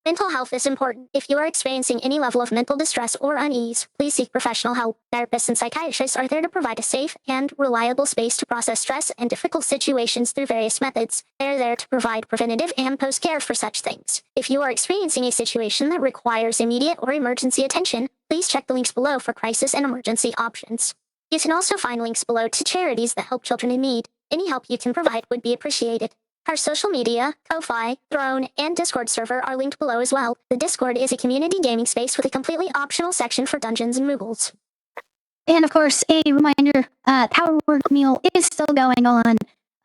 Mental health is important. If you are experiencing any level of mental distress or unease, please seek professional help. Therapists and psychiatrists are there to provide a safe and reliable space to process stress and difficult situations through various methods. They are there to provide preventative and post-care for such things. If you are experiencing a situation that requires immediate or emergency attention, please check the links below for crisis and emergency options. You can also find links below to charities that help children in need. Any help you can provide would be appreciated. Our social media, Ko-Fi, Throne, and Discord server are linked below as well. The Discord is a community gaming space with a completely optional section for Dungeons and Moogles. And of course, a reminder, Power Word Meal is still going on.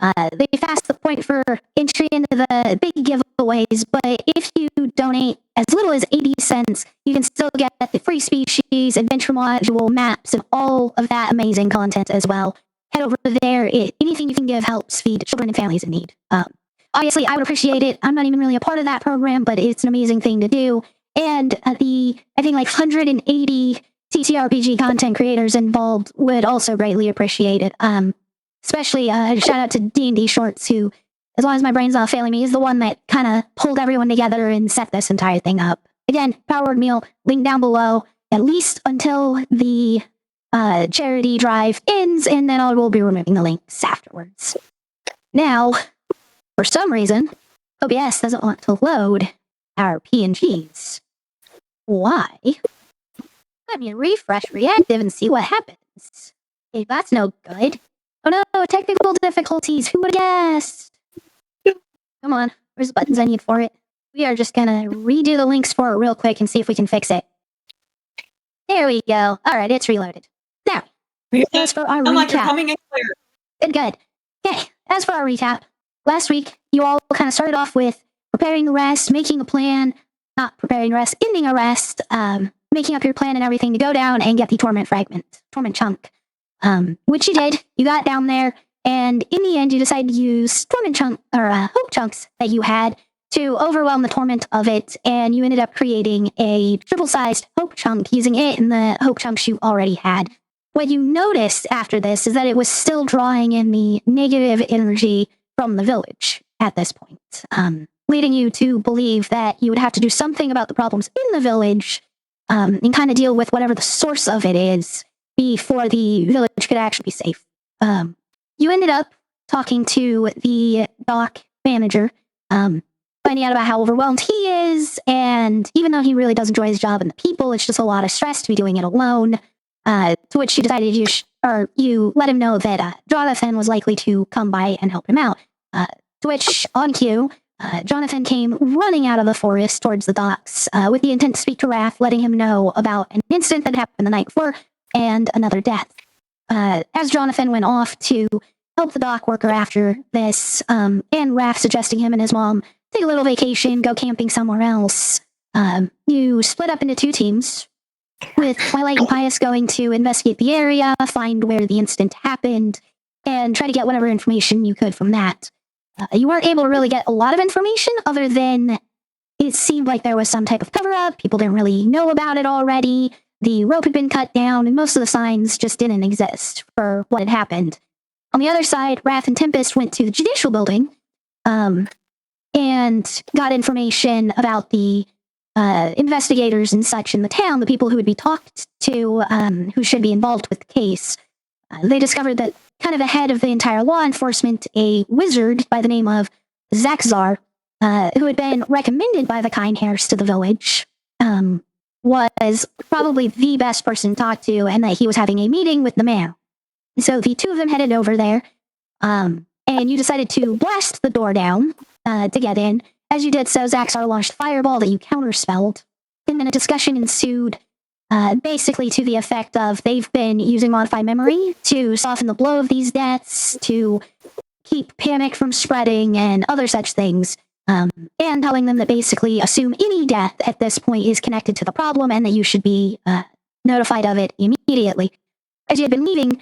They passed the point for entry into the big giveaways, but if you donate as little as 80 cents, you can still get the free species, adventure module, maps, and all of that amazing content as well. Head over there. Anything you can give helps feed children and families in need. Obviously, I would appreciate it. I'm not even really a part of that program, but it's an amazing thing to do. And I think like 180 TTRPG content creators involved would also greatly appreciate it. Especially shout out to D&D Shorts, who, as long as my brain's not failing me, is the one that kind of pulled everyone together and set this entire thing up. Again, Power Word Meal, link down below, at least until the charity drive ends, and then I will be removing the links afterwards. Now, for some reason, OBS doesn't want to load our PNGs. Why? Let me refresh reactive and see what happens. Hey, that's no good. Oh no, technical difficulties. Who would have guessed? Come on, where's the buttons I need for it? We are just gonna redo the links for it real quick and see if we can fix it. There we go. Alright, it's reloaded. Now, as for our recap. Like you're coming in clear. Good. Okay, as for our recap, last week you all kind of started off with preparing the rest, making a plan, not preparing the rest, ending a rest, making up your plan and everything to go down and get the torrent chunk. Which you did. You got down there, and in the end, you decided to use hope chunks that you had to overwhelm the torment of it, and you ended up creating a triple-sized hope chunk using it and the hope chunks you already had. What you noticed after this is that it was still drawing in the negative energy from the village at this point, leading you to believe that you would have to do something about the problems in the village and kind of deal with whatever the source of it is before the village could actually be safe. You ended up talking to the dock manager, finding out about how overwhelmed he is, and even though he really does enjoy his job and the people, it's just a lot of stress to be doing it alone. To which you decided you let him know that Jonathan was likely to come by and help him out. To which, on cue, Jonathan came running out of the forest towards the docks with the intent to speak to Rath, letting him know about an incident that happened the night before and another death. As Jonathan went off to help the dock worker after this, and Rath suggesting him and his mom take a little vacation, go camping somewhere else, you split up into two teams, with Twilight and Pious going to investigate the area, find where the incident happened, and try to get whatever information you could from that. You weren't able to really get a lot of information other than it seemed like there was some type of cover-up, people didn't really know about it already, the rope had been cut down, and most of the signs just didn't exist for what had happened. On the other side, Rath and Tempest went to the judicial building, and got information about the investigators and such in the town, the people who would be talked to, who should be involved with the case. They discovered that kind of ahead of the entire law enforcement, a wizard by the name of Xax'zar, who had been recommended by the kind hairs to the village, was probably the best person to talk to, and that he was having a meeting with the mayor. So the two of them headed over there, and you decided to blast the door down to get in. As you did so, Xax'zar launched Fireball that you counterspelled, and then a discussion ensued, basically to the effect of they've been using modified memory to soften the blow of these deaths, to keep panic from spreading, and other such things, and telling them that basically assume any death at this point is connected to the problem and that you should be notified of it immediately. As you had been leaving,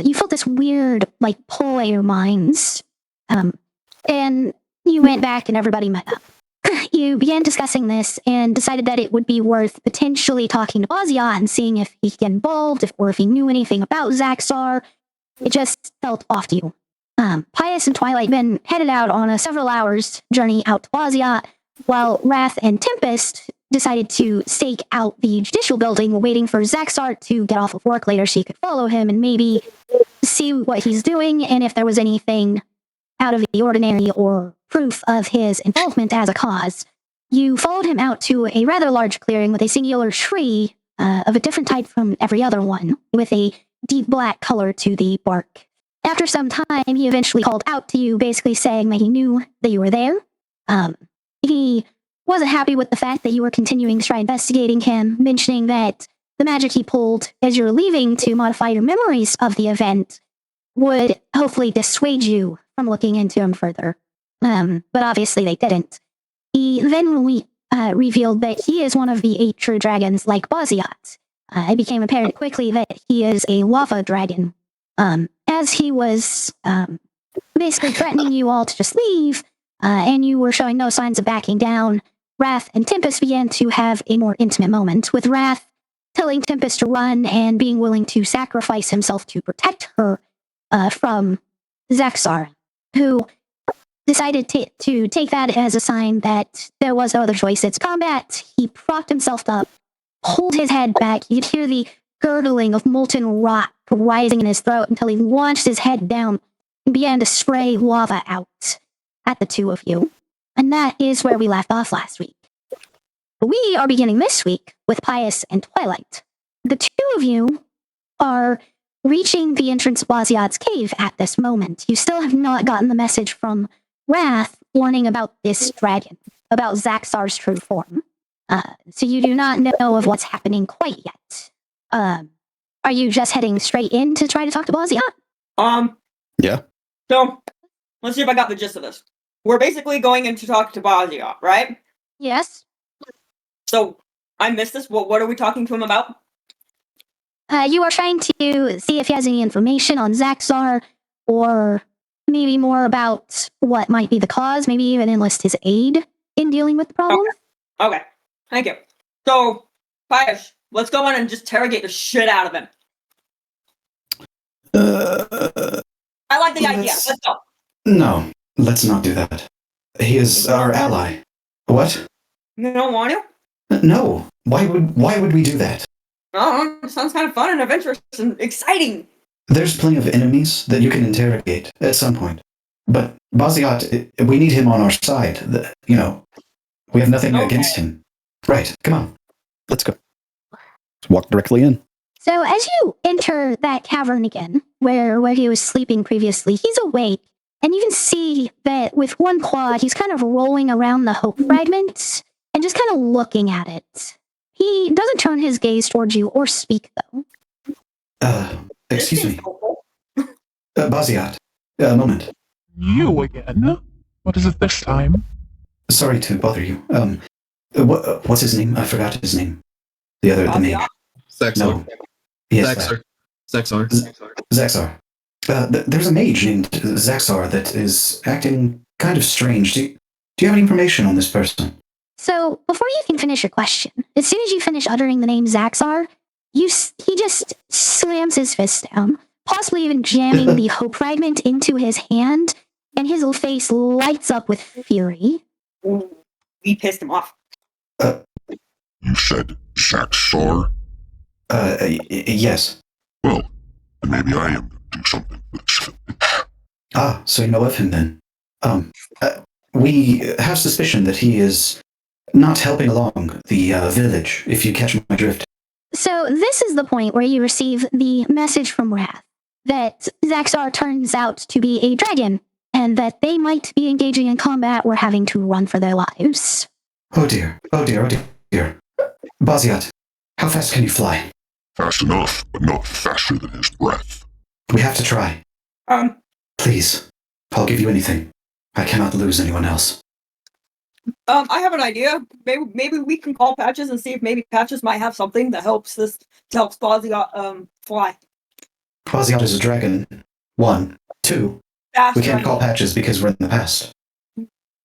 you felt this weird, pull at your minds, and you went back and everybody met up. You began discussing this and decided that it would be worth potentially talking to Baz'ziat and seeing if he could get involved, or if he knew anything about Xax'zar. It just felt off to you. Pious and Twilight had been headed out on a several hours journey out to Baz'ziat, while Rath and Tempest decided to stake out the judicial building, waiting for Xax'zar to get off of work later so you could follow him and maybe see what he's doing and if there was anything out of the ordinary or proof of his involvement as a cause. You followed him out to a rather large clearing with a singular tree of a different type from every other one, with a deep black color to the bark. After some time, he eventually called out to you, basically saying that he knew that you were there. He wasn't happy with the fact that you were continuing to try investigating him, mentioning that the magic he pulled as you were leaving to modify your memories of the event would hopefully dissuade you from looking into him further. But obviously they didn't. He then revealed that he is one of the 8 true dragons like Baz'ziat. It became apparent quickly that he is a lava dragon. As he was basically threatening you all to just leave, and you were showing no signs of backing down, Rath and Tempest began to have a more intimate moment, with Rath telling Tempest to run and being willing to sacrifice himself to protect her from Xax'zar, who decided to take that as a sign that there was no other choice. It's combat. He propped himself up, pulled his head back. You could hear the gurgling of molten rock rising in his throat until he launched his head down and began to spray lava out at the two of you. And that is where we left off last week. We are beginning this week with Pious and Twilight. The two of you are reaching the entrance of Baz'ziat's cave at this moment. You still have not gotten the message from Rath warning about this dragon, about Xax'zar's true form. So you do not know of what's happening quite yet. Are you just heading straight in to try to talk to Baz'ziat? Yeah. So, let's see if I got the gist of this. We're basically going in to talk to Baz'ziat, right? Yes. So, I missed this. What are we talking to him about? You are trying to see if he has any information on Xax'zar, or maybe more about what might be the cause, maybe even enlist his aid in dealing with the problem. Okay. Thank you. So, Pious, let's go in and just interrogate the shit out of him. I like the idea. Let's go. No, let's not do that. He is our ally. What? You don't want to? No. Why would we do that? Oh, it sounds kind of fun and adventurous and exciting. There's plenty of enemies that you can interrogate at some point. But Baz'ziat, we need him on our side. We have nothing against him. Right, come on. Let's go. Let's walk directly in. So as you enter that cavern again, where he was sleeping previously, he's awake, and you can see that with one claw, he's kind of rolling around the hope fragment and just kind of looking at it. He doesn't turn his gaze towards you or speak, though. Excuse me. Baz'ziat, a moment. You again? What is it this time? Sorry to bother you. What's his name? I forgot his name. The name. Xax'zar. No. Yes, Xax'zar. Xax'zar. There's a mage named Xax'zar that is acting kind of strange. Do you have any information on this person? So, before you can finish your question, as soon as you finish uttering the name Xax'zar, he just slams his fist down, possibly even jamming the hope fragment into his hand, and his face lights up with fury. We pissed him off. You said Xax'zar? Yes. Well, then maybe I am going to do something for this. So you know of him then? We have suspicion that he is not helping along the village, if you catch my drift. So this is the point where you receive the message from Rath that Xax'zar turns out to be a dragon, and that they might be engaging in combat or having to run for their lives. Oh dear. Baz'ziat, how fast can you fly? Fast enough, but not faster than his breath. We have to try. Um, Please, I'll give you anything. I cannot lose anyone else. I have an idea. Maybe we can call Patches and see if maybe Patches might have something that helps Baz'ziat fly. Baz'ziat is a dragon. 1. 2. We can't call Patches because we're in the past.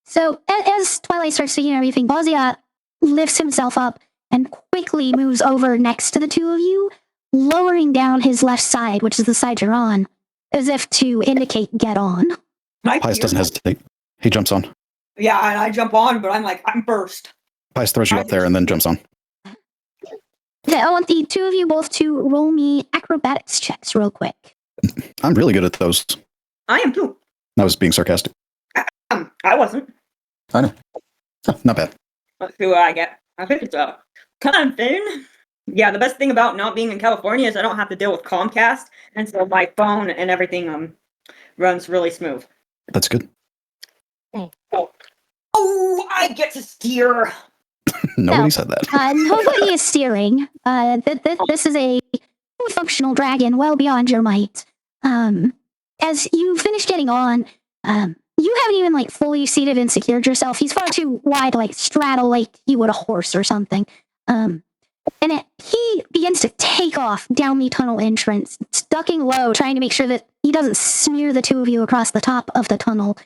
So as Twilight starts speaking everything, Baz'ziat lifts himself up and quickly moves over next to the two of you, lowering down his left side, which is the side you're on, as if to indicate get on. Pious doesn't hesitate. He jumps on. Yeah, and I jump on, but I'm like, I'm first. Pious throws you up there and then jumps on. Okay, I want the two of you both to roll me acrobatics checks real quick. I'm really good at those. I am too. I was being sarcastic. I wasn't. I know. Huh, not bad. Let's see what I get. I think it's a something. Yeah, the best thing about not being in California is I don't have to deal with Comcast, and so my phone and everything runs really smooth. That's good. Oh, I get to steer. Nobody No. said that. Nobody is steering. This is a functional dragon well beyond your might. As you finish getting on, you haven't even like fully seated and secured yourself. He's far too wide to like straddle like you would a horse or something. He begins to take off down the tunnel entrance, ducking low, trying to make sure that he doesn't smear the two of you across the top of the tunnel.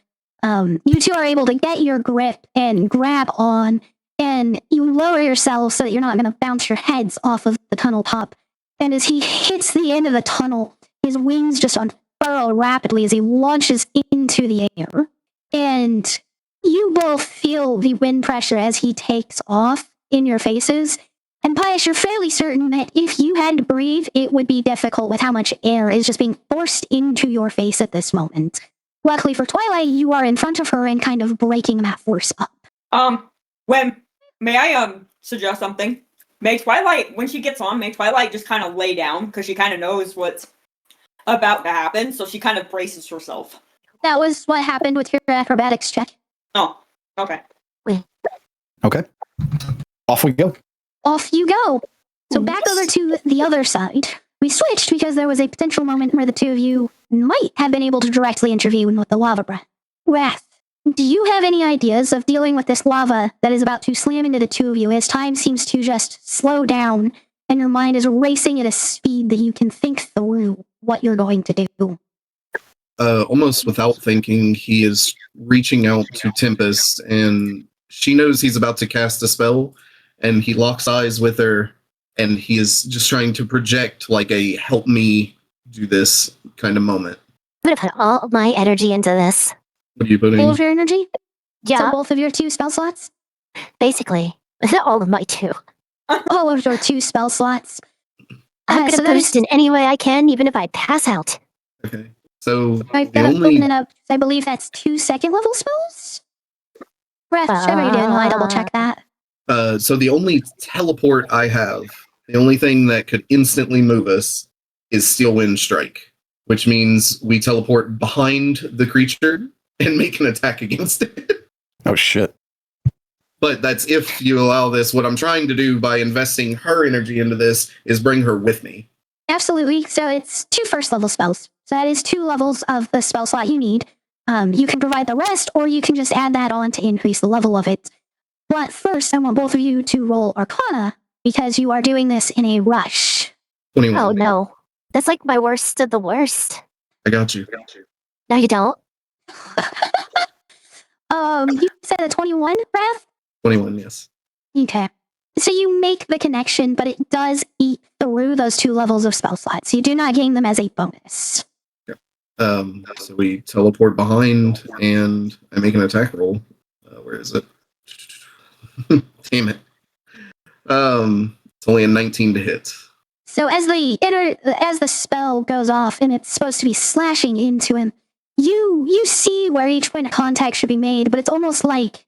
You two are able to get your grip and grab on, and you lower yourselves so that you're not going to bounce your heads off of the tunnel top. And as he hits the end of the tunnel, his wings just unfurl rapidly as he launches into the air. And you both feel the wind pressure as he takes off in your faces. And Pious, you're fairly certain that if you had to breathe, it would be difficult with how much air is just being forced into your face at this moment. Luckily for Twilight, you are in front of her and kind of breaking that force up. May I suggest something? May Twilight, when she gets on, may Twilight just kind of lay down, because she kind of knows what's about to happen, so she kind of braces herself. That was what happened with your acrobatics check. Oh, okay. Okay. Off we go. Off you go. So back over to the other side. We switched because there was a potential moment where the two of you might have been able to directly intervene with the lava breath. Rath, do you have any ideas of dealing with this lava that is about to slam into the two of you as time seems to just slow down and your mind is racing at a speed that you can think through what you're going to do? Almost without thinking, he is reaching out to Tempest, and she knows he's about to cast a spell, and he locks eyes with her, and he is just trying to project like a help me do this kind of moment. I'm gonna put all of my energy into this. What are you putting? All of your energy? Yeah, So both of your 2 spell slots? basically. All of my two. All of your 2 spell slots. I'm gonna so that boost is- in any way I can, even if I pass out. Okay. So I've the got to only open it up. I believe that's 2 second level spells? Rath, whatever you're doing while I double check that. so the only teleport I have, the only thing that could instantly move us is Steel Wind Strike, which means we teleport behind the creature and make an attack against it. Oh, shit. But that's if you allow this. What I'm trying to do by investing her energy into this is bring her with me. Absolutely. So it's 2 first level spells. So that is 2 levels of the spell slot you need. You can provide the rest, or you can just add that on to increase the level of it. But first, I want both of you to roll Arcana, because you are doing this in a rush. 21. Oh no. That's like my worst of the worst. I got you. No, you don't. You said a 21, Rath? 21, yes. Okay. So you make the connection, but it does eat through those 2 levels of spell slots. You do not gain them as a bonus. So we teleport behind, and I make an attack roll. Where is it? Damn it. It's only a 19 to hit. So as the spell goes off and it's supposed to be slashing into him, you see where each point of contact should be made, but it's almost like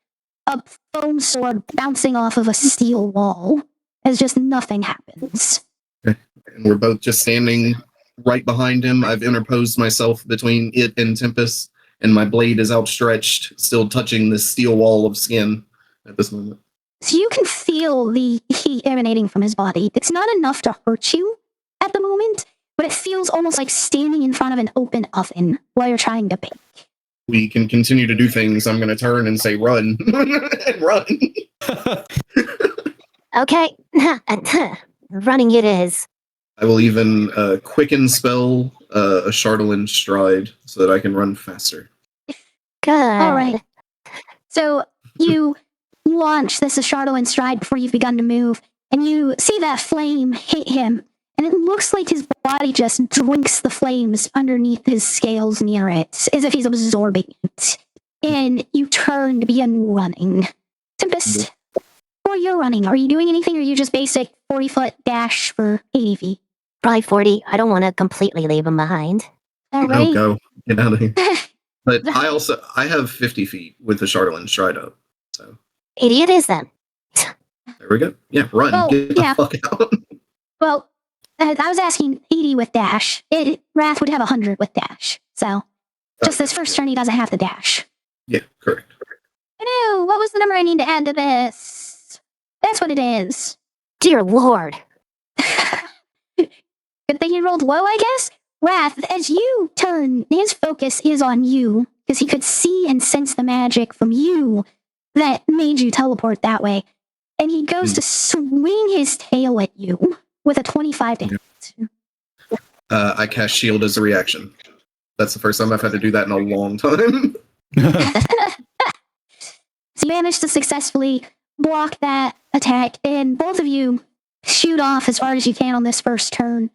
a foam sword bouncing off of a steel wall, as just nothing happens. And we're both just standing right behind him. I've interposed myself between it and Tempest, and my blade is outstretched, still touching this steel wall of skin at this moment. So you can feel the heat emanating from his body. It's not enough to hurt you at the moment, but it feels almost like standing in front of an open oven while you're trying to bake. We can continue to do things. I'm going to turn and say run. And run. Okay. Running it is. I will even quicken spell a Chardolin Stride so that I can run faster. Good. All right. So you launch this Chardolin Stride before you've begun to move, and you see that flame hit him, and it looks like his body just drinks the flames underneath his scales near it, as if he's absorbing it. and you turn to begin running. Tempest, while you're running, are you doing anything, or are you just basic 40-foot dash for 80 feet? Probably 40. I don't want to completely leave him behind. All No, right. go. Get out of here. But I have 50 feet with the Charlatan stride up. So 80 it is then. there we go. Yeah, run. Oh, Get the yeah. fuck out. Well, I was asking 80 with dash. Rath would have 100 with dash. So, just this first turn, he doesn't have the dash. Yeah, correct. I know. What was the number I need to add to this? That's what it is. Dear Lord. Good thing he rolled low, I guess. Rath, as you turn, his focus is on you, because he could see and sense the magic from you that made you teleport that way. And he goes to swing his tail at you with a 25 damage. I cast shield as a reaction. That's the first time I've had to do that in a long time. So you managed to successfully block that attack, and both of you shoot off as far as you can on this first turn.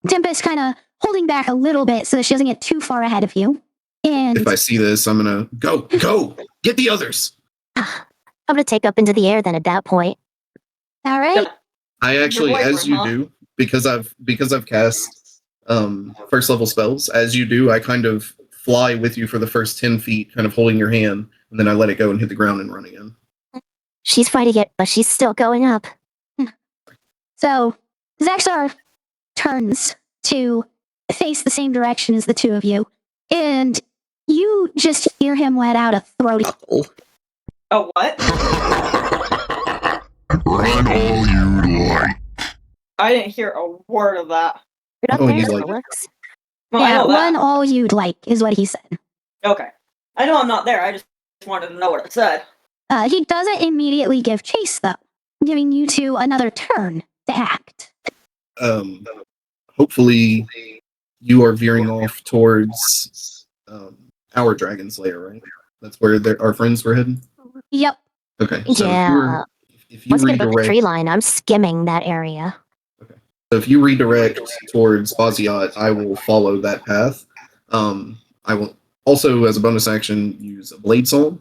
Tempest kind of holding back a little bit so that she doesn't get too far ahead of you. And If I see this, I'm gonna go, get the others. I'm going to take up into the air then at that point. all right, I actually, Your as you boyfriend, do, because I've cast first level spells. As you do, I kind of fly with you for the first 10 feet, kind of holding your hand, and then I let it go and hit the ground and run again. She's fighting it, but she's still going up. so Xax'zar turns to face the same direction as the two of you, and you just hear him let out a throaty. Oh, what? Run all you like. I didn't hear a word of that. You're not Oh, there, you like- Alex. Well, I Yeah, know run that. all you'd like, is what he said. Okay. I know I'm not there. I just wanted to know what it said. He doesn't immediately give chase, though, giving you two another turn to act. Hopefully, you are veering off towards our Dragon's Lair, right? That's where our friends were heading. Yep. Okay. So Yeah. if you Once I get above the redirect, tree line, I'm skimming that area. so if you redirect towards Baz'ziat, I will follow that path. I will also, as a bonus action, use a blade song.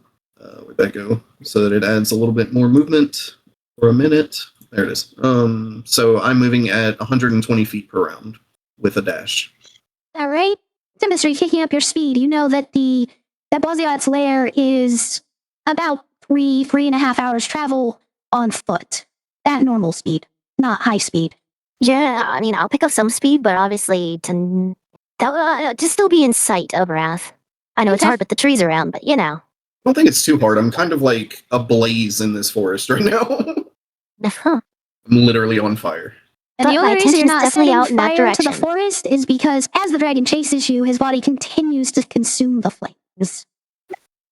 Where'd that go? So that it adds a little bit more movement for a minute. There it is. So I'm moving at 120 feet per round with a dash. All right. Tempest, are you kicking up your speed? You know that that Baz'ziat's lair is about 3.5 hours travel on foot at normal speed, not high speed. Yeah, I mean, I'll pick up some speed, but obviously to still be in sight of Rath. I know it's Okay. hard with the trees around, but you know. I don't think it's too hard. I'm kind of like ablaze in this forest right now. Huh. I'm literally on fire. And But the my only reason you're attention's not definitely setting out in that fire to the direction. forest is because as the dragon chases you, his body continues to consume the flames.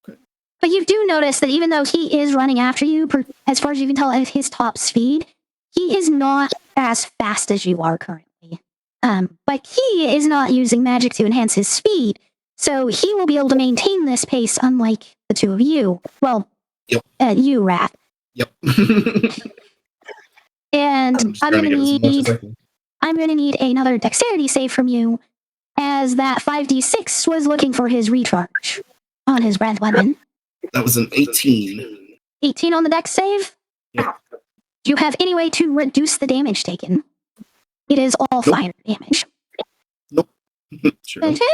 But you do notice that even though he is running after you, as far as you can tell at his top speed, he is not as fast as you are currently. But he is not using magic to enhance his speed, so he will be able to maintain this pace unlike the two of you. Well, Yep. You, Rath. Yep. And I'm just I'm trying going to to get as much as need I can. I'm going to need another dexterity save from you, as that 5d6 was looking for his recharge on his breath weapon. That was an 18. 18 on the dex save? Yeah. Do you have any way to reduce the damage taken? It is all Nope. fire damage. Sure. Okay.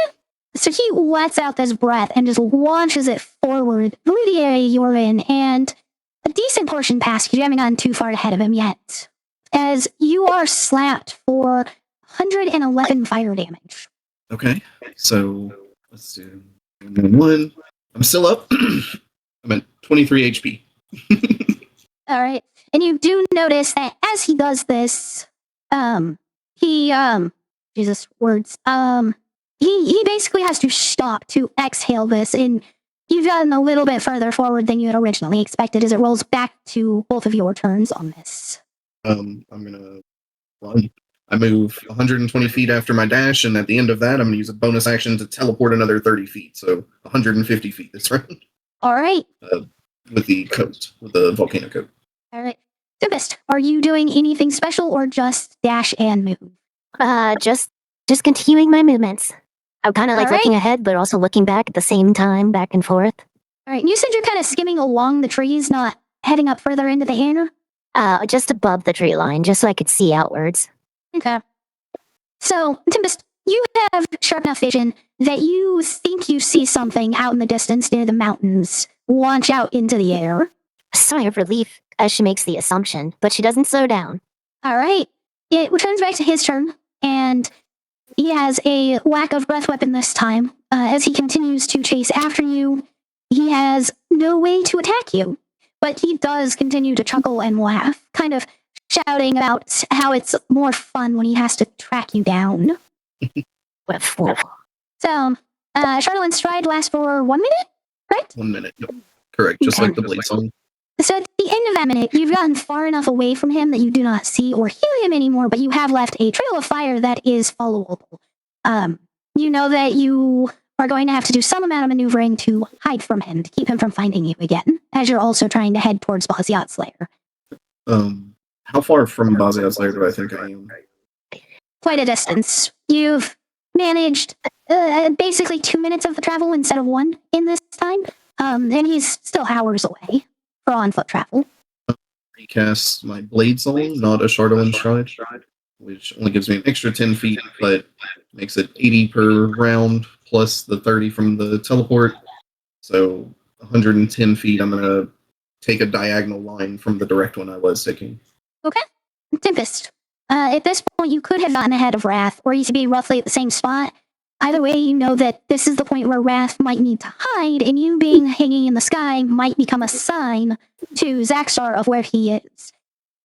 So he lets out this breath and just launches it forward through the area you're in, and a decent portion past you. You haven't gotten too far ahead of him yet, as you are slapped for 111 fire damage. Okay. So let's do 1. I'm still up. I'm at 23 HP. All right. And you do notice that as he does this, he basically has to stop to exhale this, and you've gotten a little bit further forward than you had originally expected as it rolls back to both of your turns on this. I'm gonna run. I move 120 feet after my dash, and at the end of that, I'm gonna use a bonus action to teleport another 30 feet, so 150 feet this round All right. with the coat, with the volcano coat. All right. Tempest, are you doing anything special or just dash and move? Just continuing my movements. I'm kind of like All right. looking ahead, but also looking back at the same time, back and forth. All right, you said you're kind of skimming along the trees, not heading up further into the air? Just above the tree line, just so I could see outwards. Okay. So, Tempest, you have sharp enough vision that you think you see something out in the distance near the mountains launch out into the air. A sigh of relief as she makes the assumption, but she doesn't slow down. All right. It returns back to his turn, and he has a lack of breath weapon this time. As he continues to chase after you, he has no way to attack you, but he does continue to chuckle and laugh, kind of shouting about how it's more fun when he has to track you down. What a fool. So, Charlotte Stride lasts for 1 minute, right? 1 minute. Yep. Correct. Just like the Blade song. So at the end of that minute, you've gotten far enough away from him that you do not see or hear him anymore, but you have left a trail of fire that is followable. You know that you are going to have to do some amount of maneuvering to hide from him, to keep him from finding you again, as you're also trying to head towards Baz'ziat's lair. How far from Baz'ziat's lair do I think I am? Quite a distance. You've managed basically 2 minutes of the travel instead of 1 in this time, and he's still hours away for on-foot travel. Recast my Blade song, not a Charlotte Stride, which only gives me an extra 10 feet, but makes it 80 per round, plus the 30 from the teleport. So 110 feet, I'm going to take a diagonal line from the direct one I was taking. Okay. Tempest. At this point, you could have gotten ahead of Rath, or you could be roughly at the same spot. Either way, you know that this is the point where Rath might need to hide, and you being hanging in the sky might become a sign to Xax'zar of where he is.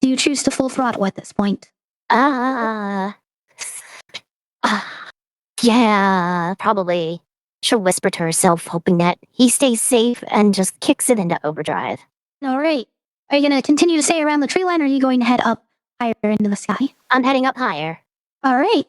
Do you choose to full throttle at this point? Yeah, probably. She'll whisper to herself, hoping that he stays safe and just kicks it into overdrive. All right. Are you going to continue to stay around the tree line, or are you going to head up higher into the sky? I'm heading up higher. All right.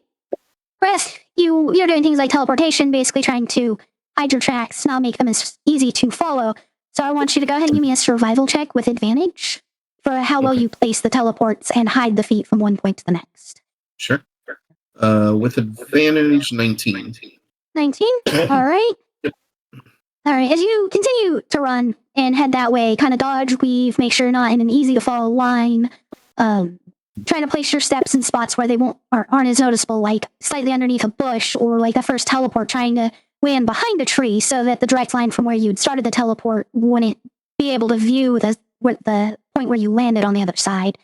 Rath, you're doing things like teleportation, basically trying to hide your tracks, not make them as easy to follow. So I want you to go ahead and give me a survival check with advantage for how well you place the teleports and hide the feet from one point to the next. Sure. With advantage, 19. 19? All right. All right. As you continue to run and head that way, kind of dodge, weave, make sure you're not in an easy to follow line. Trying to place your steps in spots where they aren't as noticeable, like slightly underneath a bush, or like the first teleport, trying to land behind a tree so that the direct line from where you'd started the teleport wouldn't be able to view the point where you landed on the other side.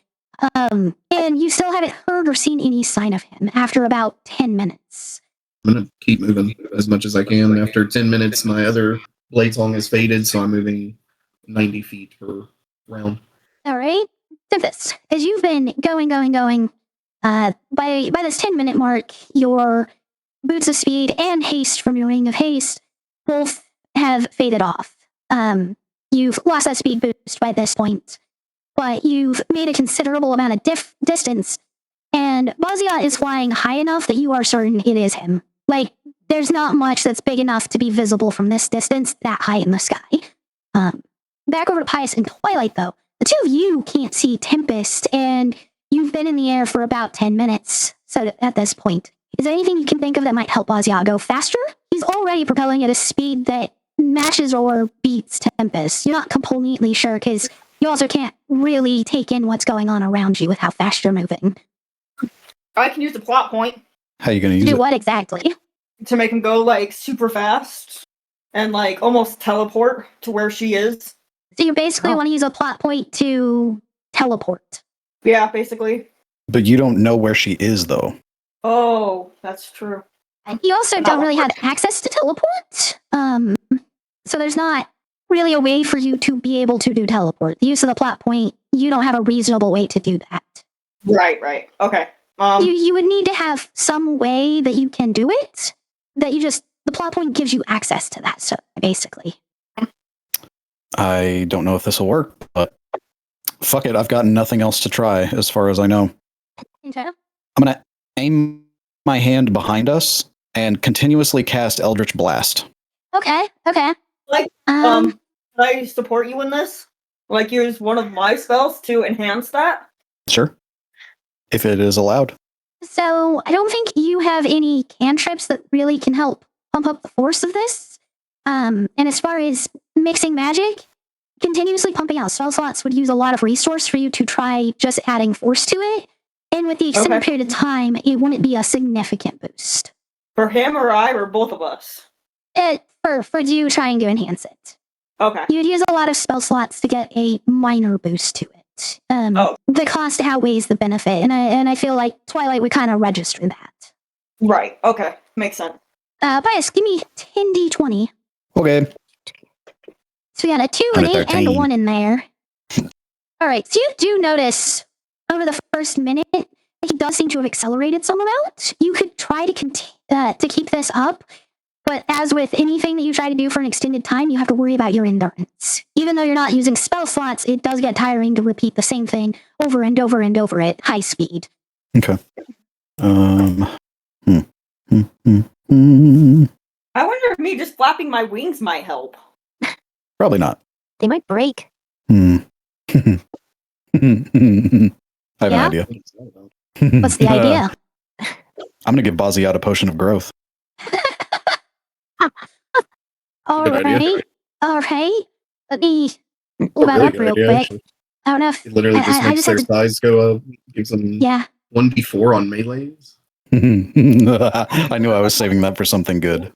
And you still haven't heard or seen any sign of him after about 10 minutes. I'm going to keep moving as much as I can. After 10 minutes, my other Blade song has faded, so I'm moving 90 feet per round. All right. Tempest, as you've been going, by this 10-minute mark, your boots of speed and haste from your ring of haste both have faded off. You've lost that speed boost by this point, but you've made a considerable amount of distance, and Baz'ziat is flying high enough that you are certain it is him. Like, there's not much that's big enough to be visible from this distance that high in the sky. Back over to Pious and Twilight, though. The two of you can't see Tempest, and you've been in the air for about 10 minutes. So at this point, is there anything you can think of that might help Baz'ziat go faster? He's already propelling at a speed that matches or beats Tempest. You're not completely sure, because you also can't really take in what's going on around you with how fast you're moving. I can use the plot point How are you going to use Do it? what exactly? to make him go like super fast and like almost teleport to where she is. So you basically want to use a plot point to teleport. Yeah, basically. But you don't know where she is, though. Oh, that's true. You also don't really have access to teleport. So there's not really a way for you to be able to do teleport. The use of the plot point, you don't have a reasonable way to do that. Right. Okay. You would need to have some way that you can do it, that the plot point gives you access to that, so basically. I don't know if this will work, but fuck it. I've got nothing else to try as far as I know. Okay. I'm going to aim my hand behind us and continuously cast Eldritch Blast. Okay. Like, can I support you in this? Like, use one of my spells to enhance that? Sure. If it is allowed. So I don't think you have any cantrips that really can help pump up the force of this. And as far as mixing magic, continuously pumping out spell slots would use a lot of resource for you to try just adding force to it. And with the extended period of time, it wouldn't be a significant boost. For him or I or both of us? For you trying to enhance it. Okay. You'd use a lot of spell slots to get a minor boost to it. The cost outweighs the benefit, and I feel like Twilight would kind of register that. Right. Okay. Makes sense. Pious, give me 10d20. Okay. So we got a 2, an 8, and a 113. 1 in there. All right, so you do notice over the first minute that he does seem to have accelerated some amount. You could try to keep this up, but as with anything that you try to do for an extended time, you have to worry about your endurance. Even though you're not using spell slots, it does get tiring to repeat the same thing over and over and over at high speed. Okay. I wonder if me just flapping my wings might help. Probably not. They might break. I have an idea. What's the idea? I'm going to give Baz'ziat a potion of growth. All Good idea. right. All right. Let me pull that Really up good real idea, quick. actually. I don't know if It literally I- just I makes just their have to- size go up, gives them yeah. 1d4 on melees. I knew I was saving that for something good.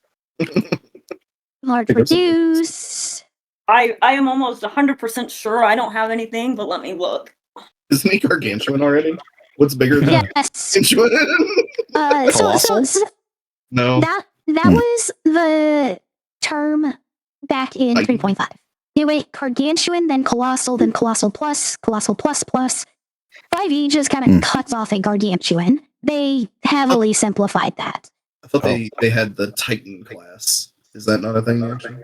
Large Pick up some reduce. I am almost 100% sure I don't have anything, but let me look. Isn't he gargantuan already? What's bigger than Yes. gargantuan? So No. that was the term back in I- 3.5. You wait, gargantuan, then colossal plus, colossal plus plus. 5e just kind of cuts off a gargantuan. They heavily simplified that. I thought they had the Titan class. Is that not a thing, actually?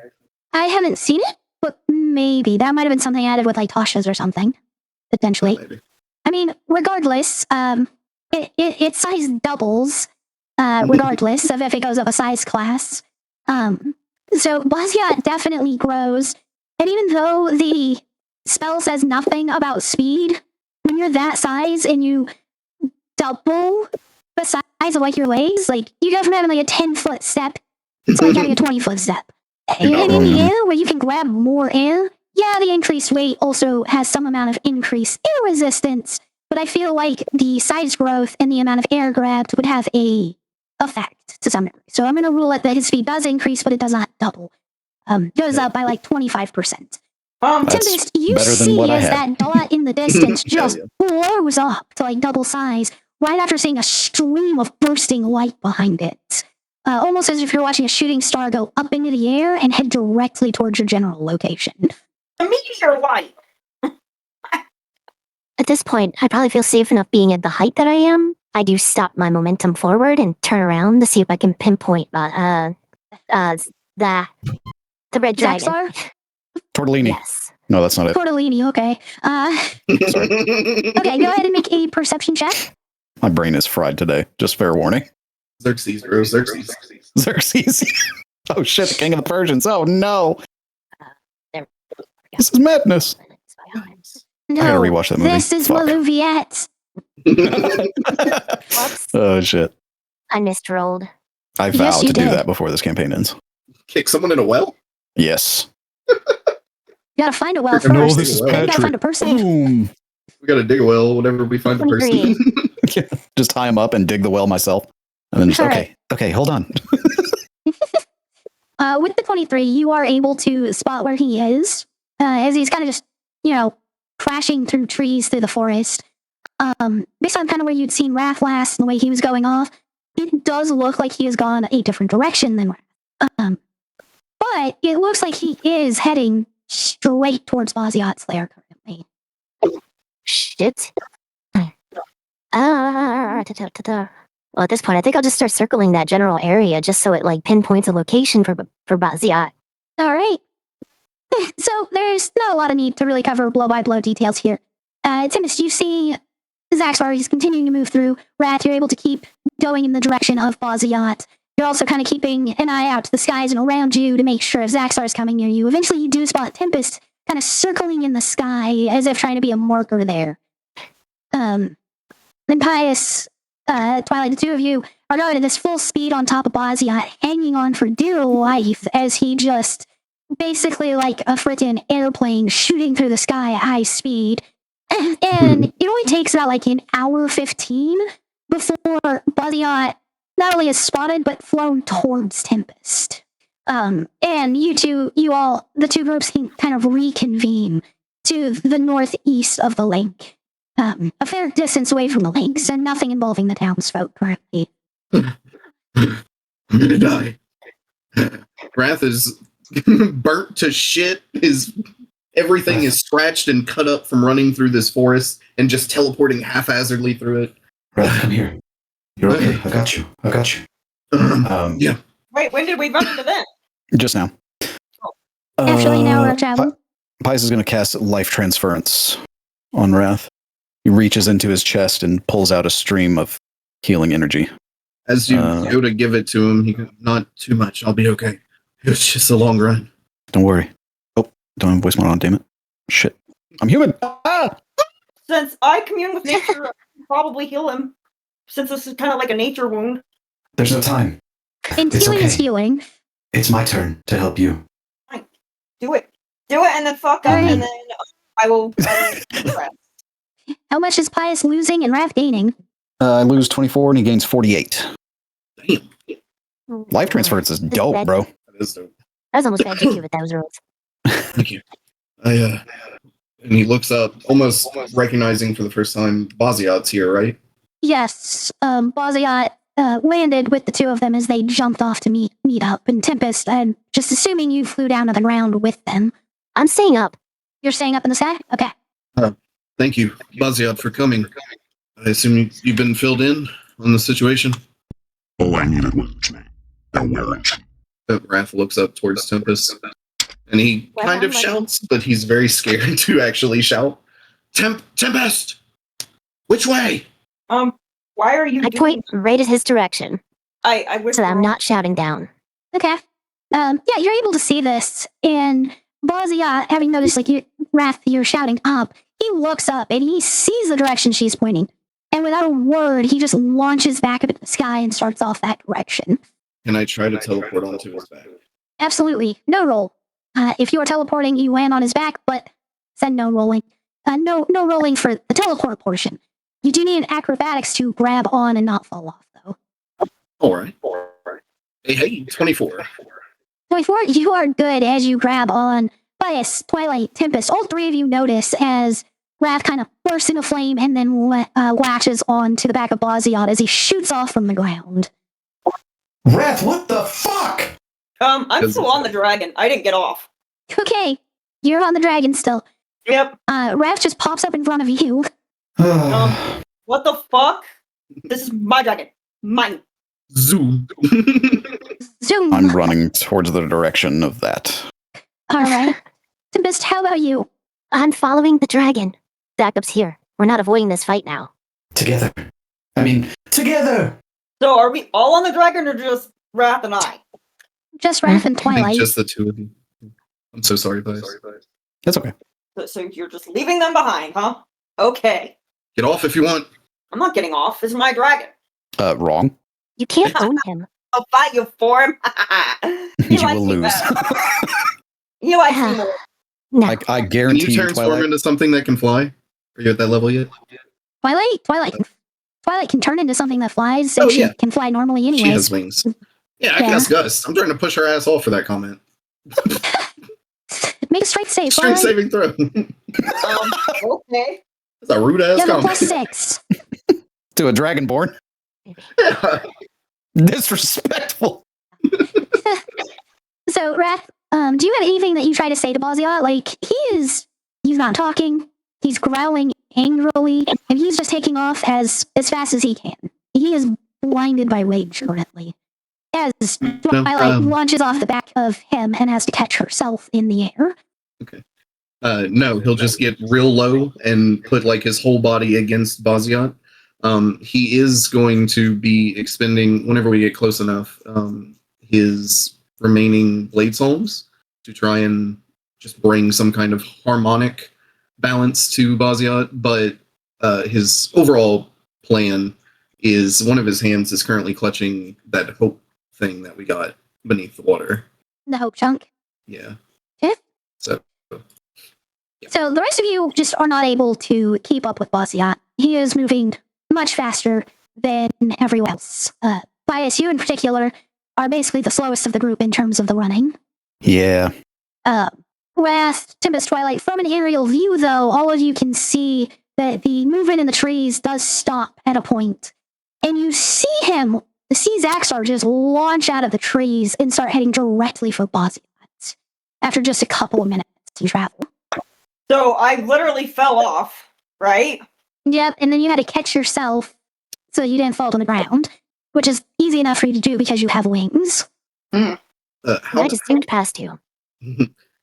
I haven't seen it, but maybe that might have been something added with like Tasha's or something, potentially. Maybe. I mean, regardless, its size doubles, regardless of if it goes up a size class. So Baz'ziat definitely grows, and even though the spell says nothing about speed, when you're that size and you double the size of like your legs, like you go from having like a 10-foot step to like having a 20-foot step. And in the air, where you can grab more air, yeah, the increased weight also has some amount of increased air resistance, but I feel like the size growth and the amount of air grabbed would have a effect to some degree. So I'm going to rule it that his speed does increase, but it does not double. Goes up by like 25%. That's Tempest, you better than see what I as had. that dot in the distance Yeah, just blows up to like double size right after seeing a stream of bursting light behind it. Almost as if you're watching a shooting star go up into the air and head directly towards your general location. A meteor light! At this point, I probably feel safe enough being at the height that I am. I do stop my momentum forward and turn around to see if I can pinpoint the red dragon. Xax'zar? Tortellini. Yes. No, that's not it. Tortellini, okay. Okay, go ahead and make a perception check. My brain is fried today. Just fair warning. Xerxes, bro. Xerxes. Xerxes. Oh shit, the king of the Persians. Oh no. There. This is madness. No, I gotta rewatch that movie. this is Fuck. Maluviette. Whoops. Oh shit. I misrolled. I Yes, vow you to do did. that before this campaign ends. Kick someone in a well? Yes. You gotta find a well No, first. this is You gotta Patrick. find a person. Boom. We gotta dig a well whenever we find the person. 23. Just tie him up and dig the well myself. And then just, All okay, hold on. With the 23, you are able to spot where he is, as he's kind of just, crashing through trees through the forest. Based on kind of where you'd seen Rath last and the way he was going off, it does look like he has gone a different direction than Rath. But it looks like he is heading straight towards Baz'ziat's lair currently. Shit. Well, at this point, I think I'll just start circling that general area just so it like pinpoints a location for Baz'ziat. All right. So there's not a lot of need to really cover blow-by-blow details here. Tempest, you see Xax'zar, he's continuing to move through. Rath, you're able to keep going in the direction of Baz'ziat. You're also kind of keeping an eye out to the skies and around you to make sure if Xax'zar is coming near you. Eventually, you do spot Tempest kind of circling in the sky as if trying to be a marker there. Then Pious, Twilight, the two of you are going at this full speed on top of Baz'ziat, hanging on for dear life as he just basically like a frickin' airplane shooting through the sky at high speed. And it only takes about like an hour 15 before Baz'ziat not only is spotted but flown towards Tempest. And the two groups can kind of reconvene to the northeast of the lake. A fair distance away from the lakes and nothing involving the townsfolk currently. I'm gonna die. Rath is burnt to shit. Everything is scratched and cut up from running through this forest and just teleporting haphazardly through it. Rath, come here. You're okay. I got you. Yeah. Wait, when did we run into them? Just now. Actually, now we're traveling. Pious is going to cast Life Transference on Rath. He reaches into his chest and pulls out a stream of healing energy. As you go to give it to him, he goes, "Not too much. I'll be okay. It's just a long run." Don't worry. Oh, don't have voice mode on, damn it. Shit. I'm human. Ah! Since I commune with nature, I can probably heal him. Since this is kind of like a nature wound. There's no time. And It's healing is okay. healing. It's my turn to help you. Do it, and then fuck up, and then I will. How much is Pious losing and Rath gaining? I lose 24 and he gains 48. Damn. Life Transference is dope, bro. That is dope. I was almost ready to give it those rules. Thank you. And he looks up, almost recognizing for the first time, Baz'ziat's here, right? Yes, Baz'ziat landed with the two of them as they jumped off to meet up. And Tempest, I'm just assuming you flew down to the ground with them. I'm staying up. You're staying up in the sky? Okay. Thank you, Baz'ziat, for coming. I assume you've been filled in on the situation? All I needed was his name. Now where is he? Rath looks up towards Tempest, and he Well, kind of I'm like- shouts, but he's very scared to actually shout. Tempest! Which way? Why are you? I point right at his direction I wish so that I'm not shouting down. Okay. Yeah, you're able to see this. And Baz'ziat, having noticed, Rath, you're shouting up, he looks up and he sees the direction she's pointing. And without a word, he just launches back up into the sky and starts off that direction. Can I try to teleport onto his back? Absolutely. No roll. If you are teleporting, you land on his back, but said no rolling. No rolling for the teleport portion. You do need an acrobatics to grab on and not fall off, though. All right. Hey, 24. 24, you are good as you grab on. Pious, Twilight, Tempest, all three of you notice as Rath kind of bursts into flame and then latches on to the back of Baz'ziat as he shoots off from the ground. Rath, what the fuck? I'm still on the dragon. I didn't get off. Okay, you're on the dragon still. Yep. Rath just pops up in front of you. What the fuck? This is my dragon. Mine. Zoom. Zoom. I'm running towards the direction of that. All right. Tempest, how about you? I'm following the dragon. Backup's here. We're not avoiding this fight now. Together. Together! So are we all on the dragon or just Rath and I? Just Rath and I think Twilight. just the two of you. I'm so sorry, guys. That's okay. So you're just leaving them behind, huh? Okay. Get off if you want. I'm not getting off. This is my dragon. Wrong. You can't own him. I'll fight you for him. You likes will me lose. better. He likes me more. No. I Can guarantee you you, transform Twilight. into something that can fly? Are you at that level yet? Twilight can turn into something that flies, so Oh, she yeah. can fly normally She anyways. has wings. Yeah, I can Yeah. ask Gus. I'm trying to push her ass off for that comment. Make a strength save. Strength Twilight. saving throw. Okay. That's a rude ass You have a comment. plus 6. To a dragonborn? Yeah. Disrespectful. So, Rath, do you have anything that you try to say to Baz'ziat? He's not talking. He's growling angrily, and he's just taking off as fast as he can. He is blinded by rage currently. As Twilight launches off the back of him and has to catch herself in the air. No, he'll just get real low and put his whole body against Baz'ziat. He is going to be expending, whenever we get close enough, his remaining blade psalms to try and just bring some kind of harmonic balance to Baz'ziat. But his overall plan is one of his hands is currently clutching that hope thing that we got beneath the water. The hope chunk. Yeah. Okay. So So the rest of you just are not able to keep up with Baz'ziat. He is moving much faster than everyone else. Pious, you in particular, are basically the slowest of the group in terms of the running. Yeah. Rath Tempest, Twilight, from an aerial view, though, all of you can see that the movement in the trees does stop at a point. And you see Xax'zar just launch out of the trees and start heading directly for Baz'ziat. After just a couple of minutes you travel. So I literally fell off, right? Yep, and then you had to catch yourself so you didn't fall to the ground, which is easy enough for you to do because you have wings. I just zoomed past you.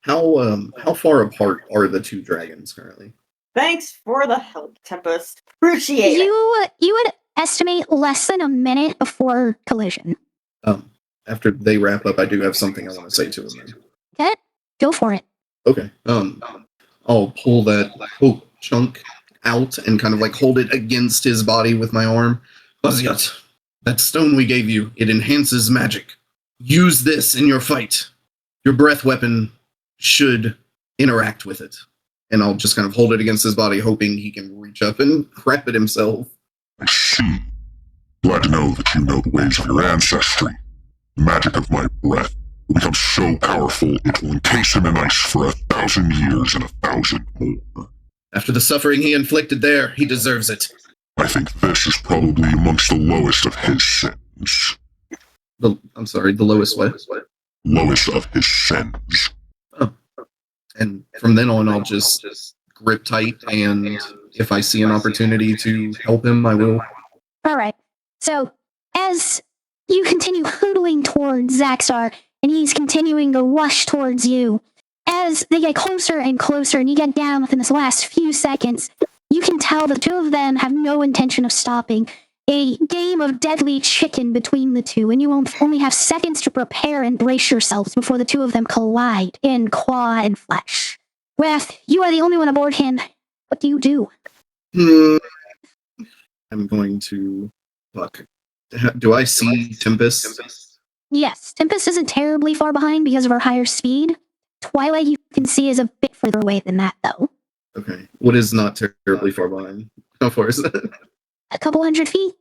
How far apart are the two dragons currently? Thanks for the help, Tempest. Appreciate it. You would estimate less than a minute before collision. After they wrap up, I do have something I want to say to them. Okay, go for it. Okay. I'll pull that hope chunk out and kind of like hold it against his body with my arm. Baz'ziat, that stone we gave you, it enhances magic. Use this in your fight. Your breath weapon should interact with it. And I'll just kind of hold it against his body, hoping he can reach up and grab it himself. I see. Glad to know that you know the ways of your ancestry. The magic of my breath will become so powerful it will encase him in ice for 1,000 years and 1,000 more. After the suffering he inflicted there, he deserves it. I think this is probably amongst the lowest of his sins. The lowest what? Lowest of his sins. Oh. And from then on, I'll just grip tight, and if I see an opportunity to help him, I will. All right. So as you continue hurtling towards Xax'zar, and he's continuing to rush towards you, as they get closer and closer, and you get down within this last few seconds, you can tell the two of them have no intention of stopping. A game of deadly chicken between the two, and you only have seconds to prepare and brace yourselves before the two of them collide in claw and flesh. Rath, you are the only one aboard him. What do you do? I'm going to... Fuck. Do I see Tempest? Yes, Tempest isn't terribly far behind because of her higher speed. Twilight, you can see, is a bit further away than that, though. Okay. What is not terribly far behind? How far is it? A couple 100 feet.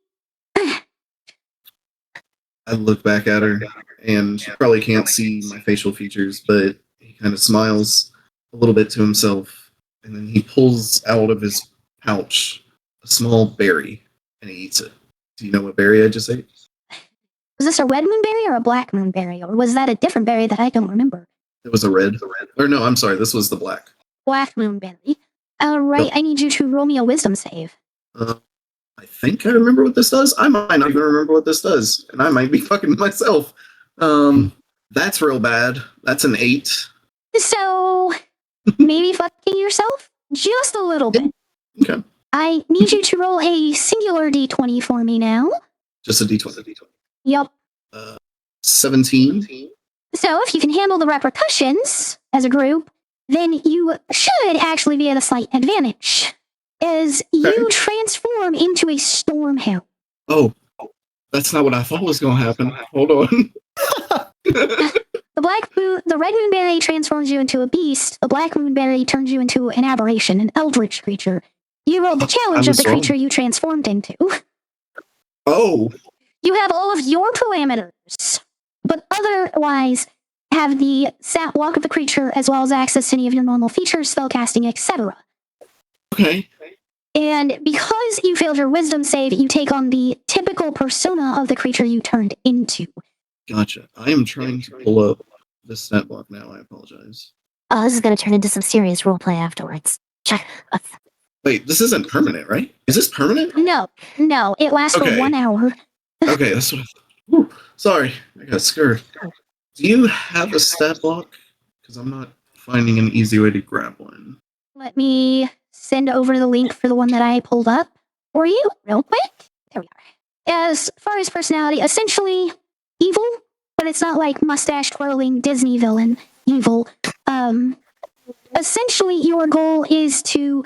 I look back at her, and she probably can't see my facial features, but he kind of smiles a little bit to himself, and then he pulls out of his pouch a small berry, and he eats it. Do you know what berry I just ate? Was this a red moonberry or a black moonberry, or was that a different berry that I don't remember? It was a red. Or no, I'm sorry, this was the black. Black moonberry. All right, I need you to roll me a wisdom save. I think I remember what this does. I might not even remember what this does, and I might be fucking myself. That's real bad. That's an 8. So, maybe fucking yourself? Just a little bit. Okay. I need you to roll a singular d20 for me now. Just a d20. Yup. 17. So, if you can handle the repercussions as a group, then you should actually be at a slight advantage. As you transform into a storm hound. Oh, that's not what I thought was going to happen. Hold on. The red moonberry transforms you into a beast. The black moonberry turns you into an aberration, an eldritch creature. You rolled the challenge of the creature you transformed into. Oh. You have all of your parameters, but otherwise have the stat walk of the creature as well as access to any of your normal features, spellcasting, etc. Okay. And because you failed your wisdom save, you take on the typical persona of the creature you turned into. Gotcha. I am trying to pull up the stat block now. I apologize. This is going to turn into some serious roleplay afterwards. Wait, this isn't permanent, right? Is this permanent? No, it lasts for 1 hour. Okay, that's what I thought. Whew, sorry, I got scared. Do you have a stat block? Because I'm not finding an easy way to grab one. Let me send over the link for the one that I pulled up for you real quick. There we are. As far as personality, essentially evil, but it's not like mustache twirling Disney villain evil. Essentially, your goal is to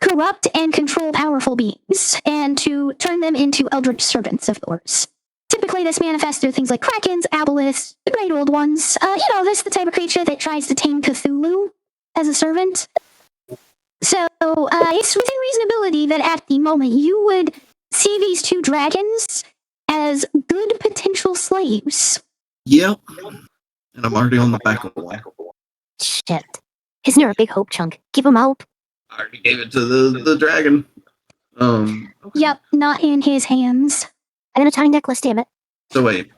corrupt and control powerful beings, and to turn them into eldritch servants of yours. Typically, this manifests through things like krakens, aboleths, the great old ones. This is the type of creature that tries to tame Cthulhu as a servant. So, it's within reasonability that at the moment you would see these two dragons as good potential slaves. Yep. And I'm already on the back of one. Shit. Isn't there a big hope chunk? Give him hope. I already gave it to the dragon. Okay. Yep, not in his hands. And then a tiny necklace, damn it. So wait.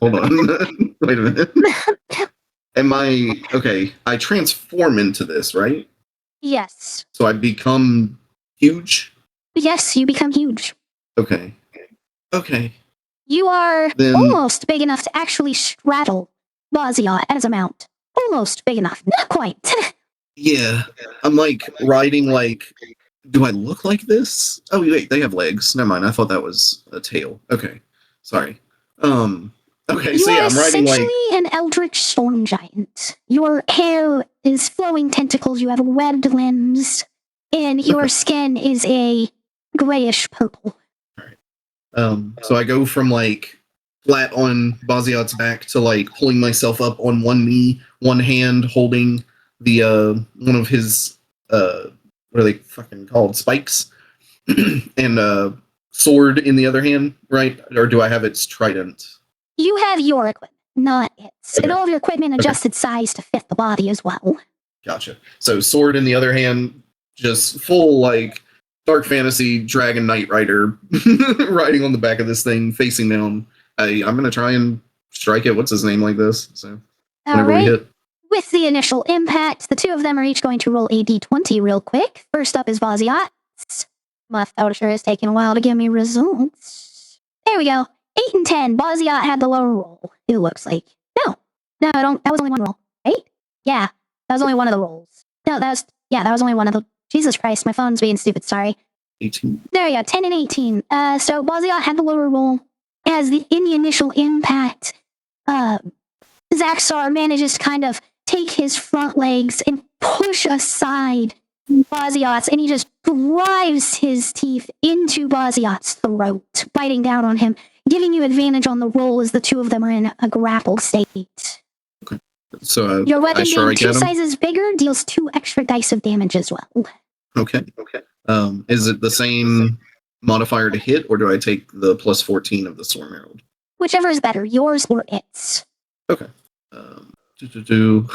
Hold on. Wait a minute. I transform into this, right? Yes. So I become huge? Yes, you become huge. Okay. You are Then- almost big enough to actually straddle Baz'ziat as a mount. Almost big enough. Not quite. Yeah. I'm like riding do I look like this? Oh wait, they have legs. Never mind. I thought that was a tail. Okay. Sorry. Okay, You so yeah, are I'm riding essentially an eldritch storm giant. Your hair is flowing tentacles, you have webbed limbs, and your skin is a grayish purple. So I go from flat on Baz'ziat's back to pulling myself up on one knee, one hand holding the one of his what are they fucking called? Spikes. And sword in the other hand, right? Or do I have its trident? You have your equipment, not its. Okay. And all of your equipment adjusted size to fit the body as well. Gotcha. So sword in the other hand, just full dark fantasy dragon knight rider riding on the back of this thing, facing down. I'm gonna try and strike it. What's his name like this? So whenever we Alright. hit. With the initial impact, the two of them are each going to roll a d20 real quick. First up is Baz'ziat. My voucher is taking a while to give me results. There we go. 8 and 10. Baz'ziat had the lower roll, it looks like. No, I don't. That was only one roll. 8? Yeah, that was only one of the rolls. No, that was only one of the. Jesus Christ, my phone's being stupid, sorry. 18. There you go, 10 and 18. So Baz'ziat had the lower roll. In the initial impact, Xax'zar manages to kind of take his front legs and push aside Baz'ziat's, and he just drives his teeth into Baz'ziat's throat, biting down on him, giving you advantage on the roll as the two of them are in a grappled state. So Your weapon being I two get him. sizes bigger deals 2 extra dice of damage as well. Okay. Is it the same modifier to hit, or do I take the plus 14 of the Storm Herald? Whichever is better, yours or its. Okay. 30?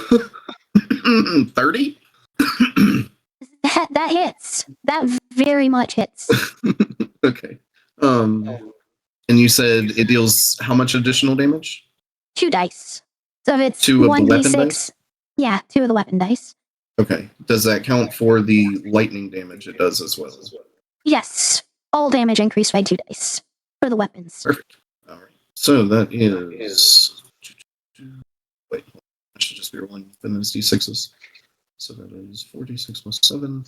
That hits. That very much hits. Okay. And you said it deals how much additional damage? 2 dice. So if it's 2 of the weapon 1d6, dice? yeah, 2 of the weapon dice. Okay. Does that count for the lightning damage it does as well? Yes, all damage increased by 2 dice for the weapons. Perfect. All right. So that is. Wait, that should just be rolling then it's d6s. So that is 46 plus 7.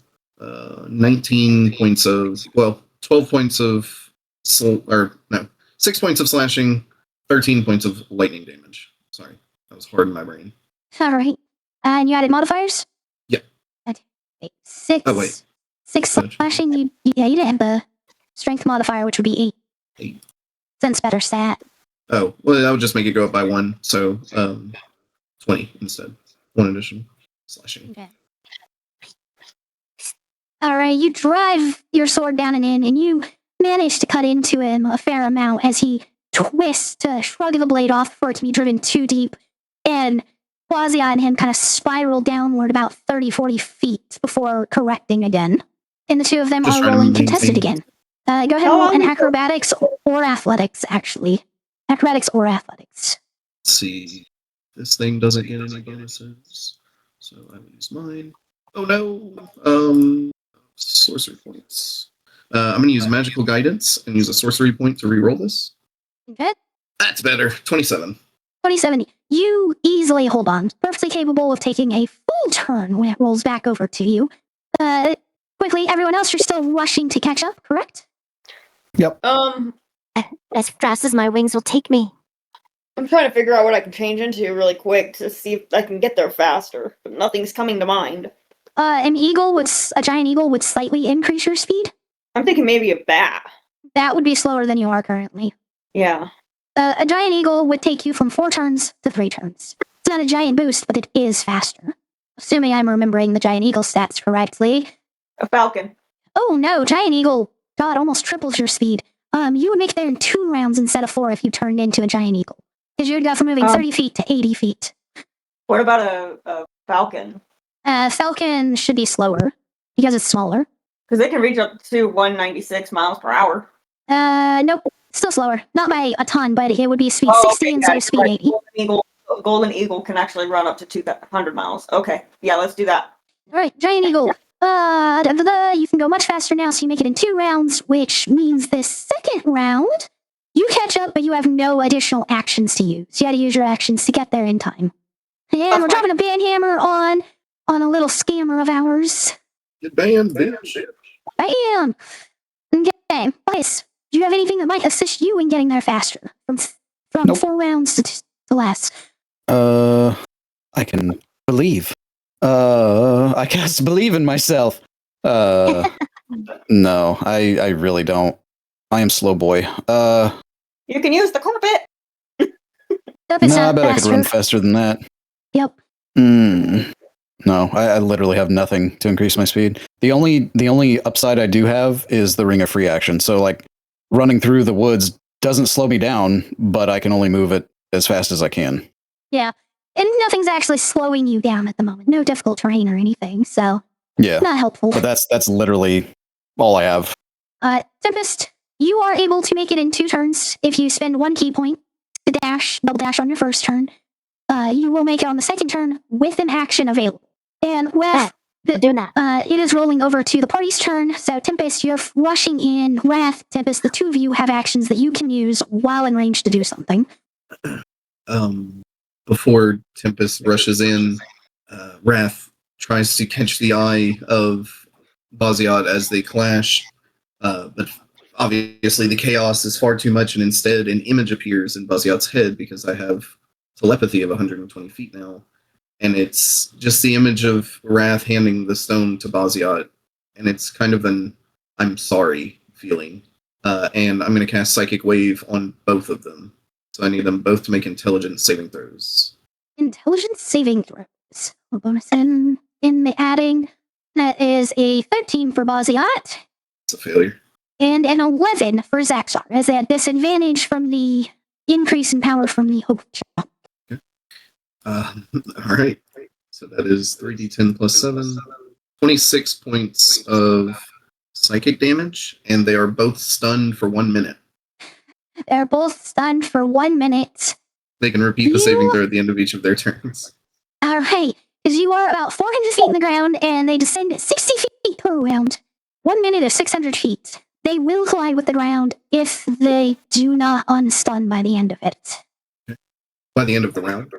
19 points of. Well, 12 points of. 6 points of slashing, 13 points of lightning damage. Sorry, that was hard in my brain. All right. And you added modifiers? Yep. 6. Oh, wait. 6 slashing. You didn't have the strength modifier, which would be 8. 8. Since better stat. Oh, well, that would just make it go up by 1. So, 20 instead. 1 additional slashing. Okay. All right, you drive your sword down and in, and you manage to cut into him a fair amount as he twists to shrug the blade off for it to be driven too deep, and Baz'ziat and him kind of spiral downward about 30-40 feet before correcting again. And the two of them Just are trying to rolling maintain- contested again. Go ahead and roll an acrobatics or athletics, actually. Acrobatics or athletics. Let's see. This thing doesn't get any bonuses. So I will use mine. Oh no! Sorcery points. I'm going to use magical guidance and use a sorcery point to reroll this. Okay. That's better. 27. 2070. You easily hold on. Perfectly capable of taking a full turn when it rolls back over to you. Quickly, everyone else, you're still rushing to catch up, correct? Yep. As fast as my wings will take me. I'm trying to figure out what I can change into really quick to see if I can get there faster, but nothing's coming to mind. A giant eagle would slightly increase your speed. I'm thinking maybe a bat. That would be slower than you are currently. Yeah. A giant eagle would take you from 4 turns to 3 turns. It's not a giant boost, but it is faster. Assuming I'm remembering the giant eagle stats correctly. A falcon. Oh no, giant eagle, God, almost triples your speed. You would make it there in 2 rounds instead of 4 if you turned into a giant eagle. Because you'd go from moving 30 feet to 80 feet. What about a falcon? Falcon should be slower because it's smaller. Because they can reach up to 196 miles per hour. Nope, still slower. Not by a ton, but it would be speed 60 instead of speed 80. Golden Eagle can actually run up to 200 miles. Okay, yeah, let's do that. All right, giant eagle. You can go much faster now, so you make it in 2 rounds, which means this second round, you catch up, but you have no additional actions to use. You had to use your actions to get there in time. And we're dropping a banhammer on a little scammer of ours. Bam, bitch. Bam! Okay, Pious, do you have anything that might assist you in getting there faster? From Nope. 4 rounds to less. I can believe. I cast believe in myself. No, I really don't. I am slow boy. You can use the carpet. I bet I could run faster than that. Yep. No, I literally have nothing to increase my speed. The only upside I do have is the ring of free action. So like running through the woods doesn't slow me down, but I can only move it as fast as I can. Yeah. And nothing's actually slowing you down at the moment. No difficult terrain or anything, so Yeah. not helpful. But that's literally all I have. Tempest, you are able to make it in 2 turns if you spend 1 key point to double dash on your first turn. You will make it on the second turn with an action available. And with Doing that. it is rolling over to the party's turn. So Tempest, you're rushing in. Rath, Tempest, the 2 of you have actions that you can use while in range to do something. Before Tempest rushes in, Rath tries to catch the eye of Baz'ziat as they clash, but obviously the chaos is far too much, and instead an image appears in Baz'ziat's head because I have telepathy of 120 feet now, and it's just the image of Rath handing the stone to Baz'ziat, and it's kind of an I'm sorry feeling, and I'm going to cast Psychic Wave on both of them. So I need them both to make intelligence saving throws. Intelligence saving throws. A bonus in the adding. That is a 13 for Baz'ziat It's a failure. and an 11 for Xax'zar, as they had disadvantage from the increase in power from the hope shell. All right. So that is 3d10 plus 7. 26 points of psychic damage, and they are both stunned for 1 minute. They're both stunned for 1 minute. They can repeat the saving throw at the end of each of their turns. All right, because you are about 400 feet in the ground, and they descend at 60 feet per round. 1 minute is 600 feet. They will collide with the ground if they do not unstun by the end of it. By the end of the round.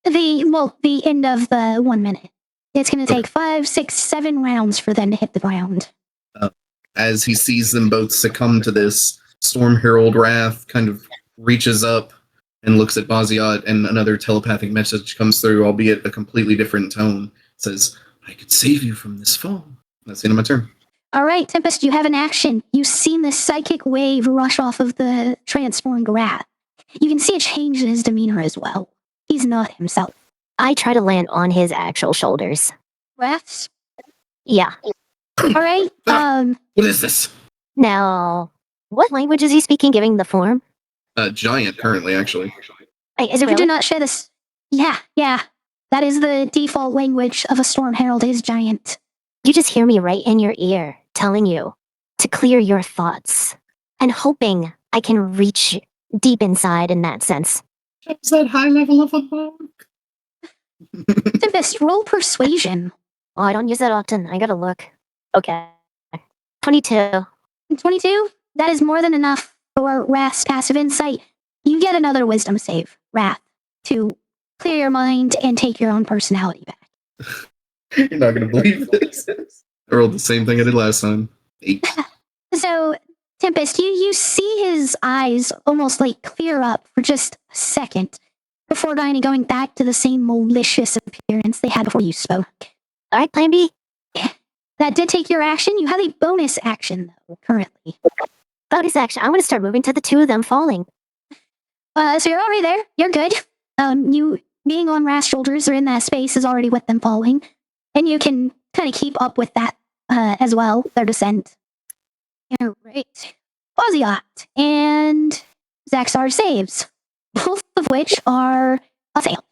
The end of the 1 minute. It's going to take 5, 6, 7 rounds for them to hit the ground. As he sees them both succumb to this, Storm Herald Wrath kind of reaches up and looks at Baz'ziat, and another telepathic message comes through, albeit a completely different tone. It says, I could save you from this fall. That's the end of my turn. All right, Tempest, you have an action. You've seen this psychic wave rush off of the transformed Rath. You can see a change in his demeanor as well. He's not himself. I try to land on his actual shoulders. Raths? Yeah. All right, What is this? Now, what language is he speaking, giving the form? Giant, currently, actually. Wait, is it if you do really? not share this... Yeah. That is the default language of a Storm Herald, is giant. You just hear me right in your ear, telling you to clear your thoughts, and hoping I can reach deep inside in that sense. Is that high level of a monk? Tempest, roll persuasion. Oh, I don't use that often. I gotta look. Okay. 22. 22? That is more than enough for Wrath's passive insight. You get another wisdom save, Rath, to clear your mind and take your own personality back. You're not going to believe this. I rolled the same thing I did last time. 8. So, Tempest, you see his eyes almost like clear up for just a second before going back to the same malicious appearance they had before you spoke. All right, plan B. That did take your action. You have a bonus action, though, currently. Bonus action. I want to start moving to the two of them falling. So you're already there. You're good. You being on Rath's shoulders or in that space is already with them falling. And you can kind of keep up with that as well, their descent. All right. Baz'ziat and Xax'zar saves, both of which are a fail.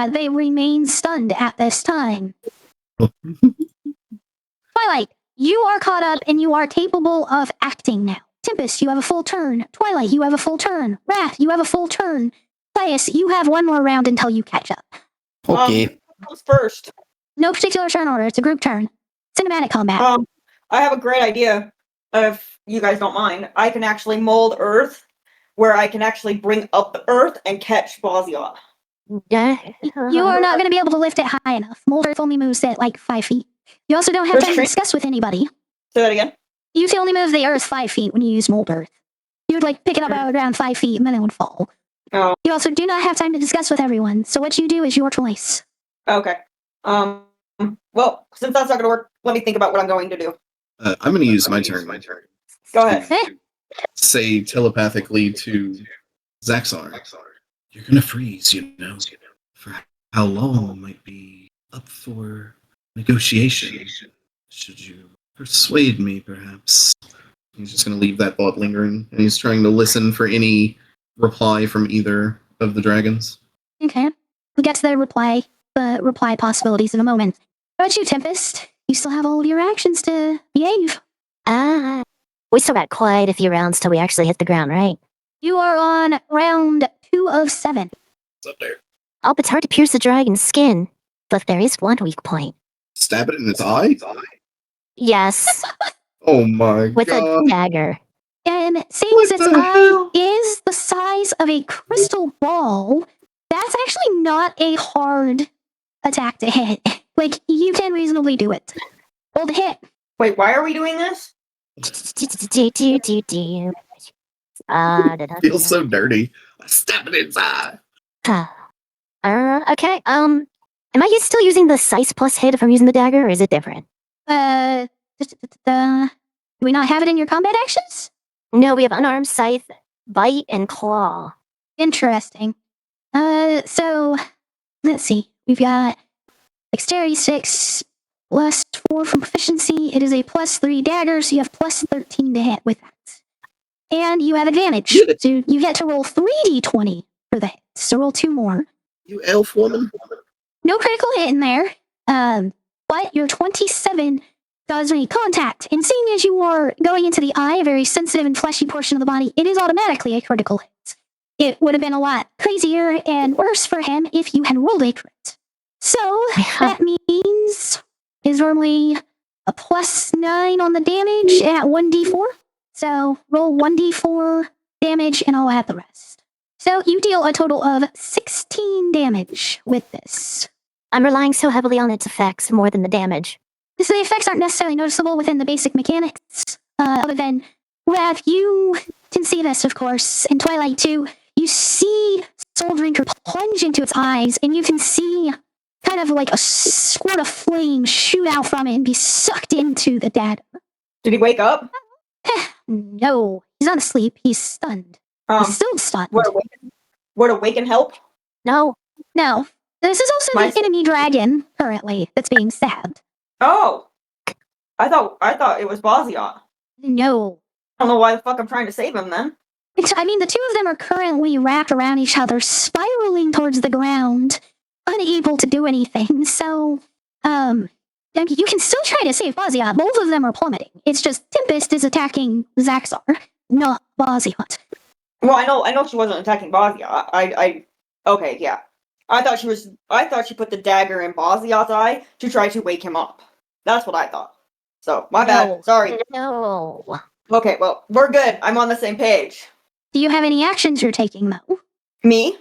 They remain stunned at this time. Twilight, you are caught up and you are capable of acting now. Tempest, you have a full turn. Twilight, you have a full turn. Rath, you have a full turn. Pious, you have one more round until you catch up. Okay. Who goes first? No particular turn order. It's a group turn. Cinematic combat. I have a great idea. If you guys don't mind, I can actually mold Earth, where I can actually bring up the Earth and catch Baz'ziat. You are not going to be able to lift it high enough. Mold Earth only moves at like 5 feet. You also don't have time to discuss with anybody. Say that again. You can only move the Earth 5 feet when you use Mold Earth. You would like pick it up around 5 feet and then it would fall. Oh. You also do not have time to discuss with everyone, so what you do is your choice. Okay. Well, since that's not going to work, let me think about what I'm going to do. I'm going to use my turn. Go ahead. Say telepathically to Xax'zar. You're going to freeze, you know. For how long might be up for negotiation. Should you persuade me, perhaps? He's just going to leave that thought lingering, and he's trying to listen for any reply from either of the dragons. Okay. We'll get to the reply possibilities in a moment. How about you, Tempest? You still have all of your actions to behave. We still got quite a few rounds till we actually hit the ground, right? You are on round 2 of 7. It's up there. Oh, it's hard to pierce the dragon's skin, but there is one weak point. Stab it in its eye? Yes, Oh my with god. a dagger. And seeing What as its the eye hell? is the size of a crystal ball, that's actually not a hard attack to hit. Like, you can reasonably do it. Roll to hit. Wait, why are we doing this? Feels so dirty. Stab it in its eye. Okay, am I still using the size plus hit if I'm using the dagger, or is it different? Do we not have it in your combat actions? No, we have unarmed scythe, bite, and claw. Interesting. So, let's see. We've got Dexterity 6, plus 4 from proficiency. It is a plus 3 dagger, so you have plus 13 to hit with that. And you have advantage. So you get to roll 3d20 for the hit. So roll 2 more. You elf woman. No critical hit in there. But your 27 does make contact. And seeing as you are going into the eye, a very sensitive and fleshy portion of the body, it is automatically a critical hit. It would have been a lot crazier and worse for him if you had rolled a crit. So that means is normally a plus 9 on the damage at 1d4. So roll 1d4 damage and I'll add the rest. So you deal a total of 16 damage with this. I'm relying so heavily on its effects more than the damage. So the effects aren't necessarily noticeable within the basic mechanics, other than Rath, you can see this, of course, and Twilight too. You see Soul Drinker plunge into its eyes, and you can see kind of like a squirt of flame shoot out from it and be sucked into the dagger. Did he wake up? No, he's not asleep. He's stunned. He's still stunned. Would awaken help? No, No, this is also the enemy dragon currently that's being stabbed. Oh, I thought it was Baz'ziat. No. I don't know why the fuck I'm trying to save him then. I mean, the two of them are currently wrapped around each other, spiraling towards the ground, unable to do anything. So, you can still try to save Baz'ziat. Both of them are plummeting. It's just Tempest is attacking Xax'zar, not Baz'ziat. Well, I know she wasn't attacking Baz'ziat. Okay, yeah. I thought she put the dagger in Baz'ziat's eye to try to wake him up. That's what I thought. So, my bad. Sorry. no. Okay, well, we're good. I'm on the same page. Do you have any actions you're taking, though? Me?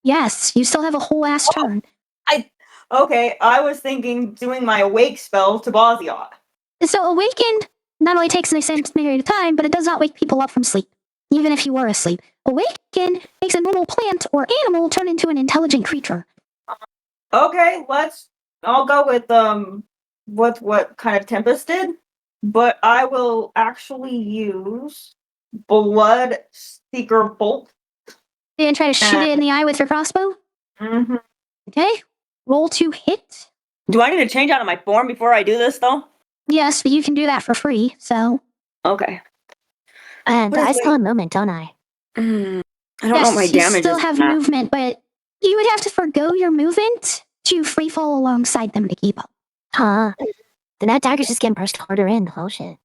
Yes, you still have a whole ass turn. Okay, I was thinking doing my awake spell to Baz'ziat. So, Awakened not only takes an extended period of time, but it does not wake people up from sleep, even if you were asleep. Awaken makes a normal plant or animal turn into an intelligent creature. Okay, I'll go with with what kind of Tempest did, but I will actually use Blood Seeker Bolt. And try to shoot it in the eye with your crossbow? Mm-hmm. Okay. Roll to hit. Do I need to change out of my form before I do this, though? Yes, but you can do that for free, so. Okay. And What is I still have movement, don't I? I don't know Yes, what my you damage still is. have movement, but you would have to forgo your movement to free fall alongside them to keep up. Huh. Then that dagger's just getting pushed harder in. Oh, shit.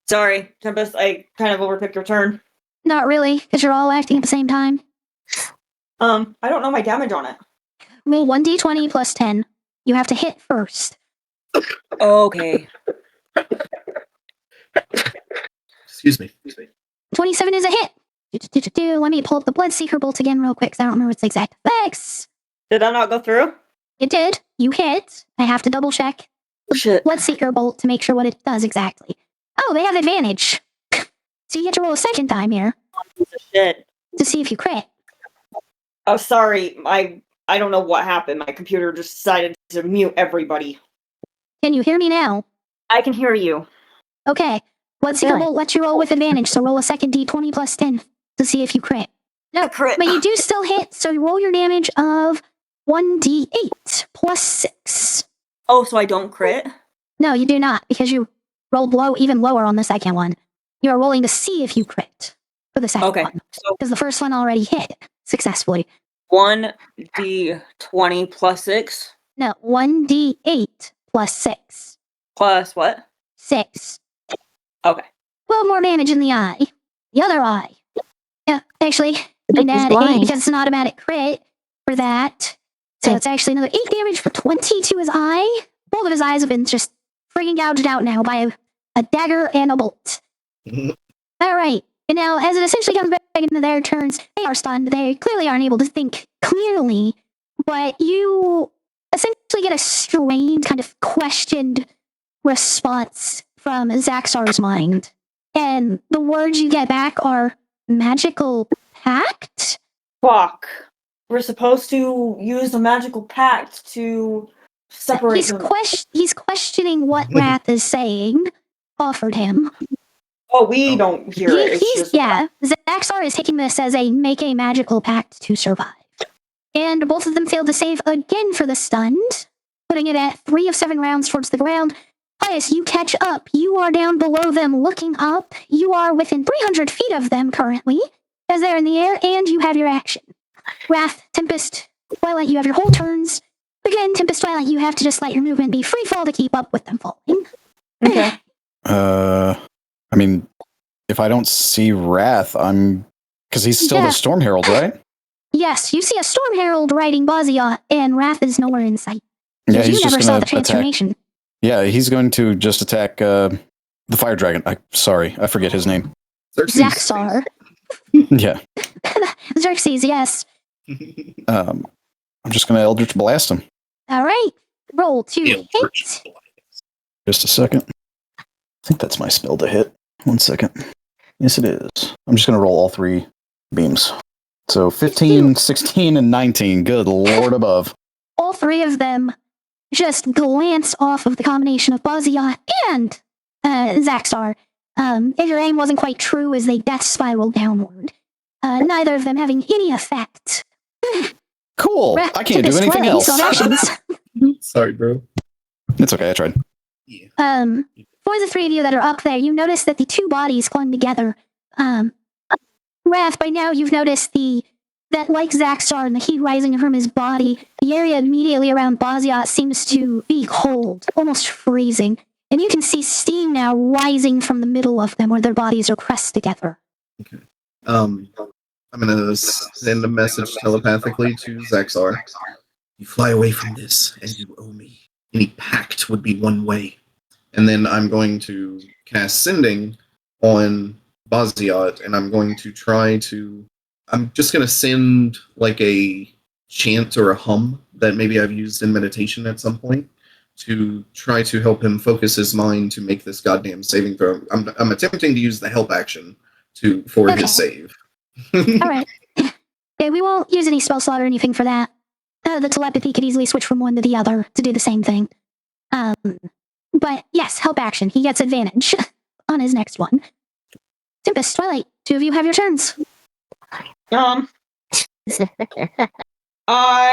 Sorry, Tempest, I kind of overpicked your turn. Not really, because you're all acting at the same time. I don't know my damage on it. Roll 1d20 plus 10. You have to hit first. Okay. Excuse me. 27 is a hit. Let me pull up the Bloodseeker Bolt again real quick, because I don't remember its exact effects. Did that not go through? It did. You hit. I have to double check Shit. Bloodseeker Bolt to make sure what it does exactly. Oh, they have advantage. So you get to roll a second time here Shit. to see if you crit. Oh, sorry. I don't know what happened. My computer just decided to mute everybody. Can you hear me now? I can hear you. Okay. Bloodseeker Really? Bolt lets you roll with advantage, so roll a second d20 plus 10 to see if you crit. No, crit. But you do still hit, so you roll your damage of 1d8 plus 6. Oh, so I don't crit? No, you do not, because you rolled even lower on the second one. You are rolling to see if you crit for the second Okay. one, So because the first one already hit successfully. 1d20 plus 6 No, 1d8 plus 6. plus what? 6. Okay. 12 more damage in the eye. The other eye. Yeah, actually, But you he's add 8 blind. because it's an automatic crit for that. So Okay. it's actually another 8 damage for 20 to his eye. Both of his eyes have been just freaking gouged out now by a dagger and a bolt. All right. And now, as it essentially comes back into their turns, they are stunned. They clearly aren't able to think clearly, but you essentially get a strained, kind of questioned response from Xax'zar's mind. And the words you get back are magical pact? Fuck. We're supposed to use the magical pact to separate He's, them. he's questioning what Rath is saying, offered him. Oh, we don't hear it. It's just Xax'zar is taking this as make a magical pact to survive. And both of them failed to save again for the stunned, putting it at 3 of 7 rounds towards the ground. Pious, you catch up. You are down below them, looking up. You are within 300 feet of them currently, as they're in the air, and you have your action. Rath, Tempest, Twilight, you have your whole turns. Again, Tempest, Twilight, you have to just let your movement be free fall to keep up with them falling. okay. I mean, if I don't see Rath, because he's still Yeah. the Storm Herald, right? Yes, you see a Storm Herald riding Baz'ziat, and Rath is nowhere in sight. Yeah, Because he's you just never saw going the to attack. transformation. Yeah, he's going to just attack the Fire Dragon. Sorry, I forget his name. Xax'zar. Yeah, Xerxes, yes. I'm just going to Eldritch Blast him. All right. Roll to Eldritch hit. Blast. Just a second. I think that's my spell to hit. 1 second. Yes, it is. I'm just going to roll all 3 beams. So 15, 16, and 19. Good Lord above. All 3 of them just glance off of the combination of Baz'ziat and Xax'zar. If your aim wasn't quite true as they death spiral downward. Neither of them having any effect. Cool. Rath, I can't do Tempest, anything Twilight, else. you still have actions. Sorry, bro. It's okay. I tried. Yeah. For the 3 of you that are up there, you notice that the 2 bodies clung together. Rath, by now you've noticed that like Xax'zar and the heat rising from his body, the area immediately around Baz'ziat seems to be cold, almost freezing. And you can see steam now rising from the middle of them where their bodies are pressed together. I'm gonna send a message telepathically to Xax'zar. You fly away from this, and you owe me. Any pact would be one way. And then I'm going to cast Sending on Baz'ziat, and I'm going to I'm just going to send like a chant or a hum that maybe I've used in meditation at some point to try to help him focus his mind to make this goddamn saving throw. I'm attempting to use the help action for Okay. his save. Alright. Yeah, we won't use any spell slot or anything for that. The telepathy could easily switch from one to the other to do the same thing. But yes, help action. He gets advantage on his next one. Tempest, Twilight, two of you have your turns. I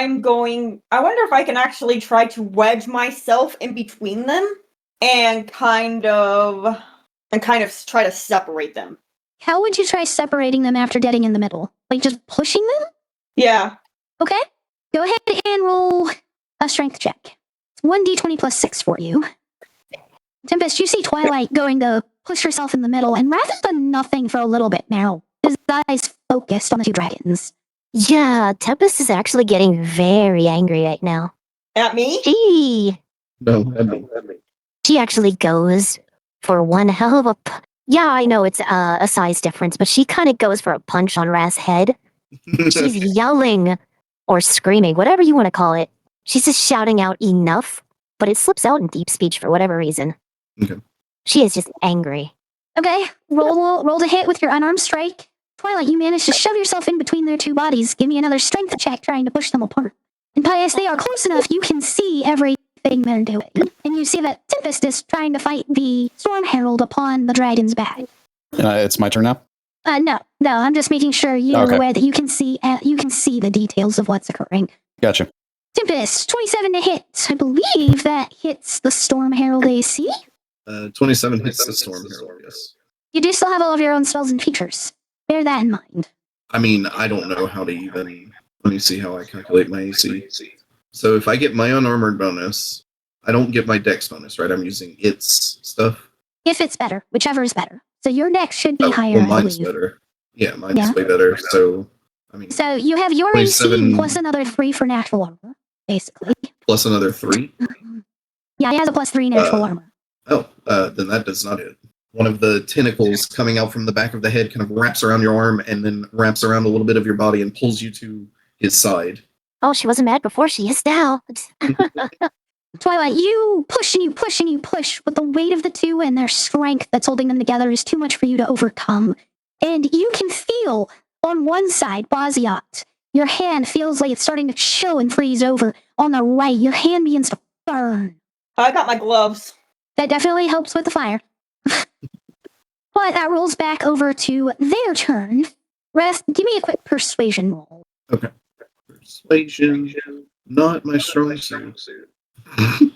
wonder if I can actually try to wedge myself in between them and kind of try to separate them. How would you try separating them after getting in the middle? Like just pushing them? Yeah. Okay. Go ahead and roll a strength check. It's 1d20 plus 6 for you. Tempest, you see Twilight going to push herself in the middle, and Rath has done nothing for a little bit now. His eyes focused on the two dragons. Yeah, Tempest is actually getting very angry right now. At me? No, I mean, She actually goes for one hell of a... Yeah, I know it's a size difference, but she kind of goes for a punch on Rath's head. She's yelling or screaming, whatever you want to call it. She's just shouting out enough, but it slips out in deep speech for whatever reason. Okay. She is just angry. Okay, roll to hit with your unarmed strike. Twilight, you managed to shove yourself in between their two bodies. Give me another strength check trying to push them apart. And Pious, they are close enough you can see everything they're doing. And you see that Tempest is trying to fight the Storm Herald upon the dragon's back. It's my turn now? No, I'm just making sure you're Okay. aware that you can see the details of what's occurring. Gotcha. Tempest, 27 to hit. I believe that hits the Storm Herald AC. 27 hits the Storm Herald, yes. You do still have all of your own spells and features. Bear that in mind. I mean, I don't know how to even... Let me see how I calculate my AC. So if I get my unarmored bonus, I don't get my dex bonus, right? I'm using its stuff. If it's better, whichever is better. So your dex should be Oh, higher, well, I mine's believe. better. Yeah, mine's Yeah. way better. So, I mean, So you have your 27 AC plus another 3 for natural armor, basically. plus another 3. Yeah, he has a plus 3 natural armor. Oh, then that does not hit. One of the tentacles coming out from the back of the head kind of wraps around your arm and then wraps around a little bit of your body and pulls you to his side. Oh, she wasn't mad before, she is now. Twilight, you push and you push and you push, but the weight of the two and their strength that's holding them together is too much for you to overcome. And you can feel on one side, Baz'ziat, your hand feels like it's starting to chill and freeze over. On the right, your hand begins to burn. I got my gloves. That definitely helps with the fire. But that rolls back over to their turn. Rath, give me a quick persuasion roll. Okay. Persuasion, not my strong suit. I'm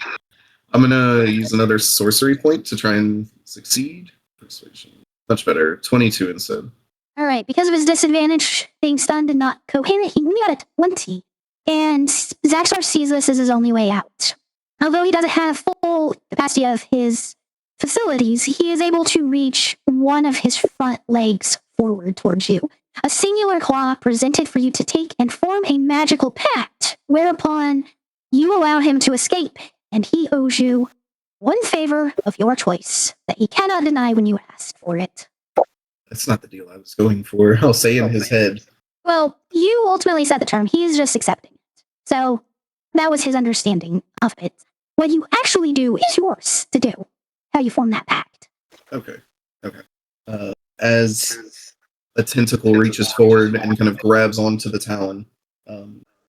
gonna use another sorcery point to try and succeed. Persuasion. Much better. 22 instead. Alright, because of his disadvantage, being stunned and not coherent, he only got a 20. And Xax'zar sees this as his only way out. Although he doesn't have full capacity of his facilities, he is able to reach one of his front legs forward towards you. A singular claw presented for you to take and form a magical pact, whereupon you allow him to escape, and he owes you one favor of your choice that he cannot deny when you ask for it. That's not the deal I was going for. I'll say in his head. Well, you ultimately set the term. He's just accepting it. So that was his understanding of it. What you actually do is yours to do. How you form that pact. Okay. As a tentacle reaches forward and kind of grabs onto the talon,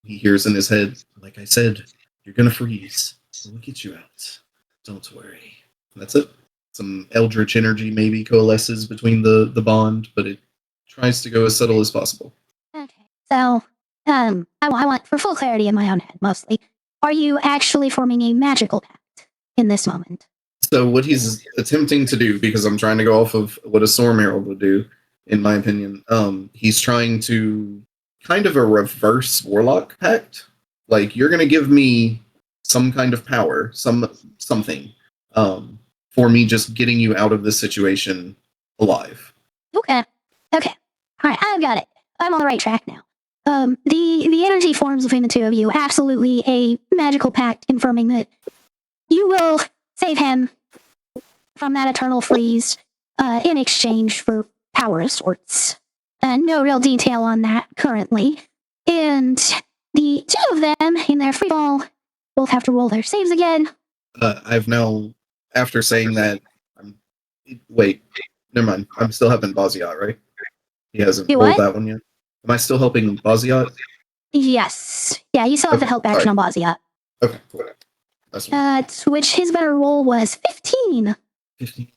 he hears in his head, like I said, you're gonna freeze. We'll get you out. Don't worry. And that's it. Some eldritch energy maybe coalesces between the bond, but it tries to go as subtle as possible. Okay. So, I want, for full clarity in my own head, mostly, are you actually forming a magical pact in this moment? So what he's attempting to do, because I'm trying to go off of what a Storm Herald would do, in my opinion, he's trying to kind of a reverse Warlock pact. Like, you're going to give me some kind of power, something, for me just getting you out of this situation alive. Okay. All right, I've got it. I'm on the right track now. The energy forms between the two of you, absolutely a magical pact confirming that you will save him from that eternal freeze in exchange for power of sorts. No real detail on that currently. And the two of them, in their free fall, both have to roll their saves again. I've now, after saying that, wait, never mind. I'm still helping Baz'ziat, right? He hasn't You rolled what? that one yet. Am I still helping Baz'ziat? Yes. Yeah, you still have the help action on Baz'ziat. Okay, cool. That's what which his better roll was 15. 15.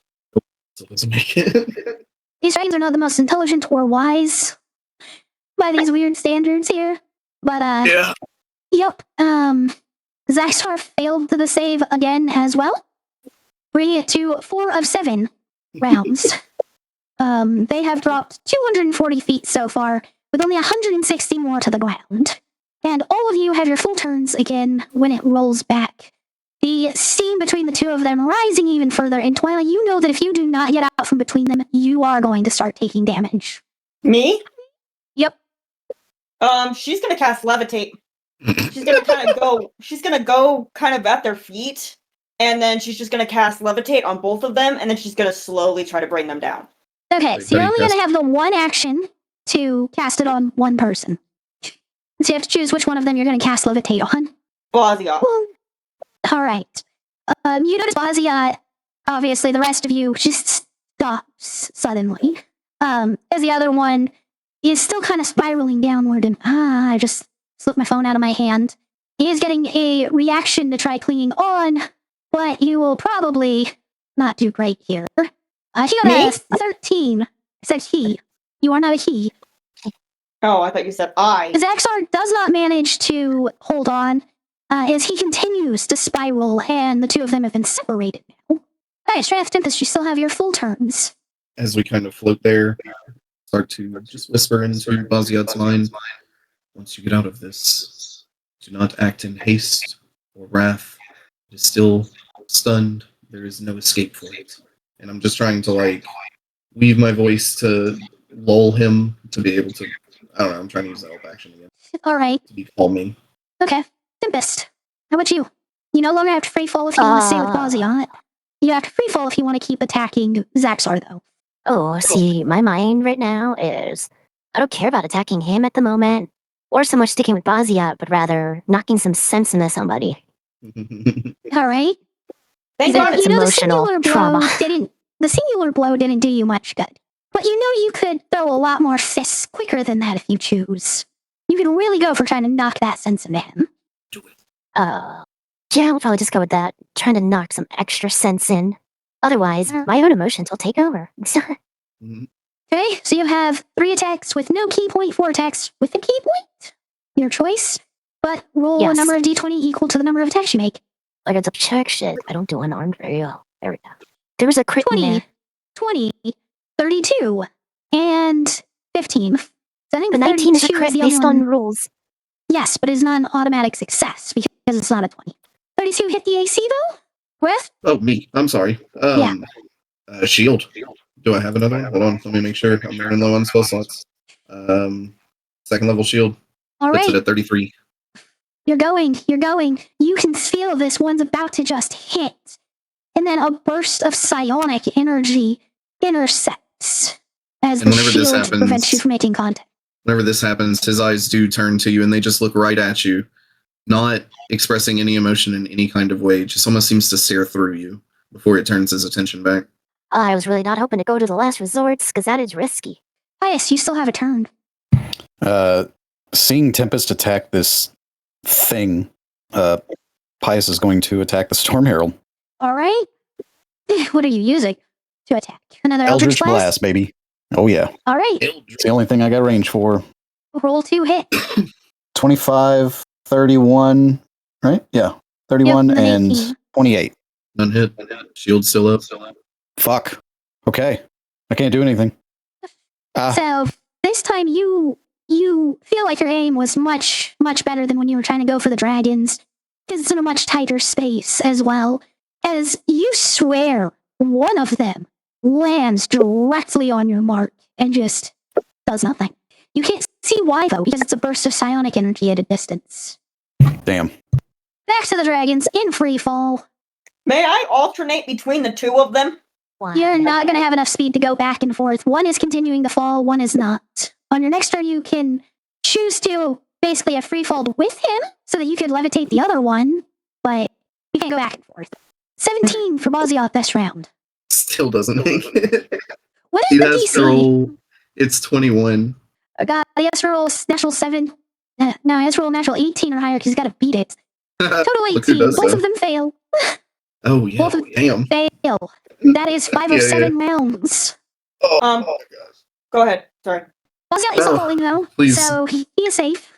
So doesn't make it. These dragons are not the most intelligent or wise by these weird standards here. But, Yeah. yep. Xax'zar failed the save again as well, bringing it to 4 of 7 rounds. They have dropped 240 feet so far, with only 160 more to the ground. And all of you have your full turns again when it rolls back. The steam between the two of them rising even further, and Twilight, you know that if you do not get out from between them, you are going to start taking damage. Me? Yep. She's gonna cast levitate. She's gonna go kind of at their feet, and then she's just gonna cast levitate on both of them, and then she's gonna slowly try to bring them down. Okay, so you're only going to have the one action to cast it on one person. So you have to choose which one of them you're going to cast levitate on. Baz'ziat. Well, all right. You notice Baz'ziat, obviously the rest of you just stops suddenly. As the other one is still kind of spiraling downward, and I just slipped my phone out of my hand. He is getting a reaction to try clinging on, but you will probably not do great here. He got a 13. I said he. You are not a he. Oh, I thought you said I. Xax'zar does not manage to hold on as he continues to spiral, and the two of them have been separated now. Alright, Rath Tempest, you still have your full turns. As we kind of float there, start to just whisper into Baz'ziat's mind. Once you get out of this, do not act in haste or wrath. It is still stunned. There is no escape for it. And I'm just trying to, like, weave my voice to lull him to be able to... I don't know, I'm trying to use that help action again. Alright. To be calming. Okay. Tempest, how about you? You no longer have to free fall if you want to stay with Baz'ziat. You have to free fall if you want to keep attacking Xax'zar, though. Oh, see, my mind right now is I don't care about attacking him at the moment, or so much sticking with Baz'ziat, but rather knocking some sense into somebody. Alright. Thank Even God if it's You know, emotional trauma. the singular blow didn't do you much good. But you know you could throw a lot more fists quicker than that if you choose. You can really go for trying to knock that sense into him. Yeah, we'll probably just go with that. Trying to knock some extra sense in. Otherwise, my own emotions will take over. Okay, so you have 3 attacks with no key point, 4 attacks with a key point. Your choice. But roll a Yes. number of d20 equal to the number of attacks you make. Like it's a check shit. I don't do unarmed very well. There we go. There was a crit in 20, there. 20, 32, and 15. So I think The 19 is a 32 crit the only based one- on rules. Yes, but it's not an automatic success because it's not a 20. 32 hit the AC though? With? Oh, me. I'm sorry. Shield. Do I have another one? Hold on. Let me make sure. I'm running low on spell slots. Second level shield. Puts it Alright, at 33. you're going. You can feel this one's about to just hit. And then a burst of psionic energy intersects as And the whenever this shield happens- prevents you from making contact. Whenever this happens, his eyes do turn to you and they just look right at you, not expressing any emotion in any kind of way. Just almost seems to stare through you before it turns his attention back. I was really not hoping to go to the last resorts because that is risky. Pious, you still have a turn. Seeing Tempest attack this thing, Pious is going to attack the Storm Herald. Alright. What are you using to attack? Another Eldritch Blast? Blast, baby. Oh, yeah. Alright. It's the only thing I got range for. Roll 2 hit. 25, 31, right? Yeah. 31 Yep, and and 18. 28. None hit. Shield still up. Fuck. Okay. I can't do anything. So this time you feel like your aim was much better than when you were trying to go for the dragons, because it's in a much tighter space as well. As you swear one of them lands directly on your mark and just does nothing. You can't see why though, because it's a burst of psionic energy at a distance. Damn. Back to the dragons in free fall. May I alternate between the two of them? Why? You're not going to have enough speed to go back and forth. One is continuing to fall, one is not. On your next turn, you can choose to basically have free fall with him so that you could levitate the other one, but you can't go back and forth. 17 for Baz'ziat this round. Still doesn't make it. What He is the has to DC? roll. It's 21. God, he has to roll natural 7. No, he has to roll natural 18 or higher because he's got to beat it. Total Look who 18. does Both so. of them fail. Oh yeah, Both of damn. fail. That is 5 Yeah, of yeah. 7 rounds. Oh, Um, my gosh. Go ahead. Sorry. Baz'ziat is still Oh, falling though, please. so he is safe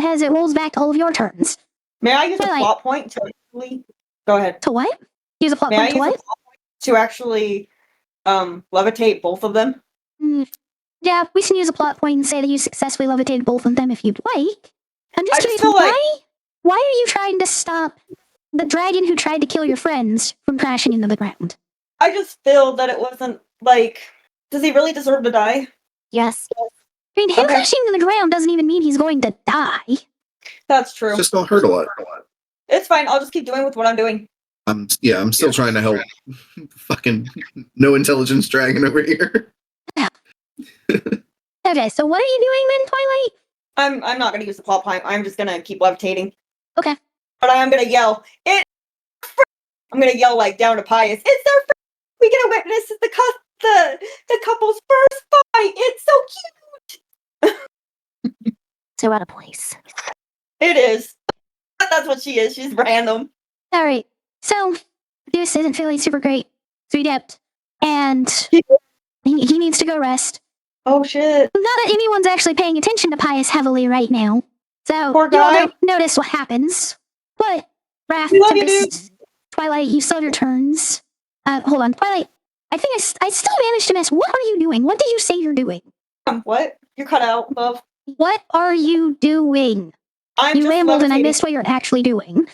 as it rolls back to all of your turns. May I use a Twilight. plot point to actually? Go ahead. To what? Use a plot May I point to use a what? plot point to actually levitate both of them? Yeah, we can use a plot point and say that you successfully levitated both of them if you'd like. I'm just I curious, just feel like why are you trying to stop the dragon who tried to kill your friends from crashing into the ground? I just feel that it wasn't like. Does he really deserve to die? Yes. I mean, him Okay. crashing into the ground doesn't even mean he's going to die. That's true. It's just gonna hurt a lot. It's fine. I'll just keep doing with what I'm doing. I'm still trying to help. Fucking no intelligence dragon over here. Okay, so what are you doing then, Twilight? I'm not gonna use the plot point. I'm just gonna keep levitating. Okay. But I am gonna yell. I'm gonna yell like down to Pious. It's their first. We get to witness the couple's first fight. It's so cute. So out of place. It is. That's what she is. She's random. Alright, so Deuce isn't feeling super great, so he dipped, and he needs to go rest. Oh shit. Not that anyone's actually paying attention to Pious heavily right now, so Poor you all guy. don't notice what happens. But Rath We love you, Tempest, Twilight, you still have your turns. Hold on, Twilight. I think I still managed to miss. What are you doing? What did you say you're doing? What? You cut out, love. What are you doing? I'm You just rambled and I levitating. missed what you're actually doing.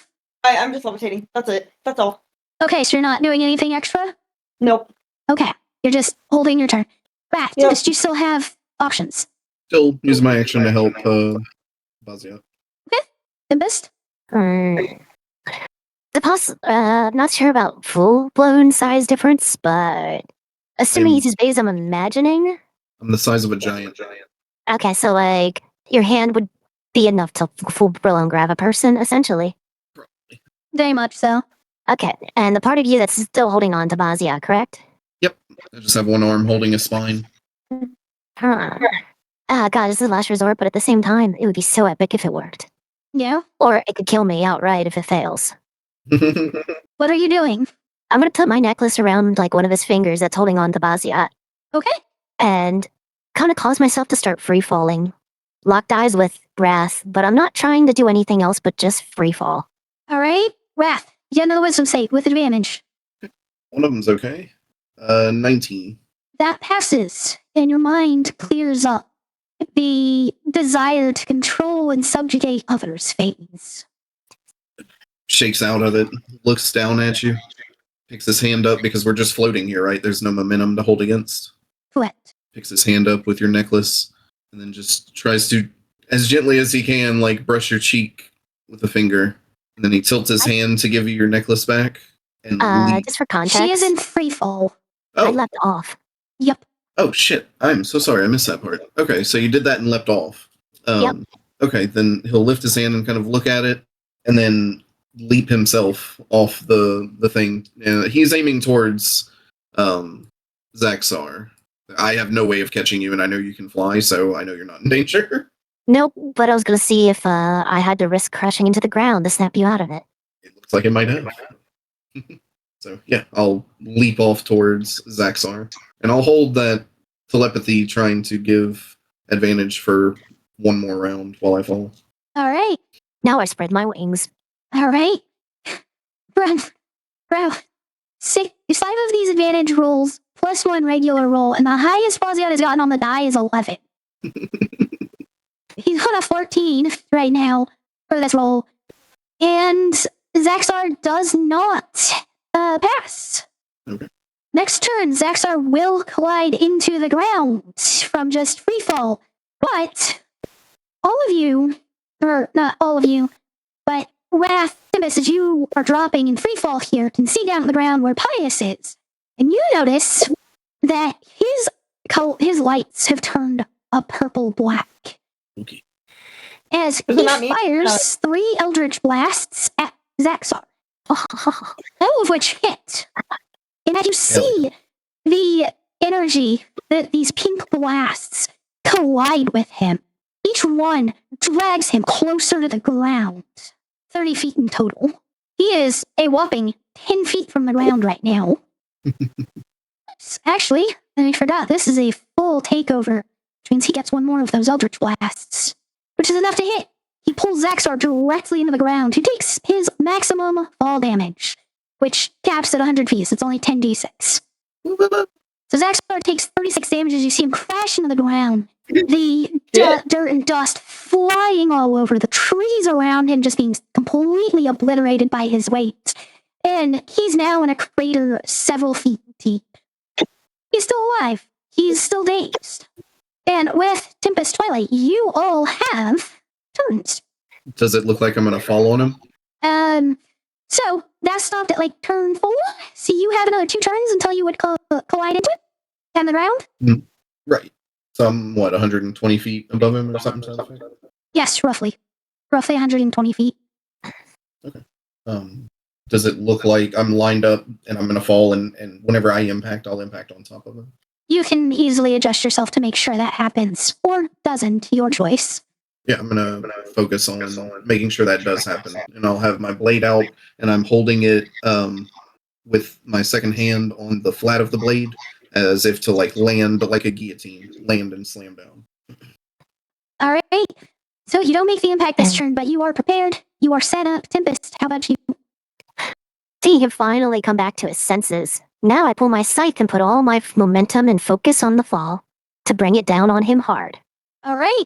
I'm just levitating. That's it. That's all. Okay, so you're not doing anything extra? Nope. Okay, you're just holding your turn. Rath, Yep. Tempest, you still have options. Still using my action to help Baz'ziat. Tempest? Not sure about full-blown size difference, but assuming he's as big as I'm imagining. I'm the size of a giant. Okay, so like your hand would be enough to full-blown grab a person, essentially. Very much so. Okay, and the part of you that's still holding on to Baz'ziat, correct? I just have one arm holding a spine. Huh. Ah, God, this is the last resort, but at the same time, it would be so epic if it worked. Yeah? Or it could kill me outright if it fails. What are you doing? I'm gonna put my necklace around like one of his fingers that's holding on to Baz'ziat, Okay. and kind of cause myself to start free falling. Locked eyes with Rath, but I'm not trying to do anything else but just free fall. Alright. Rath, you get another wisdom save with advantage. One of them's okay. 19. That passes, and your mind clears up. The desire to control and subjugate others fades. Shakes out of it, looks down at you, picks his hand up because we're just floating here, right? There's no momentum to hold against. Correct. Picks his hand up with your necklace, and then just tries to, as gently as he can, like brush your cheek with a finger. And then he tilts his hand to give you your necklace back. And leaves. Just for context, She is in free fall. I Oh, left off. Yep. oh shit! I'm so sorry, I missed that part. Okay, so you did that and leapt off. Yep. Okay, then he'll lift his hand and kind of look at it, and then leap himself off the thing. He's aiming towards Xax'zar. I have no way of catching you, and I know you can fly, so I know you're not in danger. Nope, but I was gonna see if I had to risk crashing into the ground to snap you out of it. It looks like it might have. So yeah, I'll leap off towards Xax'zar, and I'll hold that telepathy, trying to give advantage for one more round while I fall. Alright. Now I spread my wings. Alright. Bro. 5 of these advantage rolls, plus 1 regular roll, and the highest Baz'ziat has gotten on the die is 11. He's on a 14 right now for this roll. And Xax'zar does not pass. Okay. Next turn, Xax'zar will collide into the ground from just free fall. But all of you, or not all of you, but Rath Tempest, as you are dropping in free fall here, can see down at the ground where Pious is. And you notice that his lights have turned a purple black. Okay. As Doesn't he that mean- fires 3 Eldritch Blasts at Xax'zar, all of which hit. And as you see the energy that these pink blasts collide with him, each one drags him closer to the ground. 30 feet in total. He is a whopping 10 feet from the ground right now. Actually, I forgot, this is a full takeover, which means he gets one more of those Eldritch Blasts, which is enough to hit. He pulls Xax'zar directly into the ground, who takes his maximum fall damage, which caps at 100 feet. It's only 10d6. So Xax'zar takes 36 damage as you see him crash into the ground. The dirt and dust flying all over, the trees around him just being completely obliterated by his weight. And he's now in a crater several feet deep. He's still alive. He's still dazed. And with Tempest Twilight, you all have turns. Does it look like I'm going to fall on him? So that stopped at like turn 4. So you have another 2 turns until you would collide into it on the ground. Right. So I'm, 120 feet above him or something? Yes, roughly. Roughly 120 feet. Okay. Does it look like I'm lined up and I'm going to fall and whenever I impact, I'll impact on top of him? You can easily adjust yourself to make sure that happens, or doesn't, your choice. Yeah, I'm going to focus on making sure that does happen. And I'll have my blade out and I'm holding it with my second hand on the flat of the blade as if to like land like a guillotine, land and slam down. All right. So you don't make the impact this turn, but you are prepared. You are set up. Tempest, how about you? See him finally come back to his senses. Now I pull my scythe and put all my momentum and focus on the fall to bring it down on him hard. All right.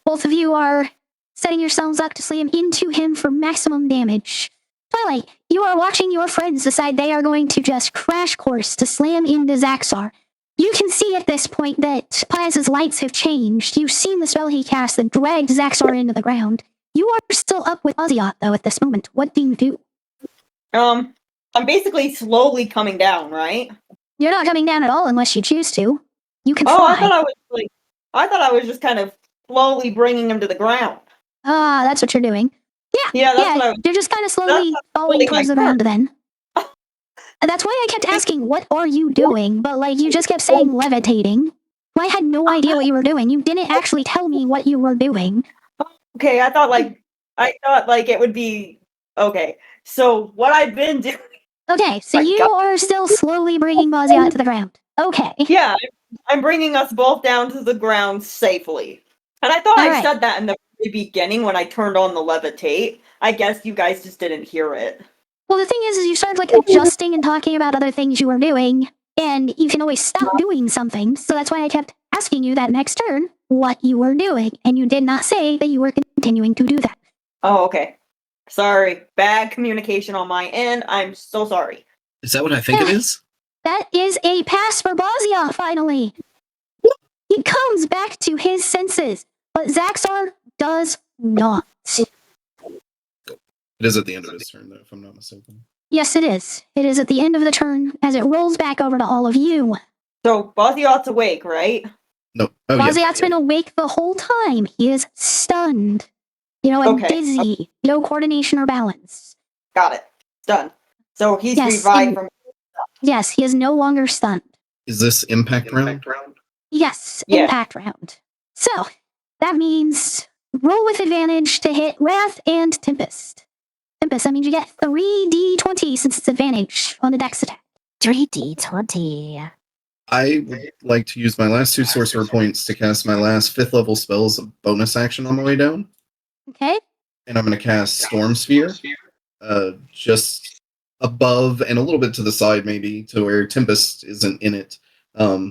Both of you are setting yourselves up to slam into him for maximum damage. Twilight, you are watching your friends decide they are going to just crash course to slam into Xax'zar. You can see at this point that Pious' lights have changed. You've seen the spell he cast that dragged Xax'zar into the ground. You are still up with Baz'ziat, though, at this moment. What do you do? I'm basically slowly coming down, right? You're not coming down at all unless you choose to. You can Oh, fly. I thought I was just kind of slowly bringing him to the ground. Ah, that's what you're doing. Yeah, that's what I was. You're just kind of slowly falling towards the ground then. And that's why I kept asking, what are you doing? But, like, you just kept saying levitating. I had no idea what you were doing. You didn't actually tell me what you were doing. Okay, I thought it would be okay. So what I've been doing. Okay, so you are still slowly bringing Baz'ziat to the ground. Okay. Yeah, I'm bringing us both down to the ground safely. And I thought I said that in the very beginning when I turned on the levitate. I guess you guys just didn't hear it. Well, the thing is you started, like, adjusting and talking about other things you were doing, and you can always stop doing something, so that's why I kept asking you that next turn what you were doing, and you did not say that you were continuing to do that. Oh, okay. Sorry. Bad communication on my end. I'm so sorry. Is that what I think it is? That is a pass for Baz'ziat, finally. He comes back to his senses, but Xax'zar does not. It is at the end of his turn, though, if I'm not mistaken. Yes, it is. It is at the end of the turn as it rolls back over to all of you. So, Baz'ziat's awake, right? No. Oh, Baz'ziat's been awake the whole time. He is stunned. And dizzy. No coordination or balance. Got it. Done. So he's revived from... Yes, he is no longer stunned. Is this impact round? Yes, impact round. So, that means roll with advantage to hit Rath and Tempest. Tempest, that means you get 3d20 since it's advantage on the dex attack. 3d20. I would like to use my last 2 sorcerer points to cast my last 5th level spell as a bonus action on the way down. Okay. And I'm going to cast Storm Sphere, just above and a little bit to the side, maybe, to where Tempest isn't in it,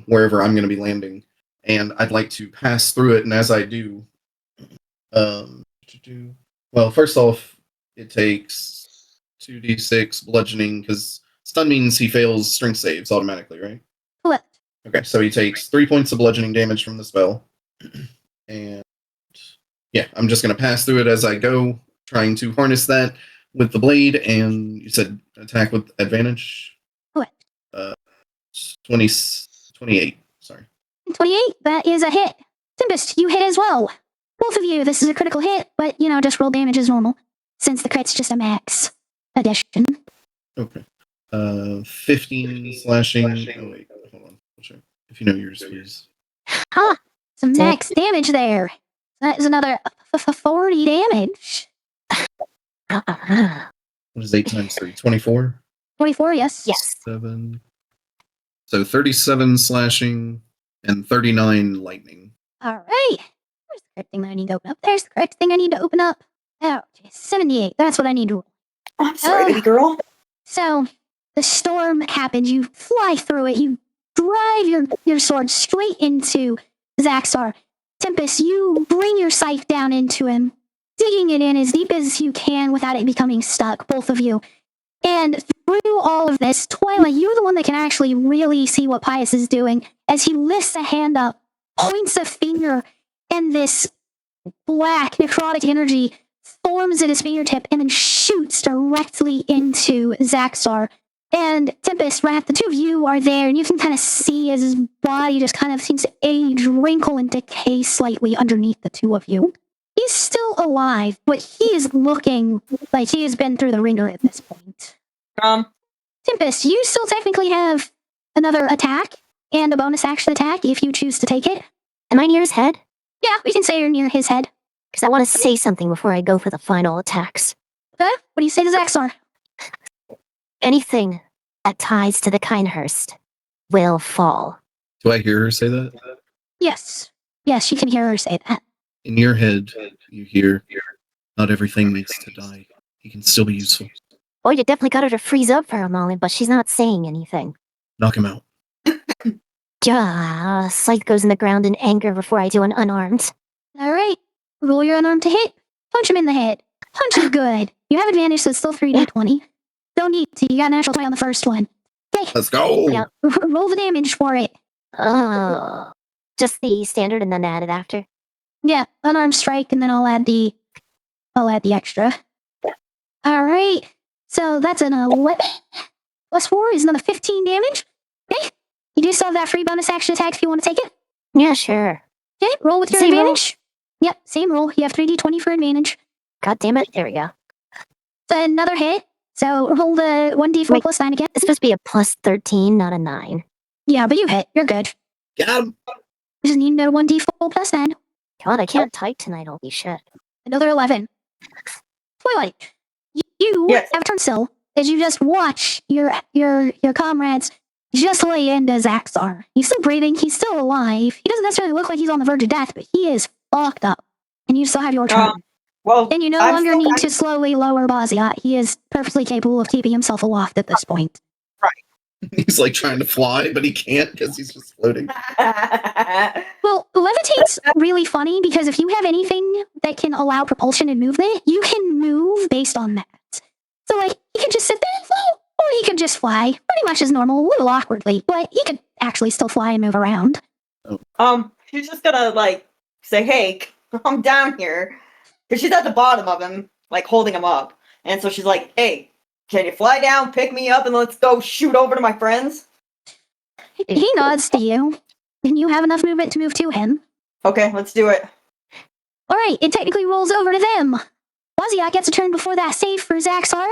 wherever I'm going to be landing. And I'd like to pass through it, and as I do, well, first off, it takes 2d6 bludgeoning, because stun means he fails strength saves automatically, right? Correct. Okay, so he takes 3 points of bludgeoning damage from the spell. And yeah, I'm just going to pass through it as I go, trying to harness that with the blade, and you said attack with advantage? Correct. 28, sorry. 28, that is a hit. Tempest, you hit as well. Both of you, this is a critical hit, but, just roll damage as normal, since the crit's just a max addition. Okay. 15 slashing. Oh, wait, hold on. Sure. If you know yours, please. Huh, some max damage there. That is another 40 damage. What is 8 times 3? 24? 24, yes. Yes. 7. So 37 slashing and 39 lightning. All right. Where's the correct thing that I need to open up? There's the correct thing I need to open up. Oh, 78. That's what I need to roll. I'm sorry, baby girl. So, the storm happens. You fly through it. You drive your sword straight into Xax'zar. Tempest, you bring your scythe down into him, digging it in as deep as you can without it becoming stuck, both of you. And through all of this, Twilight, you're the one that can actually really see what Pious is doing as he lifts a hand up, points a finger, and this black necrotic energy forms at his fingertip and then shoots directly into Xax'zar. And Tempest, Rath, the two of you are there, and you can kind of see as his body just kind of seems to age, wrinkle, and decay slightly underneath the two of you. He's still alive, but he is looking like he has been through the ringer at this point. Tempest, you still technically have another attack and a bonus action attack if you choose to take it. Am I near his head? Yeah, we can say you're near his head. Because I want to say something before I go for the final attacks. Okay, what do you say to Xax'zar? Anything that ties to the Kindhurst will fall. Do I hear her say that? Yes. Yes, you can hear her say that. In your head, you hear, not everything needs to die. He can still be useful. Oh, you definitely got her to freeze up for a moment, but she's not saying anything. Knock him out. Yeah, Scythe goes in the ground in anger before I do an unarmed. All right, roll your unarmed to hit. Punch him in the head. Punch him good. You have advantage, so it's still 3d20. Don't need to. You got natural 20 on the first one. Okay, Let's go! Yeah. roll the damage for it. Oh, just the standard and then add it after. Yeah, unarmed strike, and then I'll add the extra. All right, so that's an 11 plus 4 is another 15 damage. Okay, you do still have that free bonus action attack if you want to take it. Yeah, sure. Okay, roll with your Same roll? advantage. Yep, same roll. You have 3d20 for advantage. God damn it. There we go. So another hit. So roll the 1d4 Wait. plus 9 again. It's supposed to be a plus 13, not a 9. Yeah, but you hit. You're good. Got him! You just need another 1d4 plus 9. God, I can't type tonight. Holy shit. Another 11. Twilight, you Yes. have turned still as you just watch your comrades just lay into Xax'zar. He's still breathing. He's still alive. He doesn't necessarily look like he's on the verge of death, but he is fucked up. And you still have your turn. Well, And you no I'm longer still- need to slowly lower Baz'ziat. He is perfectly capable of keeping himself aloft at this point. He's like trying to fly, but he can't because he's just floating. Well, levitate's really funny because if you have anything that can allow propulsion and movement, you can move based on that. So, like, he could just sit there and float, or he could just fly, pretty much as normal, a little awkwardly, but he could actually still fly and move around. She's just gonna like say, "Hey, I'm down here," because she's at the bottom of him, like holding him up, and so she's like, "Hey, can you fly down, pick me up, and let's go shoot over to my friends?" He nods to you, and you have enough movement to move to him. Okay, let's do it. All right, it technically rolls over to them. Baz'ziat gets a turn before that save for Xax'zar.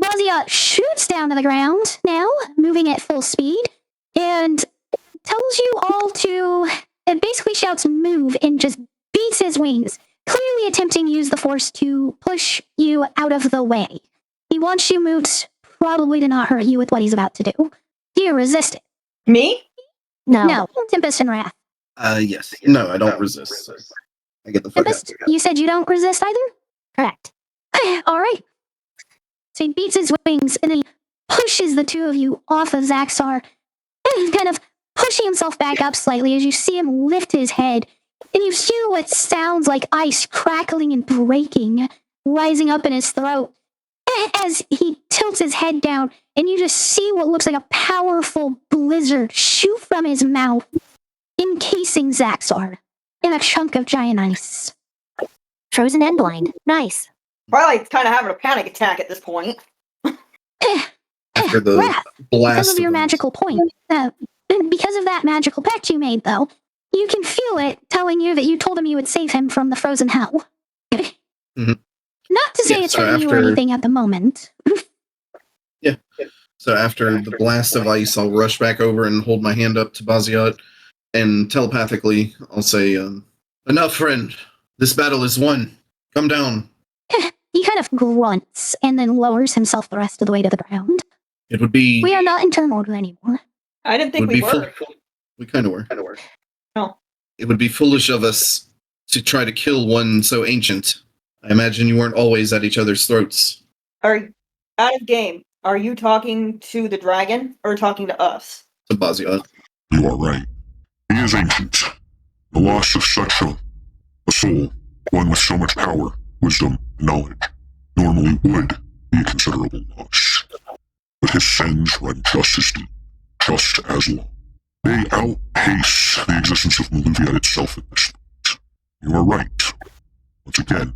Baz'ziat shoots down to the ground now, moving at full speed, and tells you all to, and basically shouts move and just beats his wings, clearly attempting to use the force to push you out of the way. He wants you moved, probably to not hurt you with what he's about to do. Do you resist it? Me? No. No, Tempest and Rath. Yes. No, I don't resist. So I get the fuck out. Tempest, you said you don't resist either? Correct. All right. So he beats his wings and then he pushes the two of you off of Xax'zar, and kind of pushing himself back up slightly as you see him lift his head, and you hear what sounds like ice crackling and breaking, rising up in his throat as he tilts his head down, and you just see what looks like a powerful blizzard shoot from his mouth, encasing Xax'zar in a chunk of giant ice. Frozen and blind. Nice. Twilight's kind of having a panic attack at this point. After the Wrath, blast because of your ice. magical point. Because of that magical pact you made, though, you can feel it telling you that you told him you would save him from the frozen hell. Mhm. Not to say Yeah, it's so hurting you or after- anything at the moment. So after the blast of ice, I'll rush back over and hold my hand up to Baz'ziat, and telepathically, I'll say, "Enough, friend. This battle is won. Come down." He kind of grunts and then lowers himself the rest of the way to the ground. It would be. We are not in turmoil anymore. I didn't think would we be were. we kind of were. No. It would be foolish of us to try to kill one so ancient. I imagine you weren't always at each other's throats. Are out of game. Are you talking to the dragon or talking to us? To Baz'ziat. You are right. He is ancient. The loss of such a soul, one with so much power, wisdom, and knowledge, normally would be a considerable loss. But his sins run just as deep, just as long. They outpace the existence of Maluviette itself at this point. You are right. Once again,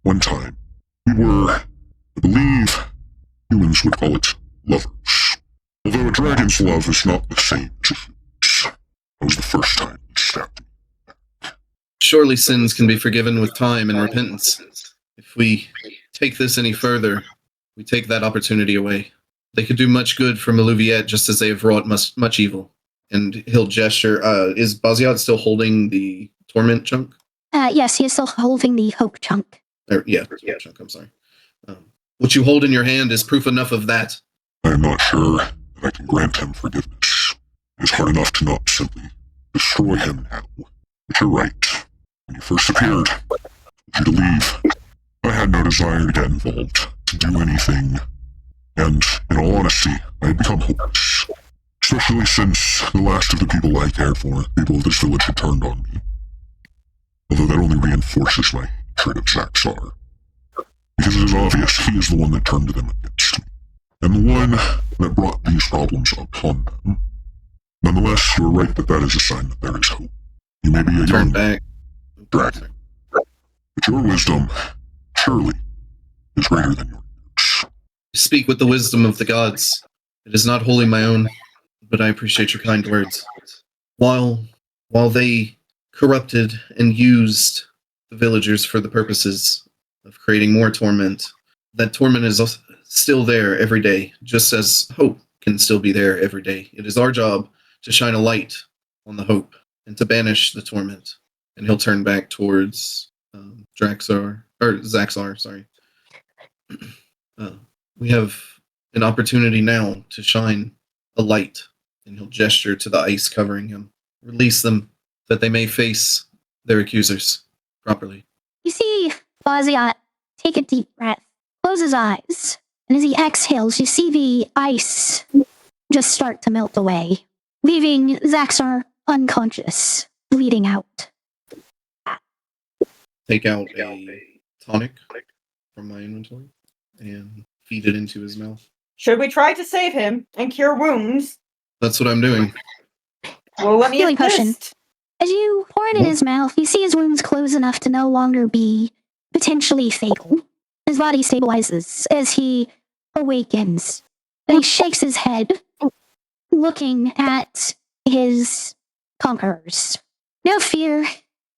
one time, we were, I believe, humans would call it lovers. Although a dragon's love is not the same as a human's. That was the first time he stabbed me. Surely sins can be forgiven with time and repentance. If we take this any further, we take that opportunity away. They could do much good for Maluviette just as they have wrought much evil. And he'll gesture. Is Baz'ziat still holding the torment chunk? Yes, he is still holding the hope chunk. Yeah, chunk, I'm sorry. What you hold in your hand is proof enough of that. I am not sure that I can grant him forgiveness. It is hard enough to not simply destroy him now. But you're right. When you first appeared, I told you to leave. I had no desire to get involved, to do anything. And, in all honesty, I had become hopeless. Especially since the last of the people I cared for, people of this village, had turned on me. Although that only reinforces my hatred of Xax'zar. Because it is obvious he is the one that turned them against me. And the one that brought these problems upon them. Nonetheless, you're right that is a sign that there is hope. You may be a young back. dragon, but your wisdom, surely, is greater than yours. Speak with the wisdom of the gods. It is not wholly my own, but I appreciate your kind words. While they corrupted and used the villagers for the purposes of creating more torment, that torment is still there every day, just as hope can still be there every day. It is our job to shine a light on the hope and to banish the torment. And he'll turn back towards Xax'zar, sorry. We have an opportunity now to shine a light, and he'll gesture to the ice covering him. Release them, that they may face their accusers properly. You see Baz'ziat take a deep breath, close his eyes, and as he exhales, you see the ice just start to melt away, leaving Xax'zar unconscious, bleeding out. Take out a tonic from my inventory and feed it into his mouth. Should we try to save him and cure wounds? That's what I'm doing. Well, let me Healing potion. assist. As you pour it in his mouth, you see his wounds close enough to no longer be potentially fatal. His body stabilizes as he awakens. And he shakes his head, looking at his conquerors. No fear,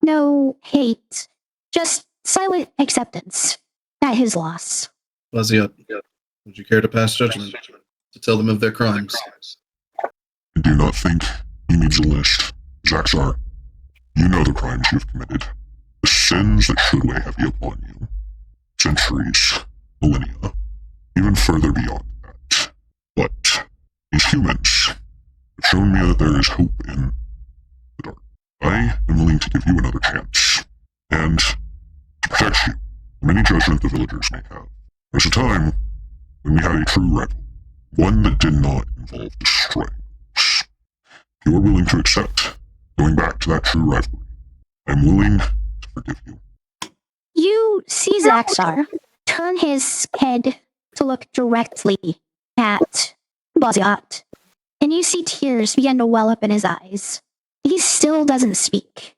no hate, just silent acceptance at his loss. Baz'ziat, would you care to pass judgment? To tell them of their crimes? I do not think he needs a list. Xax'zar, you know the crimes you've committed. The sins that should weigh heavy upon you. Centuries, millennia, even further beyond that. But these humans have shown me that there is hope in the dark. I am willing to give you another chance. And to protect you from any judgment the villagers may have. There's a time when we had a true rival. One that did not involve destroying us. If you are willing to accept going back to that true rivalry, I'm willing to forgive you. You see Xax'zar turn his head to look directly at Baz'ziat, and you see tears begin to well up in his eyes. He still doesn't speak,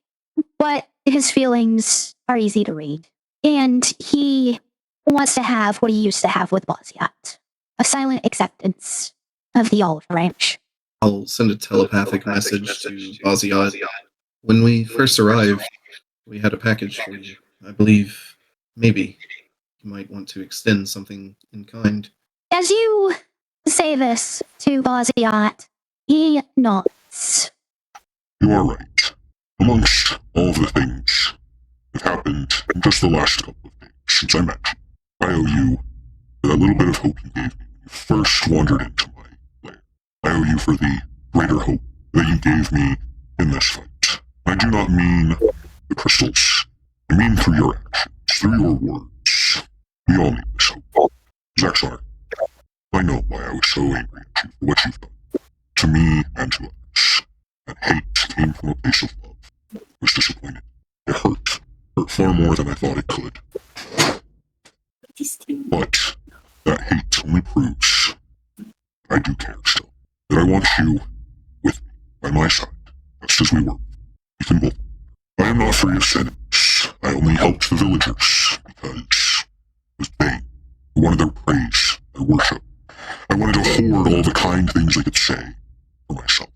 but his feelings are easy to read, and he wants to have what he used to have with Baz'ziat, a silent acceptance of the olive branch. I'll send a telepathic message to Baz'ziat. When we first arrived, we had a package for you. I believe maybe you might want to extend something in kind. As you say this to Baz'ziat, he nods. You are right. Amongst all the things that happened in just the last couple of days since I met you, I owe you for that little bit of hope you gave me when you first wandered into my lair. I owe you for the greater hope that you gave me in this fight. I do not mean the crystals. I mean through your actions, through your words. We all need this hope. Xax'zar, I know why I was so angry at you for what you've done. To me and to others. That hate came from a place of love. I was disappointed. It hurt. Hurt far more than I thought it could. But that hate only proves I do care still. That I want you with me, by my side, just as we were. We can both. I am not free of sins. I only helped the villagers because it was they who wanted their praise, their worship. I wanted to hoard all the kind things I could say for myself.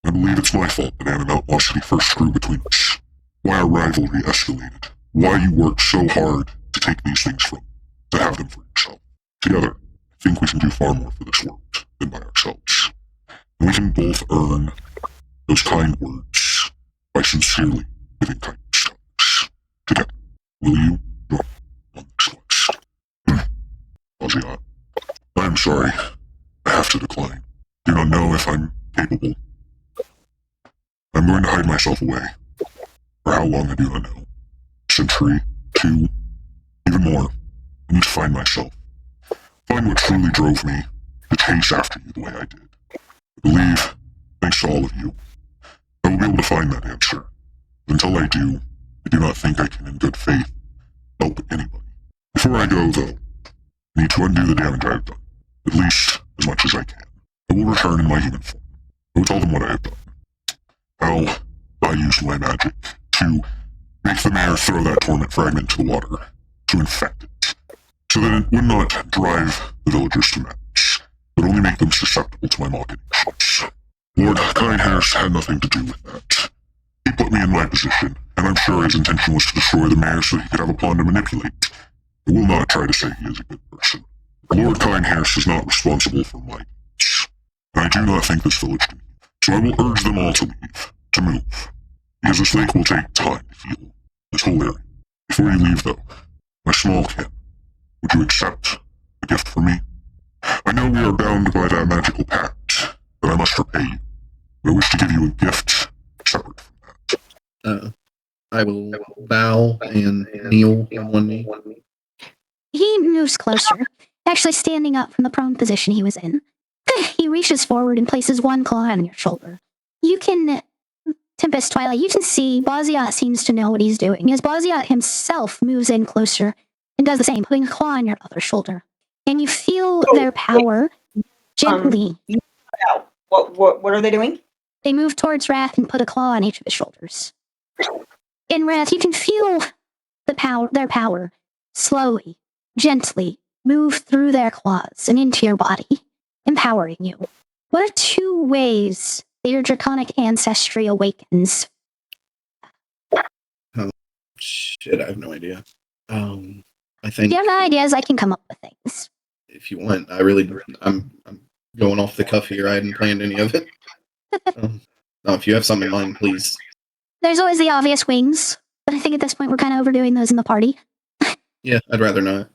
I believe it's my fault that animosity first grew between us. Why our rivalry escalated. Why you worked so hard to take these things from me, to have them for yourself. Together, I think we can do far more for this world than by ourselves. And we can both earn those kind words by sincerely giving kindness to others. Together, will you join on this quest? Baz'ziat, I am sorry. I have to decline. Do not know if I'm capable. I'm going to hide myself away. For how long I do not know. A century, 2, even more. I need to find myself. Find what truly drove me to chase after you the way I did. I believe, thanks to all of you, I will be able to find that answer. But until I do not think I can in good faith help anybody. Before I go, though, I need to undo the damage I have done. At least as much as I can. I will return in my human form. I will tell them what I have done. How I used my magic to make the mayor throw that torment fragment into the water, to infect it, so that it would not drive the villagers to madness, but only make them susceptible to my machinations. Lord Kindharris had nothing to do with that. He put me in my position, and I'm sure his intention was to destroy the mayor so he could have a pawn to manipulate. I will not try to say he is a good person. Lord Kindharris is not responsible for my deeds, and I do not think this village can. So I will urge them all to leave, to move, because this lake will take time to heal, this whole area. Before you leave, though, my small kin, would you accept a gift from me? I know we are bound by that magical pact, that I must repay you, but I wish to give you a gift separate from that. I will bow and kneel on one knee. He moves closer, actually standing up from the prone position he was in. He reaches forward and places one claw on your shoulder. You can, Tempest Twilight, you can see Baz'ziat seems to know what he's doing, as Baz'ziat himself moves in closer and does the same, putting a claw on your other shoulder. And you feel their power gently. What are they doing? They move towards Rath and put a claw on each of his shoulders. In Rath, you can feel their power, slowly, gently, move through their claws and into your body, empowering you. What are 2 ways that your draconic ancestry awakens? Oh, shit, I have no idea. I think If you have ideas, I can come up with things. if you want, I'm going off the cuff here. I hadn't planned any of it. No, if you have something in mind, please. There's always the obvious wings, but I think at this point we're kind of overdoing those in the party. Yeah, I'd rather not.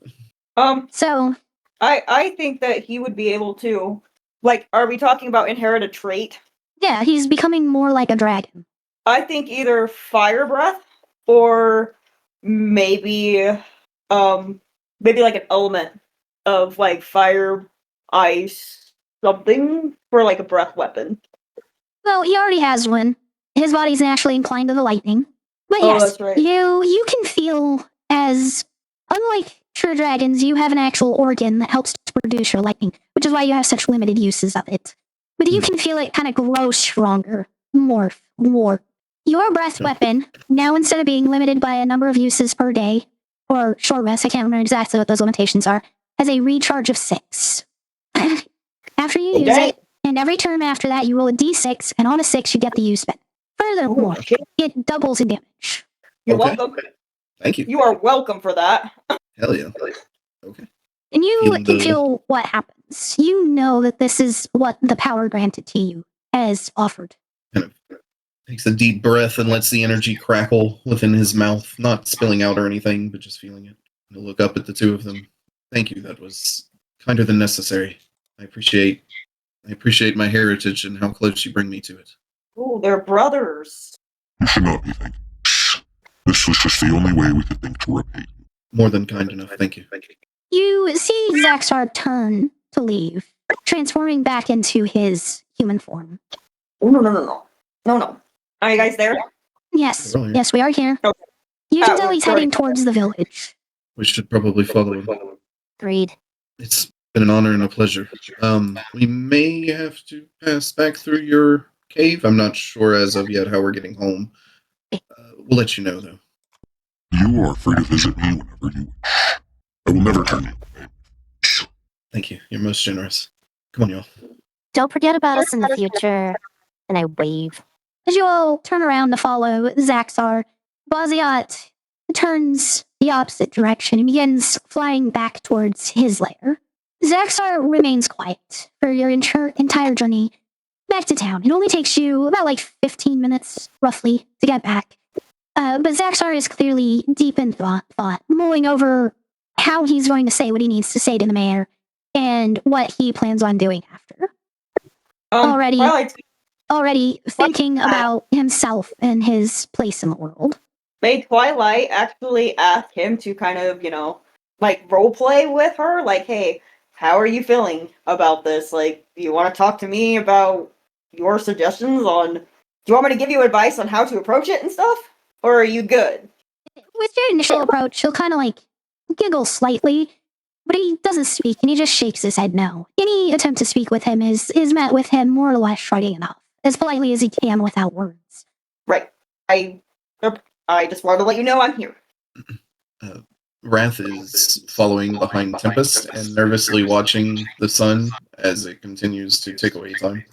So, I think that he would be able to. Like, are we talking about inherited trait? yeah, he's becoming more like a dragon. I think either fire breath or maybe like an element of like fire, ice, something for like a breath weapon. Well, he already has one. His body's naturally inclined to the lightning. But Oh, yes, that's right. you can feel as, unlike true dragons, you have an actual organ that helps to produce your lightning, which is why you have such limited uses of it. But you can feel it kind of grow stronger, more. Your breath weapon, now instead of being limited by a number of uses per day, or short rest, I can't remember exactly what those limitations are, has a recharge of 6. After you use it, and every turn after that, you roll a d6, and on a 6, you get the use benefit. Furthermore, it doubles in damage. You're Okay. welcome. Thank you. You are welcome for that. Hell yeah. Okay. And you Feeling can the- feel what happens. You know that this is what the power granted to you has offered. Kind of takes a deep breath and lets the energy crackle within his mouth, not spilling out or anything, but just feeling it. He'll look up at the two of them. Thank you. That was kinder than necessary. I appreciate my heritage and how close you bring me to it. Ooh, they're brothers. You should not be thanking. This was just the only way we could think to repay you. More than kind enough. Thank you. You see Xax'zar turn to leave, transforming back into his human form. Oh, no. Are you guys there? Yes, Earlier. yes, we are here. Okay. You can tell we're he's sorry. heading towards the village. We should probably follow him. Agreed. It's been an honor and a pleasure. We may have to pass back through your cave. I'm not sure as of yet how we're getting home. We'll let you know, though. You are free to visit me whenever you wish. I will never turn you away. Thank you. You're most generous. Come on, y'all. Don't forget about us in the future. And I wave. As you all turn around to follow Xax'zar, Baz'ziat turns the opposite direction and begins flying back towards his lair. Xax'zar remains quiet for your entire journey back to town. It only takes you about 15 minutes, roughly, to get back. But Xax'zar is clearly deep in thought, mulling over how he's going to say what he needs to say to the mayor and what he plans on doing after. Already- Twilight, Already thinking about himself and his place in the world. may Twilight actually ask him to kind of, roleplay with her? Like, hey, how are you feeling about this? Like, do you want to talk to me about your suggestions on... Do you want me to give you advice on how to approach it and stuff? Or are you good? With your initial approach, he'll kind of giggle slightly, but he doesn't speak and he just shakes his head no. Any attempt to speak with him is met with him more or less shrugging it off, as politely as he can without words. Right. I just wanted to let you know I'm here. Rath is following behind Tempest and nervously watching the sun as it continues to tick away time.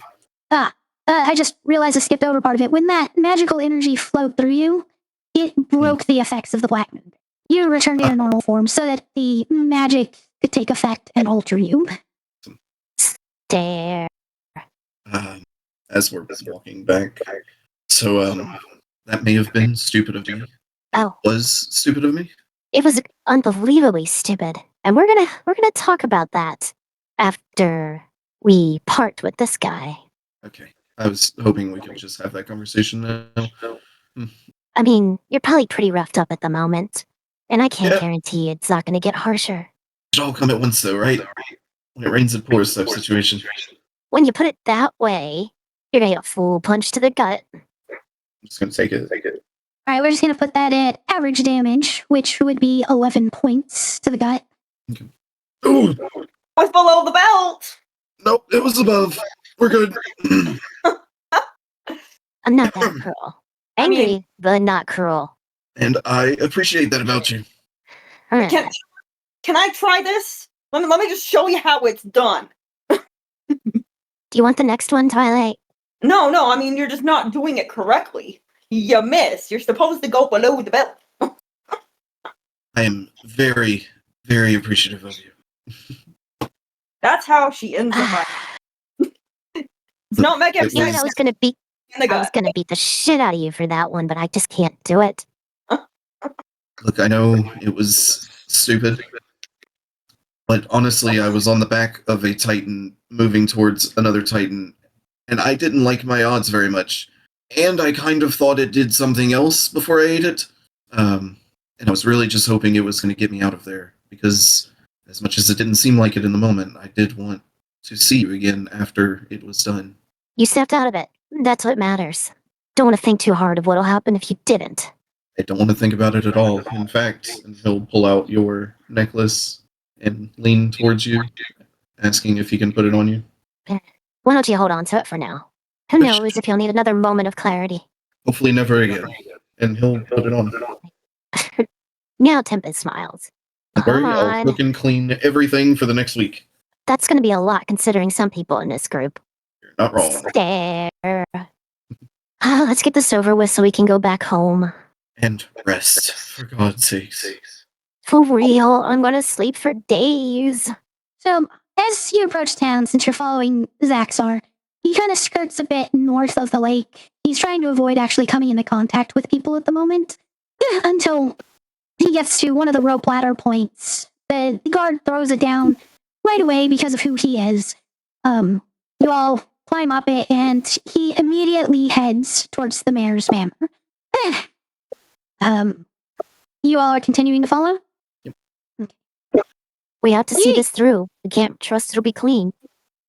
I just realized I skipped over part of it. When that magical energy flowed through you, it broke the effects of the Black Moon. You returned to your normal form so that the magic could take effect and alter you. There. As we're walking back. So, that may have been stupid of me. Oh, Was stupid of me? it was unbelievably stupid. And we're gonna talk about that after we part with this guy. Okay. I was hoping we could just have that conversation now. I mean, you're probably pretty roughed up at the moment. And I can't Yeah. guarantee it's not gonna get harsher. It should all come at once, though, right? When it rains, it pours type situation. When you put it that way, you're gonna get a full punch to the gut. I'm just gonna take it. Alright, we're just going to put that at average damage, which would be 11 points to the gut. Ooh! I was below the belt! Nope, it was above. We're good. I'm not that cruel. I Angry, mean- but not cruel. And I appreciate that about you. Can I try this? Let me just show you how it's done. Do you want the next one, Twilight? No, I mean, you're just not doing it correctly. You miss. You're supposed to go below the belt. I am very, very appreciative of you. That's how she ends up. It's not mega It You know, was- I was gonna beat in the I was gut. gonna beat the shit out of you for that one, but I just can't do it. Look, I know it was stupid, but honestly, I was on the back of a Titan moving towards another Titan, and I didn't like my odds very much. And I kind of thought it did something else before I ate it. And I was really just hoping it was going to get me out of there, because as much as it didn't seem like it in the moment, I did want to see you again after it was done. You stepped out of it. That's what matters. Don't want to think too hard of what'll happen if you didn't. I don't want to think about it at all. In fact, and he'll pull out your necklace and lean towards you, asking if he can put it on you. Why don't you hold on to it for now? Who knows if you'll need another moment of clarity. Hopefully never again. And he'll put it on. Now Tempest smiles. Don't worry, Come I'll on. cook and clean everything for the next week. That's gonna be a lot considering some people in this group. You're not wrong. Stare. Let's get this over with so we can go back home. And rest, for God's sakes. For real, I'm gonna sleep for days. So, as you approach town, since you're following Xax'zar, he kind of skirts a bit north of the lake. He's trying to avoid actually coming into contact with people at the moment, until he gets to one of the rope ladder points. The guard throws it down right away because of who he is. You all climb up it, and he immediately heads towards the mayor's manor. You all are continuing to follow? We have to see this through. We can't trust it'll be clean.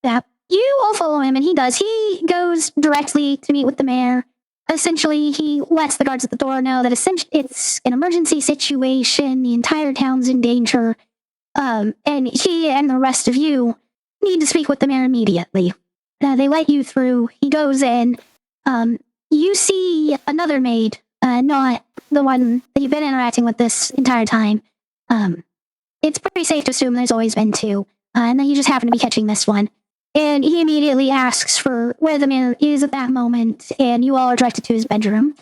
Yeah. You all follow him, and he does. He goes directly to meet with the mayor. Essentially, he lets the guards at the door know that it's an emergency situation. The entire town's in danger. And he and the rest of you need to speak with the mayor immediately. They let you through. He goes in. You see another maid, not the one that you've been interacting with this entire time. It's pretty safe to assume there's always been two. And then you just happen to be catching this one. And he immediately asks for where the mayor is at that moment, and you all are directed to his bedroom,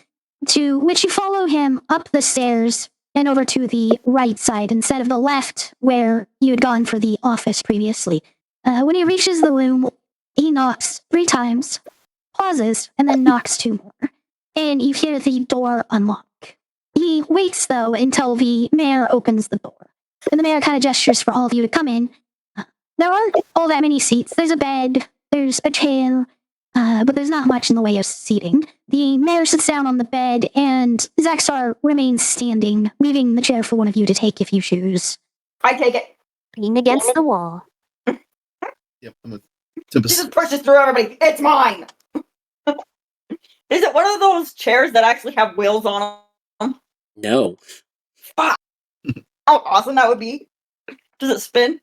to which you follow him up the stairs and over to the right side instead of the left where you had gone for the office previously. When he reaches the room, he knocks 3 times, pauses, and then knocks 2 more, and you hear the door unlock. He waits, though, until the mayor opens the door, and the mayor kind of gestures for all of you to come in. There aren't all that many seats. There's a bed, there's a chair, but there's not much in the way of seating. The mayor sits down on the bed, and Xax'zar remains standing, leaving the chair for one of you to take if you choose. I take it. Being against the wall. Yep, I'm with Tempest. She just pushes through everybody. It's mine. Is it one of those chairs that actually have wheels on them? No. Fuck. How awesome that would be. Does it spin?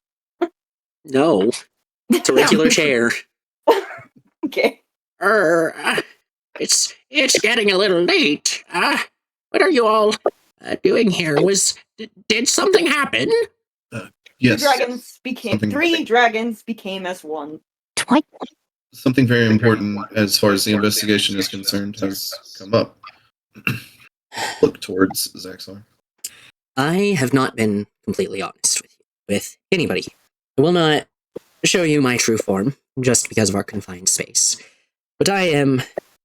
No. It's a regular chair. Okay. It's getting a little late. What are you all doing here? Did something happen? Yes. Three dragons became as one. Twice. Something very important as far as the investigation is concerned has come up. Look towards Xax'zar. I have not been completely honest with anybody. I will not show you my true form, just because of our confined space. But I am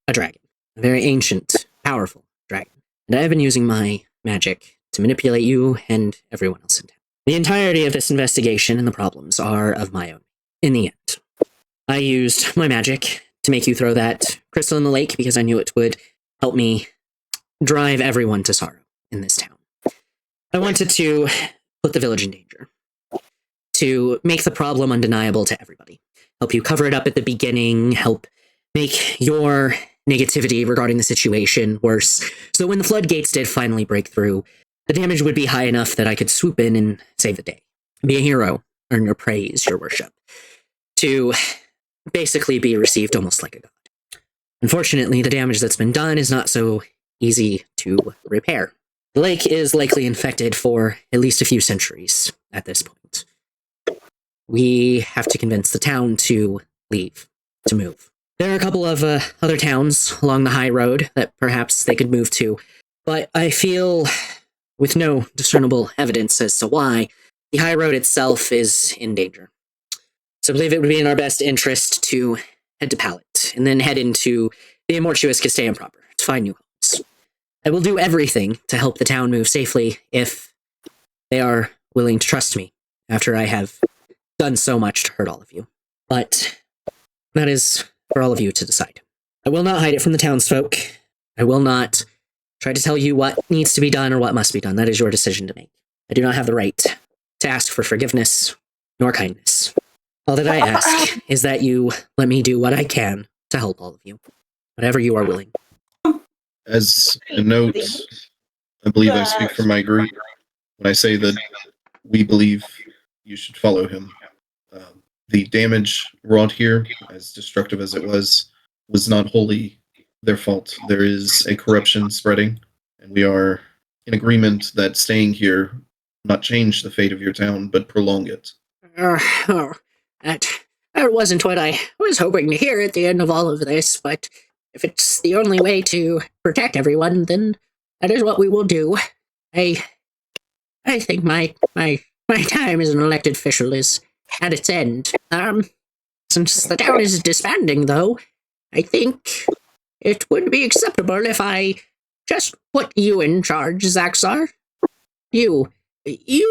a dragon. A very ancient, powerful dragon. And I have been using my magic to manipulate you and everyone else in town. The entirety of this investigation and the problems are of my own. In the end, I used my magic to make you throw that crystal in the lake because I knew it would help me drive everyone to sorrow in this town. I wanted to put the village in danger. To make the problem undeniable to everybody. Help you cover it up at the beginning, help make your negativity regarding the situation worse, so when the floodgates did finally break through, the damage would be high enough that I could swoop in and save the day. Be a hero, earn your praise, your worship. To basically be received almost like a god. Unfortunately, the damage that's been done is not so easy to repair. The lake is likely infected for at least a few centuries at this point. We have to convince the town to leave, to move. There are a couple of other towns along the Highroad that perhaps they could move to, but I feel, with no discernible evidence as to why, the Highroad itself is in danger. So I believe it would be in our best interest to head to Pallet, and then head into the Amortuous Castellan proper to find new homes. I will do everything to help the town move safely if they are willing to trust me after I have done so much to hurt all of you. But that is for all of you to decide. I will not hide it from the townsfolk. I will not try to tell you what needs to be done or what must be done. That is your decision to make. I do not have the right to ask for forgiveness nor kindness. All that I ask is that you let me do what I can to help all of you, whatever you are willing. As a note, I believe I speak for my group when I say that we believe you should follow him. The damage wrought here, as destructive as it was not wholly their fault. There is a corruption spreading, and we are in agreement that staying here will not change the fate of your town, but prolong it. That wasn't what I was hoping to hear at the end of all of this, but if it's the only way to protect everyone, then that is what we will do. I think my time as an elected official is at its end. Since the town is disbanding, though, I think it would be acceptable if I just put you in charge, Xax'zar. You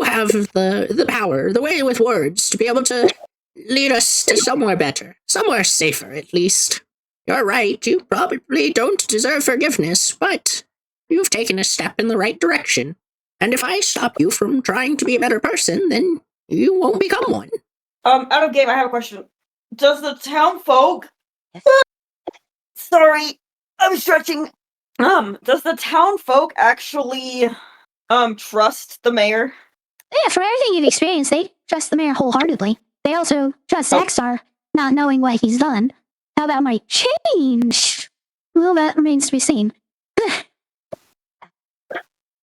have the power, the way with words, to be able to lead us to somewhere better, somewhere safer at least. You're right, you probably don't deserve forgiveness, but you've taken a step in the right direction. And if I stop you from trying to be a better person, then you won't become one. Out of game, I have a question. Does the town folk... Sorry, I'm stretching. Does the town folk actually, trust the mayor? Yeah, from everything you've experienced, they trust the mayor wholeheartedly. They also trust Xax'zar, not knowing what he's done. How that might change? Well, that remains to be seen.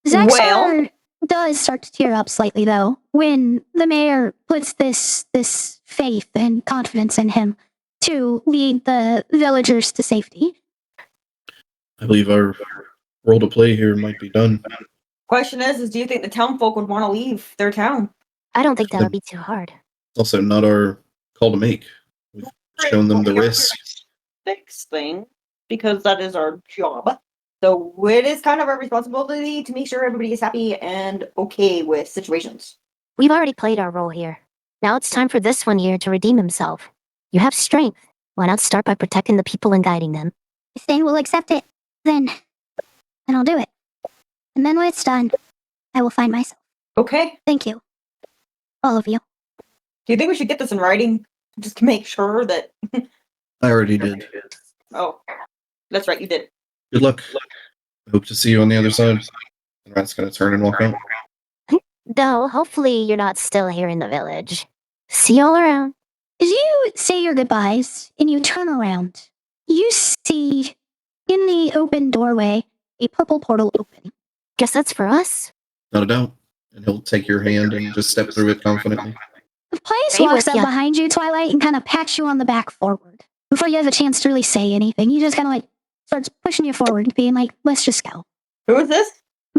Xax'zar does start to tear up slightly, though, when the mayor puts this faith and confidence in him to lead the villagers to safety. I believe our role to play here might be done. Question is do you think the town folk would want to leave their town? I don't think that would be too hard. It's also not our call to make. We've shown them the risk. Fix thing, because that is our job. So it is kind of our responsibility to make sure everybody is happy and okay with situations. We've already played our role here. Now it's time for this one here to redeem himself. You have strength. Why not start by protecting the people and guiding them? If they will accept it, then I'll do it. And then when it's done, I will find myself. Okay. Thank you. All of you. Do you think we should get this in writing? Just to make sure that... I already did. Oh, that's right, you did. Good luck. I hope to see you on the other side. And Rath's gonna turn and walk out. No, hopefully you're not still here in the village. See you all around. As you say your goodbyes and you turn around, you see in the open doorway a purple portal open. Guess that's for us. Not a doubt. And he'll take your hand and just step through it confidently. Pious Right walks with up ya. behind you, Twilight, and kind of pats you on the back forward. Before you have a chance to really say anything, he just kind of starts pushing you forward, being like, let's just go. Who is this?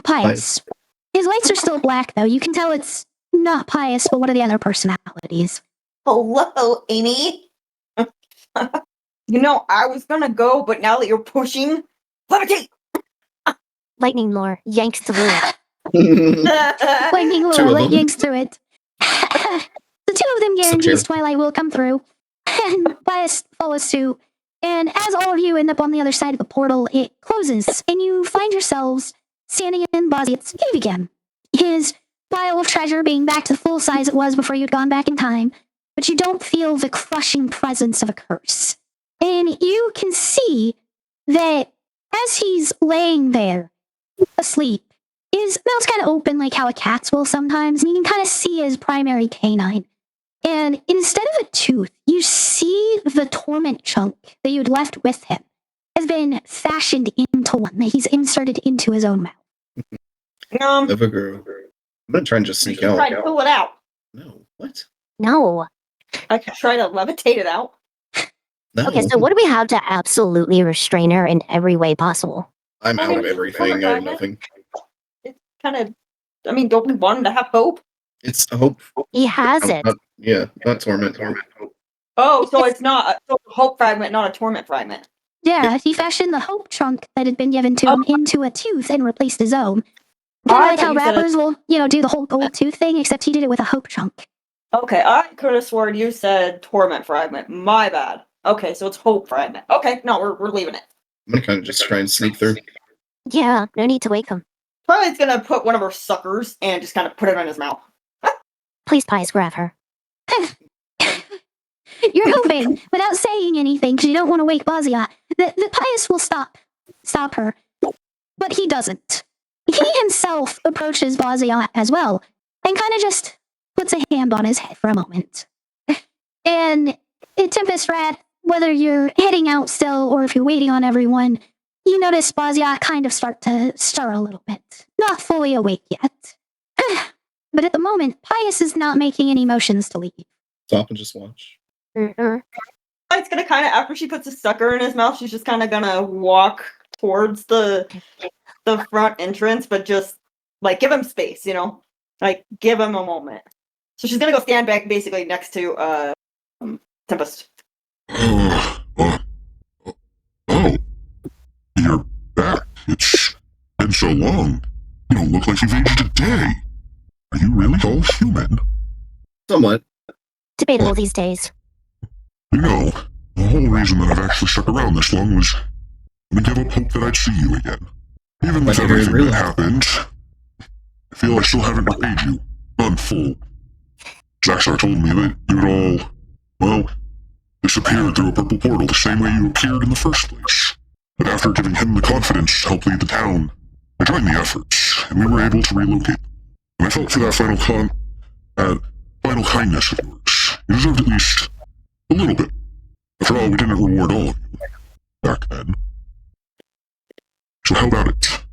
Pious. His lights are still black, though. You can tell it's not Pious, but one of the other personalities. Hello, Amy. I was gonna go, but now that you're pushing... Levitate! Lightning lore yanks through it. Lightning Two of Laura them. yanks through it. The two of them guarantees Twilight will come through, and Pious follows suit. And as all of you end up on the other side of the portal, it closes, and you find yourselves standing in Baz'ziat's cave again. His pile of treasure being back to the full size it was before you'd gone back in time, but you don't feel the crushing presence of a curse. And you can see that as he's laying there, asleep, his mouth's kind of open like how a cat's will sometimes, and you can kind of see his primary canine. And instead of a tooth, you see the torment chunk that you'd left with him has been fashioned into one that he's inserted into his own mouth. Never girl. I'm gonna try and just sneak Try out. to pull it out. No. What? No. I could try to levitate it out. No. Okay, so what do we have to absolutely restrain her in every way possible? I'm I out mean, of everything. I have nothing. It's kind of... don't we want him to have hope? It's hope. He has it. Not torment. Oh, so it's not a hope fragment, not a torment fragment. Yeah, he fashioned the hope chunk that had been given to him into a tooth and replaced his own. I Kind of like thought how you said rappers will, do the whole gold tooth thing, except he did it with a hope chunk. Okay, I could have sworn you said torment fragment. My bad. Okay, so it's hope fragment. Okay, no, we're leaving it. I'm gonna kind of just try and sneak through. Yeah, no need to wake him. Twilight's gonna put one of her suckers and just kind of put it in his mouth. Please, Pious, grab her. You're hoping, without saying anything, because you don't want to wake Baz'ziat, that Pious will stop her. But he doesn't. He himself approaches Baz'ziat as well, and kind of just puts a hand on his head for a moment. And Tempest, Rath, whether you're heading out still or if you're waiting on everyone, you notice Baz'ziat kind of start to stir a little bit. Not fully awake yet. But at the moment, Pious is not making any motions to leave. Stop and just watch. Mm-mm. It's gonna kind of, after she puts a sucker in his mouth, she's just kind of gonna walk towards the front entrance, but just, give him space, give him a moment. So she's gonna go stand back basically next to, Tempest. Oh, you're back. It's been so long. You don't look like you've aged a day. Are you really all human? Somewhat. Debatable these days. You know, the whole reason that I've actually stuck around this long was to give up hope that I'd see you again. Even with But everything really- that happened, I feel I still haven't repaid you. Not in full. Xax'zar told me that you'd all, well, disappeared through a purple portal the same way you appeared in the first place. But after giving him the confidence to help lead the town, I joined the efforts, and we were able to relocate. And I felt for that final kindness of yours. You deserved at least a little bit. After all, we didn't reward all of you back then. So how about it?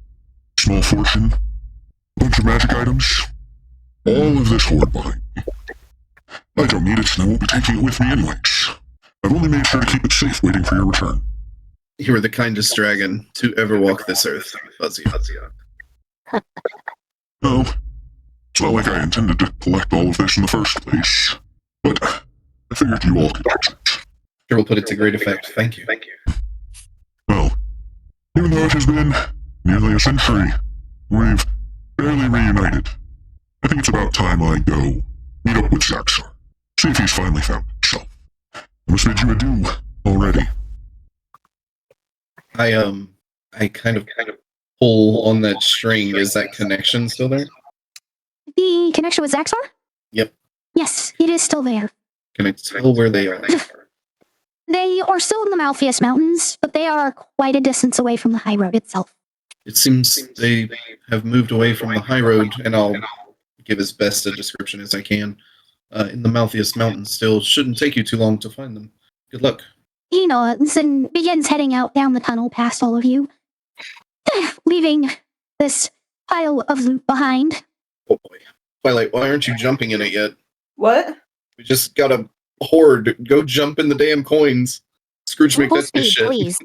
Small fortune, a bunch of magic items, all of this hoard behind me. I don't need it, and I won't be taking it with me anyways. I've only made sure to keep it safe, waiting for your return. You are the kindest dragon to ever walk this earth, Baz'ziat. No, it's not like I intended to collect all of this in the first place, but I figured you all could use it. Sure will put it to great effect. Thank you. Well, even though it has been nearly a century, we've barely reunited. I think it's about time I go meet up with Xax'zar, see if he's finally found himself. I must bid you adieu already. I kind of pull on that string. Is that connection still there? The connection with Xax'zar? Yep. Yes, it is still there. Can I tell where they are? They are still in the Maluviette Mountains, but they are quite a distance away from the Highroad itself. It seems they have moved away from the Highroad, and I'll give as best a description as I can. In the Maluviette Mountains still. Shouldn't take you too long to find them. Good luck. He nods and begins heading out down the tunnel past all of you, leaving this pile of loot behind. Oh boy. Twilight, why aren't you jumping in it yet? What? We just got a horde. Go jump in the damn coins. Scrooge Full McDuck this speed, shit. please.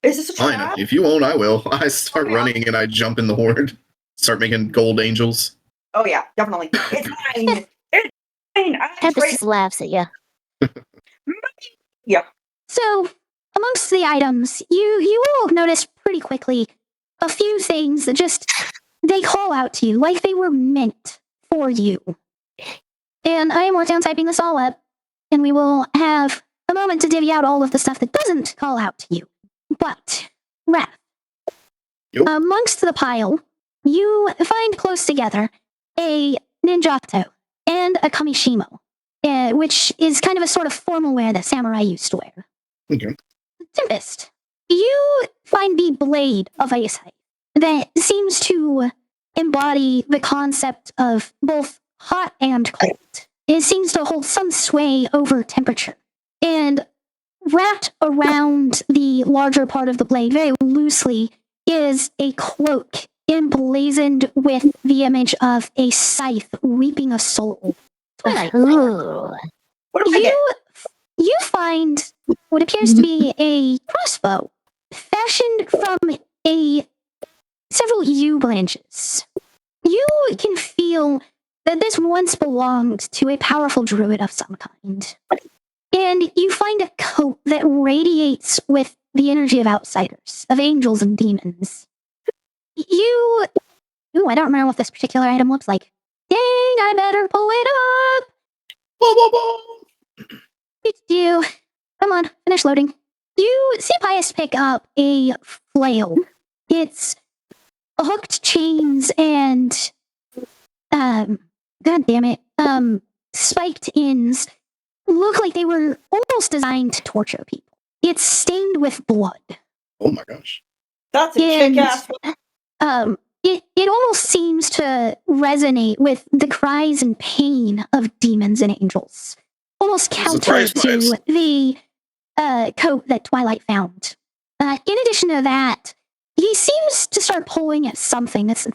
Is this a Fine. trap? If you won't, I will. I start Okay. running and I jump in the horde. Start making gold angels. Oh yeah, definitely. It's mine. It's mine. Tempest just laughs at you. Yeah. So, amongst the items, you all notice pretty quickly a few things that just, they call out to you like they were meant for you. And I am working on typing this all up, and we will have a moment to divvy out all of the stuff that doesn't call out to you. But, Rath, Yep. amongst the pile, you find close together a ninjato and a kamishimo, which is kind of a sort of formal wear that samurai used to wear. Okay. Tempest, you find the blade of U.S.A. that seems to embody the concept of both hot and cold. It seems to hold some sway over temperature. And wrapped around the larger part of the blade, very loosely, is a cloak emblazoned with the image of a scythe reaping a soul. Twilight, Ooh. What do I get? you find what appears to be a crossbow fashioned from several yew branches. You can feel that this once belonged to a powerful druid of some kind. And you find a coat that radiates with the energy of outsiders, of angels and demons. I don't remember what this particular item looks like. Dang, I better pull it up! You, come on, finish loading. You see Pious pick up a flail. It's hooked chains and, god damn it, spiked ends look like they were almost designed to torture people. It's stained with blood. Oh my gosh. That's a And, kick-ass. it almost seems to resonate with the cries and pain of demons and angels. Almost counter Surprise to vibes. the coat that Twilight found. In addition to that, he seems to start pulling at something that's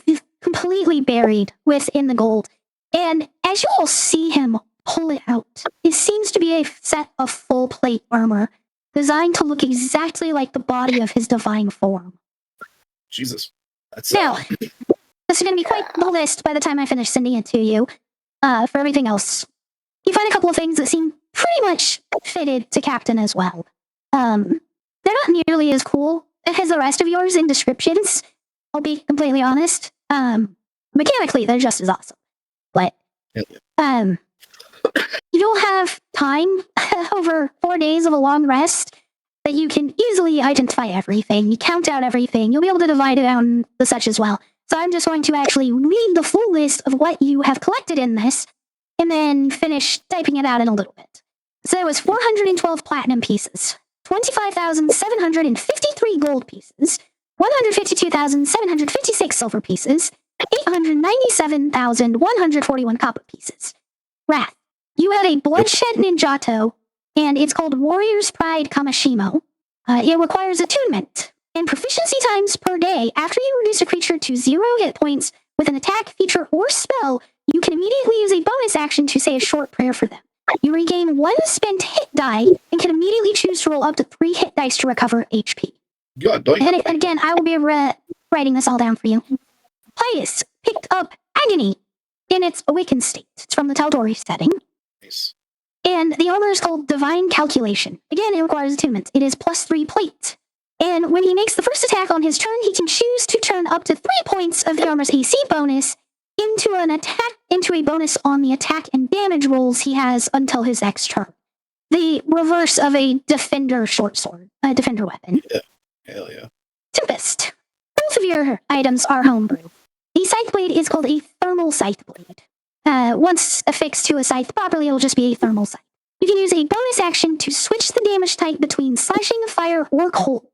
completely buried within the gold. And as you all see him pull it out, it seems to be a set of full plate armor designed to look exactly like the body of his divine form. Jesus. That's Now, this is going to be quite the list by the time I finish sending it to you. For everything else, you find a couple of things that seem pretty much fitted to Captain as well. They're not nearly as cool as the rest of yours in descriptions. I'll be completely honest. Mechanically, they're just as awesome. You'll have time over 4 days of a long rest that you can easily identify everything. You count out everything. You'll be able to divide it down the such as well. So I'm just going to actually read the full list of what you have collected in this, and then finish typing it out in a little bit. So there was 412 platinum pieces, 25,753 gold pieces, 152,756 silver pieces, 897,141 copper pieces. Rath, you have a bloodshed ninjato, and it's called Warrior's Pride Kamashimo. It requires attunement and proficiency times per day. After you reduce a creature to 0 hit points with an attack, feature, or spell, you can immediately use a bonus action to say a short prayer for them. You regain 1 spent hit die and can immediately choose to roll up to 3 hit dice to recover HP. God, don't And again, I will be writing this all down for you. Pious picked up Agony in its awakened state. It's from the Tal'Dorei setting. Nice. And the armor is called Divine Calculation. Again, it requires attunement. It is +3 plate. And when he makes the first attack on his turn, he can choose to turn up to 3 points of the armor's AC bonus into a bonus on the attack and damage rolls he has until his next turn. The reverse of a defender short sword, a defender weapon. Yeah. Hell yeah. Tempest. Both of your items are homebrew. The scythe blade is called a thermal scythe blade. Once affixed to a scythe properly, it will just be a thermal scythe. You can use a bonus action to switch the damage type between slashing, fire, or cold.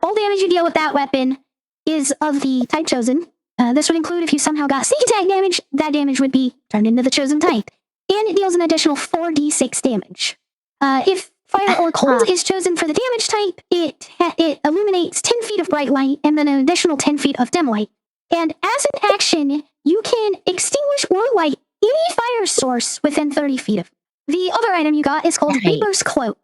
All damage you deal with that weapon is of the type chosen. This would include if you somehow got sneak attack damage, that damage would be turned into the chosen type. And it deals an additional 4d6 damage. If fire or cold is chosen for the damage type, it illuminates 10 feet of bright light and then an additional 10 feet of dim light. And as an action, you can extinguish or light any fire source within 30 feet of it. The other item you got is called Reaper's Cloak.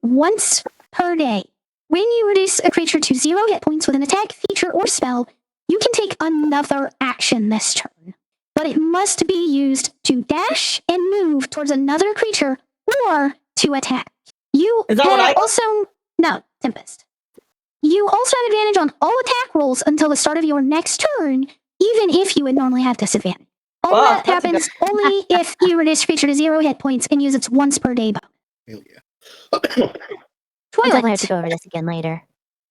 Once per day. When you reduce a creature to 0 hit points with an attack, feature, or spell, you can take another action this turn. But it must be used to dash and move towards another creature or to attack. You Is that what I- also... No, Tempest. You also have advantage on all attack rolls until the start of your next turn, even if you would normally have disadvantage. All Wow, that that's a happens only if you reduce a creature to 0 hit points and use its once per day bonus. Hell yeah. I Twilight. definitely have to go over this again later.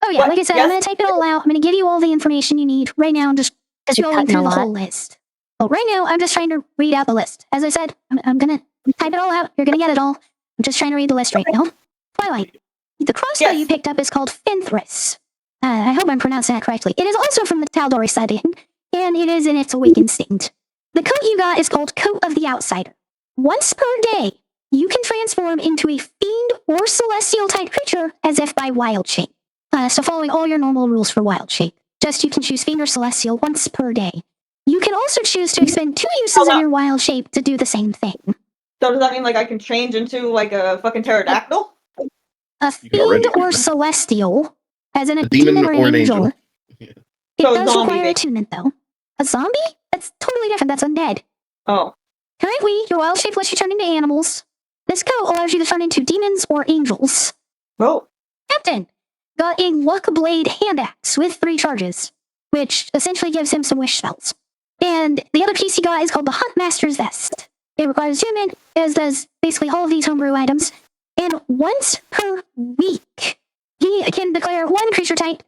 Oh yeah, What? like I said, Yes? I'm going to type it all out. I'm going to give you all the information you need right now and just Because you're going cutting a through the lot. whole list. Well, right now, I'm just trying to read out the list. As I said, I'm going to type it all out. You're going to get it all. I'm just trying to read the list right now. Twilight. The crossbow Yes. you picked up is called Fenthris. I hope I'm pronouncing that correctly. It is also from the Tal'Dorei setting, and it is in its awakened state. The coat you got is called Coat of the Outsider. Once per day, you can transform into a fiend or celestial type creature as if by wild shape. So following all your normal rules for wild shape. Just you can choose fiend or celestial once per day. You can also choose to expend 2 uses of your wild shape to do the same thing. So does that mean like I can change into like a fucking pterodactyl? A You can already fiend do or that. celestial, as in a demon demon or an angel. Yeah. It So does zombie, require they- attunement, though. A zombie? That's totally different. That's undead. Oh. Currently, your wild shape lets you turn into animals. This coat allows you to turn into demons or angels. Oh. Captain got a luck blade hand axe with 3 charges, which essentially gives him some wish spells. And the other piece he got is called the Huntmaster's Vest. It requires attunement, as does basically all of these homebrew items. And once per week, he can declare 1 creature type.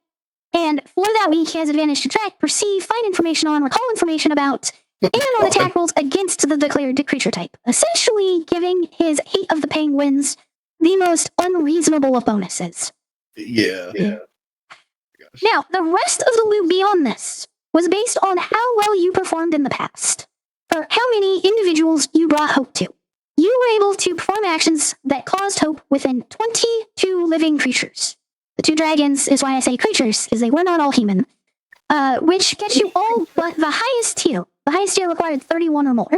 And for that week, he has advantage to track, perceive, find information on, recall information about, and on attack rolls against the declared creature type, essentially giving his Hate of the Penguins the most unreasonable of bonuses. Yeah. Gosh. Now, the rest of the loot beyond this was based on how well you performed in the past, or how many individuals you brought hope to. You were able to perform actions that caused hope within 22 living creatures. The 2 dragons is why I say creatures, because they were not all human, which gets you all but the highest tier. The highest tier required 31 or more.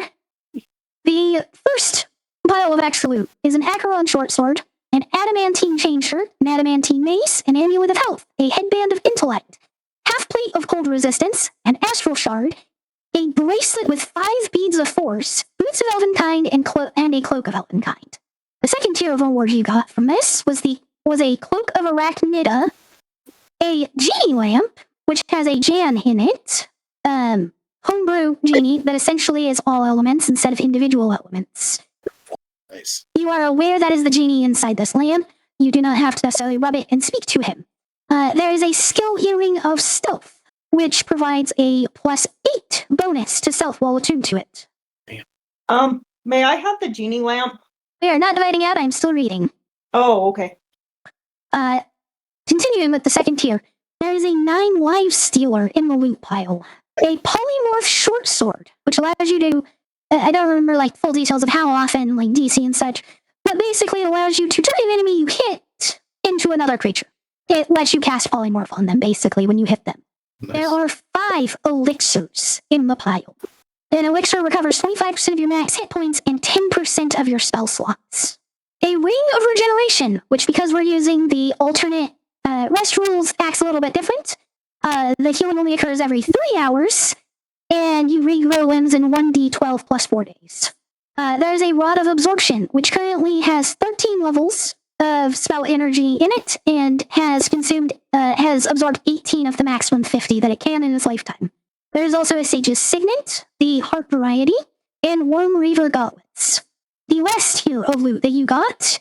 The first pile of extra loot is an Acheron short sword, an adamantine chain shirt, an adamantine mace, an amulet of health, a headband of intellect, half plate of cold resistance, an astral shard, a bracelet with 5 beads of force, boots of elvenkind, and a cloak of elvenkind. The second tier of awards you got from this was a cloak of arachnida, a genie lamp, which has a Jan in it, homebrew genie that essentially is all elements instead of individual elements. Nice. You are aware that is the genie inside this lamp. You do not have to necessarily rub it and speak to him. There is a skill hearing of stealth, which provides a +8 bonus to stealth while attuned to it. May I have the genie lamp? We are not dividing out, I'm still reading. Oh, okay. Continuing with the second tier, there is a 9 life stealer in the loot pile. A polymorph short sword, which allows you to, I don't remember like full details of how often, like DC and such, but basically it allows you to turn an enemy you hit into another creature. It lets you cast polymorph on them, basically, when you hit them. Nice. There are 5 elixirs in the pile. An elixir recovers 25% of your max hit points and 10% of your spell slots. A ring of regeneration, which because we're using the alternate rest rules, acts a little bit different. The healing only occurs every 3 hours, and you regrow limbs in 1d12 plus 4 days. There's a Rod of Absorption, which currently has 13 levels of spell energy in it, and has absorbed 18 of the maximum 50 that it can in its lifetime. There's also a Sage's Signet, the Heart Variety, and Worm Reaver Gauntlets. The last tier of loot that you got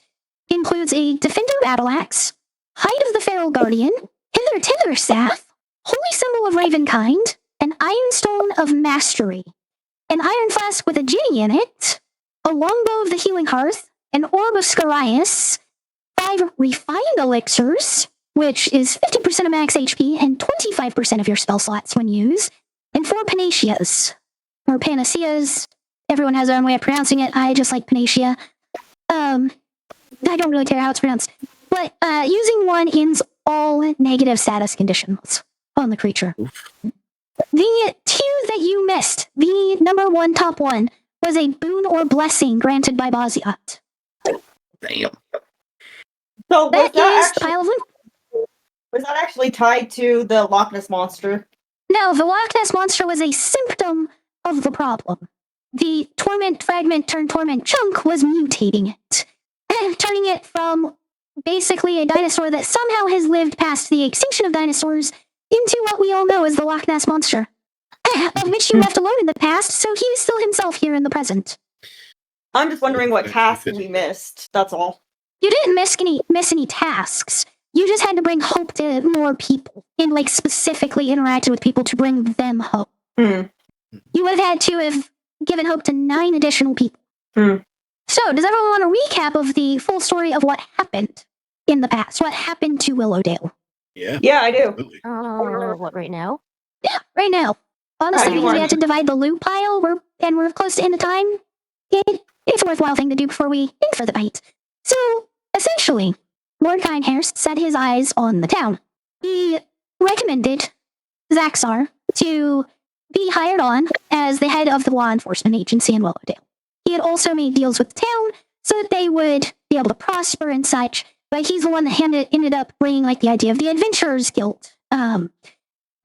includes a Defender Battle Axe, Hide of the Feral Guardian, Hither Tither Staff, Holy Symbol of Ravenkind, an Ironstone of Mastery, an Iron Flask with a genie in it, a Longbow of the Healing Hearth, an Orb of Scarius, 5 Refined Elixirs, which is 50% of max HP and 25% of your spell slots when used, and 4 Panaceas, or Panaceas. Everyone has their own way of pronouncing it. I just like Panacea. I don't really care how it's pronounced. But using one ends all negative status conditions on the creature. The tier that you missed, the number 1 top one, was a boon or blessing granted by Baz'ziat. Damn. So That is pile of loot. was that actually tied to the Loch Ness Monster? No, the Loch Ness Monster was a symptom of the problem. The Torment Fragment turned Torment Chunk was mutating it, turning it from basically a dinosaur that somehow has lived past the extinction of dinosaurs into what we all know as the Loch Ness Monster, of which you left alone in the past, so he is still himself here in the present. I'm just wondering what task we missed. That's all. You didn't miss any tasks. You just had to bring hope to more people, and like specifically interacted with people to bring them hope. Hmm. You would have had to have given hope to 9 additional people. Hmm. So, does everyone want a recap of the full story of what happened in the past? What happened to Willowdale? Yeah. Yeah, I do. Absolutely. What, right now? Yeah, right now. Honestly, Right, because we had to divide the loot pile, we're close to end of time. It's a worthwhile thing to do before we end for the night. So, essentially, Lord Kindhurst set his eyes on the town. He recommended Xax'zar to be hired on as the head of the law enforcement agency in Willowdale. He had also made deals with the town so that they would be able to prosper and such, but he's the one that ended up bringing like the idea of the Adventurers Guild, having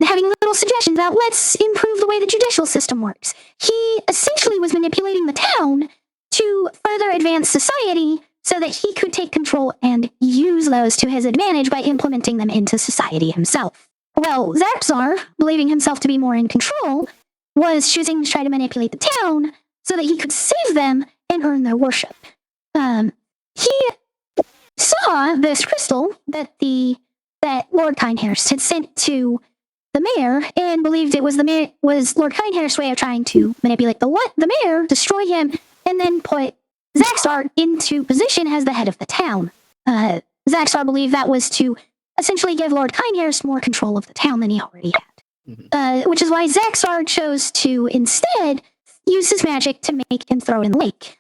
little suggestions about let's improve the way the judicial system works. He essentially was manipulating the town to further advance society so that he could take control and use those to his advantage by implementing them into society himself. Well, Xax'zar, believing himself to be more in control, was choosing to try to manipulate the town so that he could save them and earn their worship. He saw this crystal that Lord Kindhurst had sent to the mayor and believed it was Lord Kindhurst's way of trying to manipulate the mayor, destroy him, and then put Xax'zar into position as the head of the town. Xax'zar believed that was to essentially give Lord Kindhurst more control of the town than he already had. Which is why Xax'zar chose to instead use his magic to make and throw it in the lake.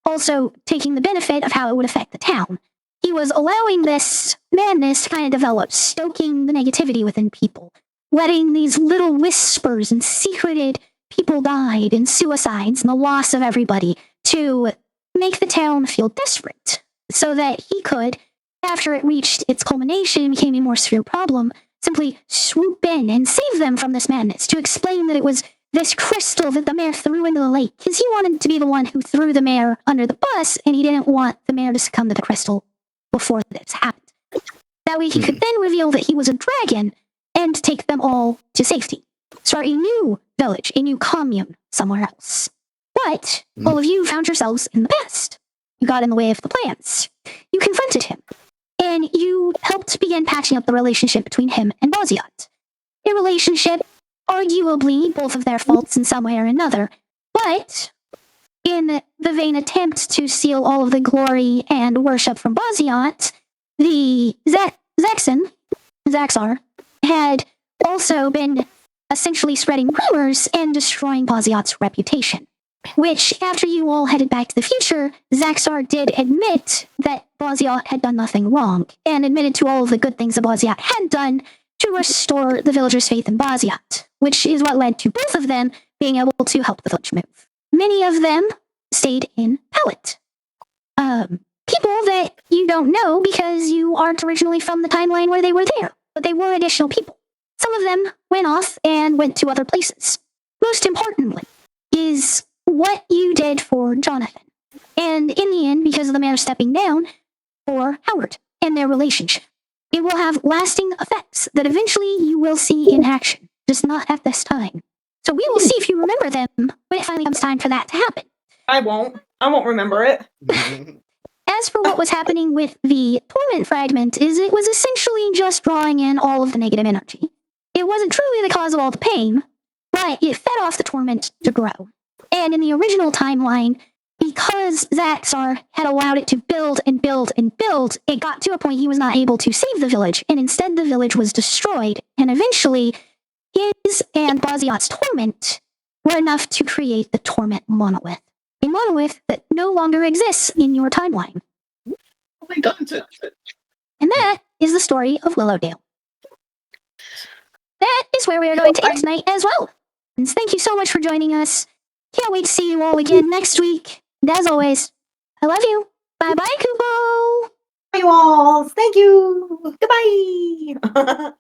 Also taking the benefit of how it would affect the town. He was allowing this madness to kind of develop, stoking the negativity within people, letting these little whispers and secreted people died and suicides and the loss of everybody to make the town feel desperate so that he could, after it reached its culmination and became a more severe problem, simply swoop in and save them from this madness, to explain that it was this crystal that the mayor threw into the lake, because he wanted to be the one who threw the mayor under the bus, and he didn't want the mayor to succumb to the crystal before this happened. That way he could then reveal that he was a dragon and take them all to safety. Start a new village, a new commune somewhere else. But all of you found yourselves in the past. You got in the way of the plans. You confronted him, and you helped begin patching up the relationship between him and Baz'ziat. A relationship, arguably both of their faults in some way or another, but in the vain attempt to steal all of the glory and worship from Baz'ziat, the Xax'zar, had also been essentially spreading rumors and destroying Baz'ziat's reputation. Which, after you all headed back to the future, Xax'zar did admit that Baz'ziat had done nothing wrong, and admitted to all of the good things that Baz'ziat had done to restore the villagers' faith in Baz'ziat, which is what led to both of them being able to help the village move. Many of them stayed in Pallet. People that you don't know because you aren't originally from the timeline where they were there, but they were additional people. Some of them went off and went to other places. Most importantly is what you did for Jonathan. And in the end, because of the mayor stepping down, for Howard and their relationship. It will have lasting effects that eventually you will see in action, just not at this time. So we will see if you remember them when it finally comes time for that to happen. I won't. I won't remember it. As for what was happening with the torment fragment, is it was essentially just drawing in all of the negative energy. It wasn't truly the cause of all the pain, but it fed off the torment to grow. And in the original timeline, because Xax'zar had allowed it to build and build and build, it got to a point he was not able to save the village, and instead the village was destroyed, and eventually his and Baz'ziat's torment were enough to create the torment monolith. A monolith that no longer exists in your timeline. They done it. And that is the story of Willowdale. That is where we are going to end tonight as well. And thank you so much for joining us. Can't wait to see you all again next week. And as always, I love you. Bye-bye, Kubo. Bye, you all. Thank you. Goodbye.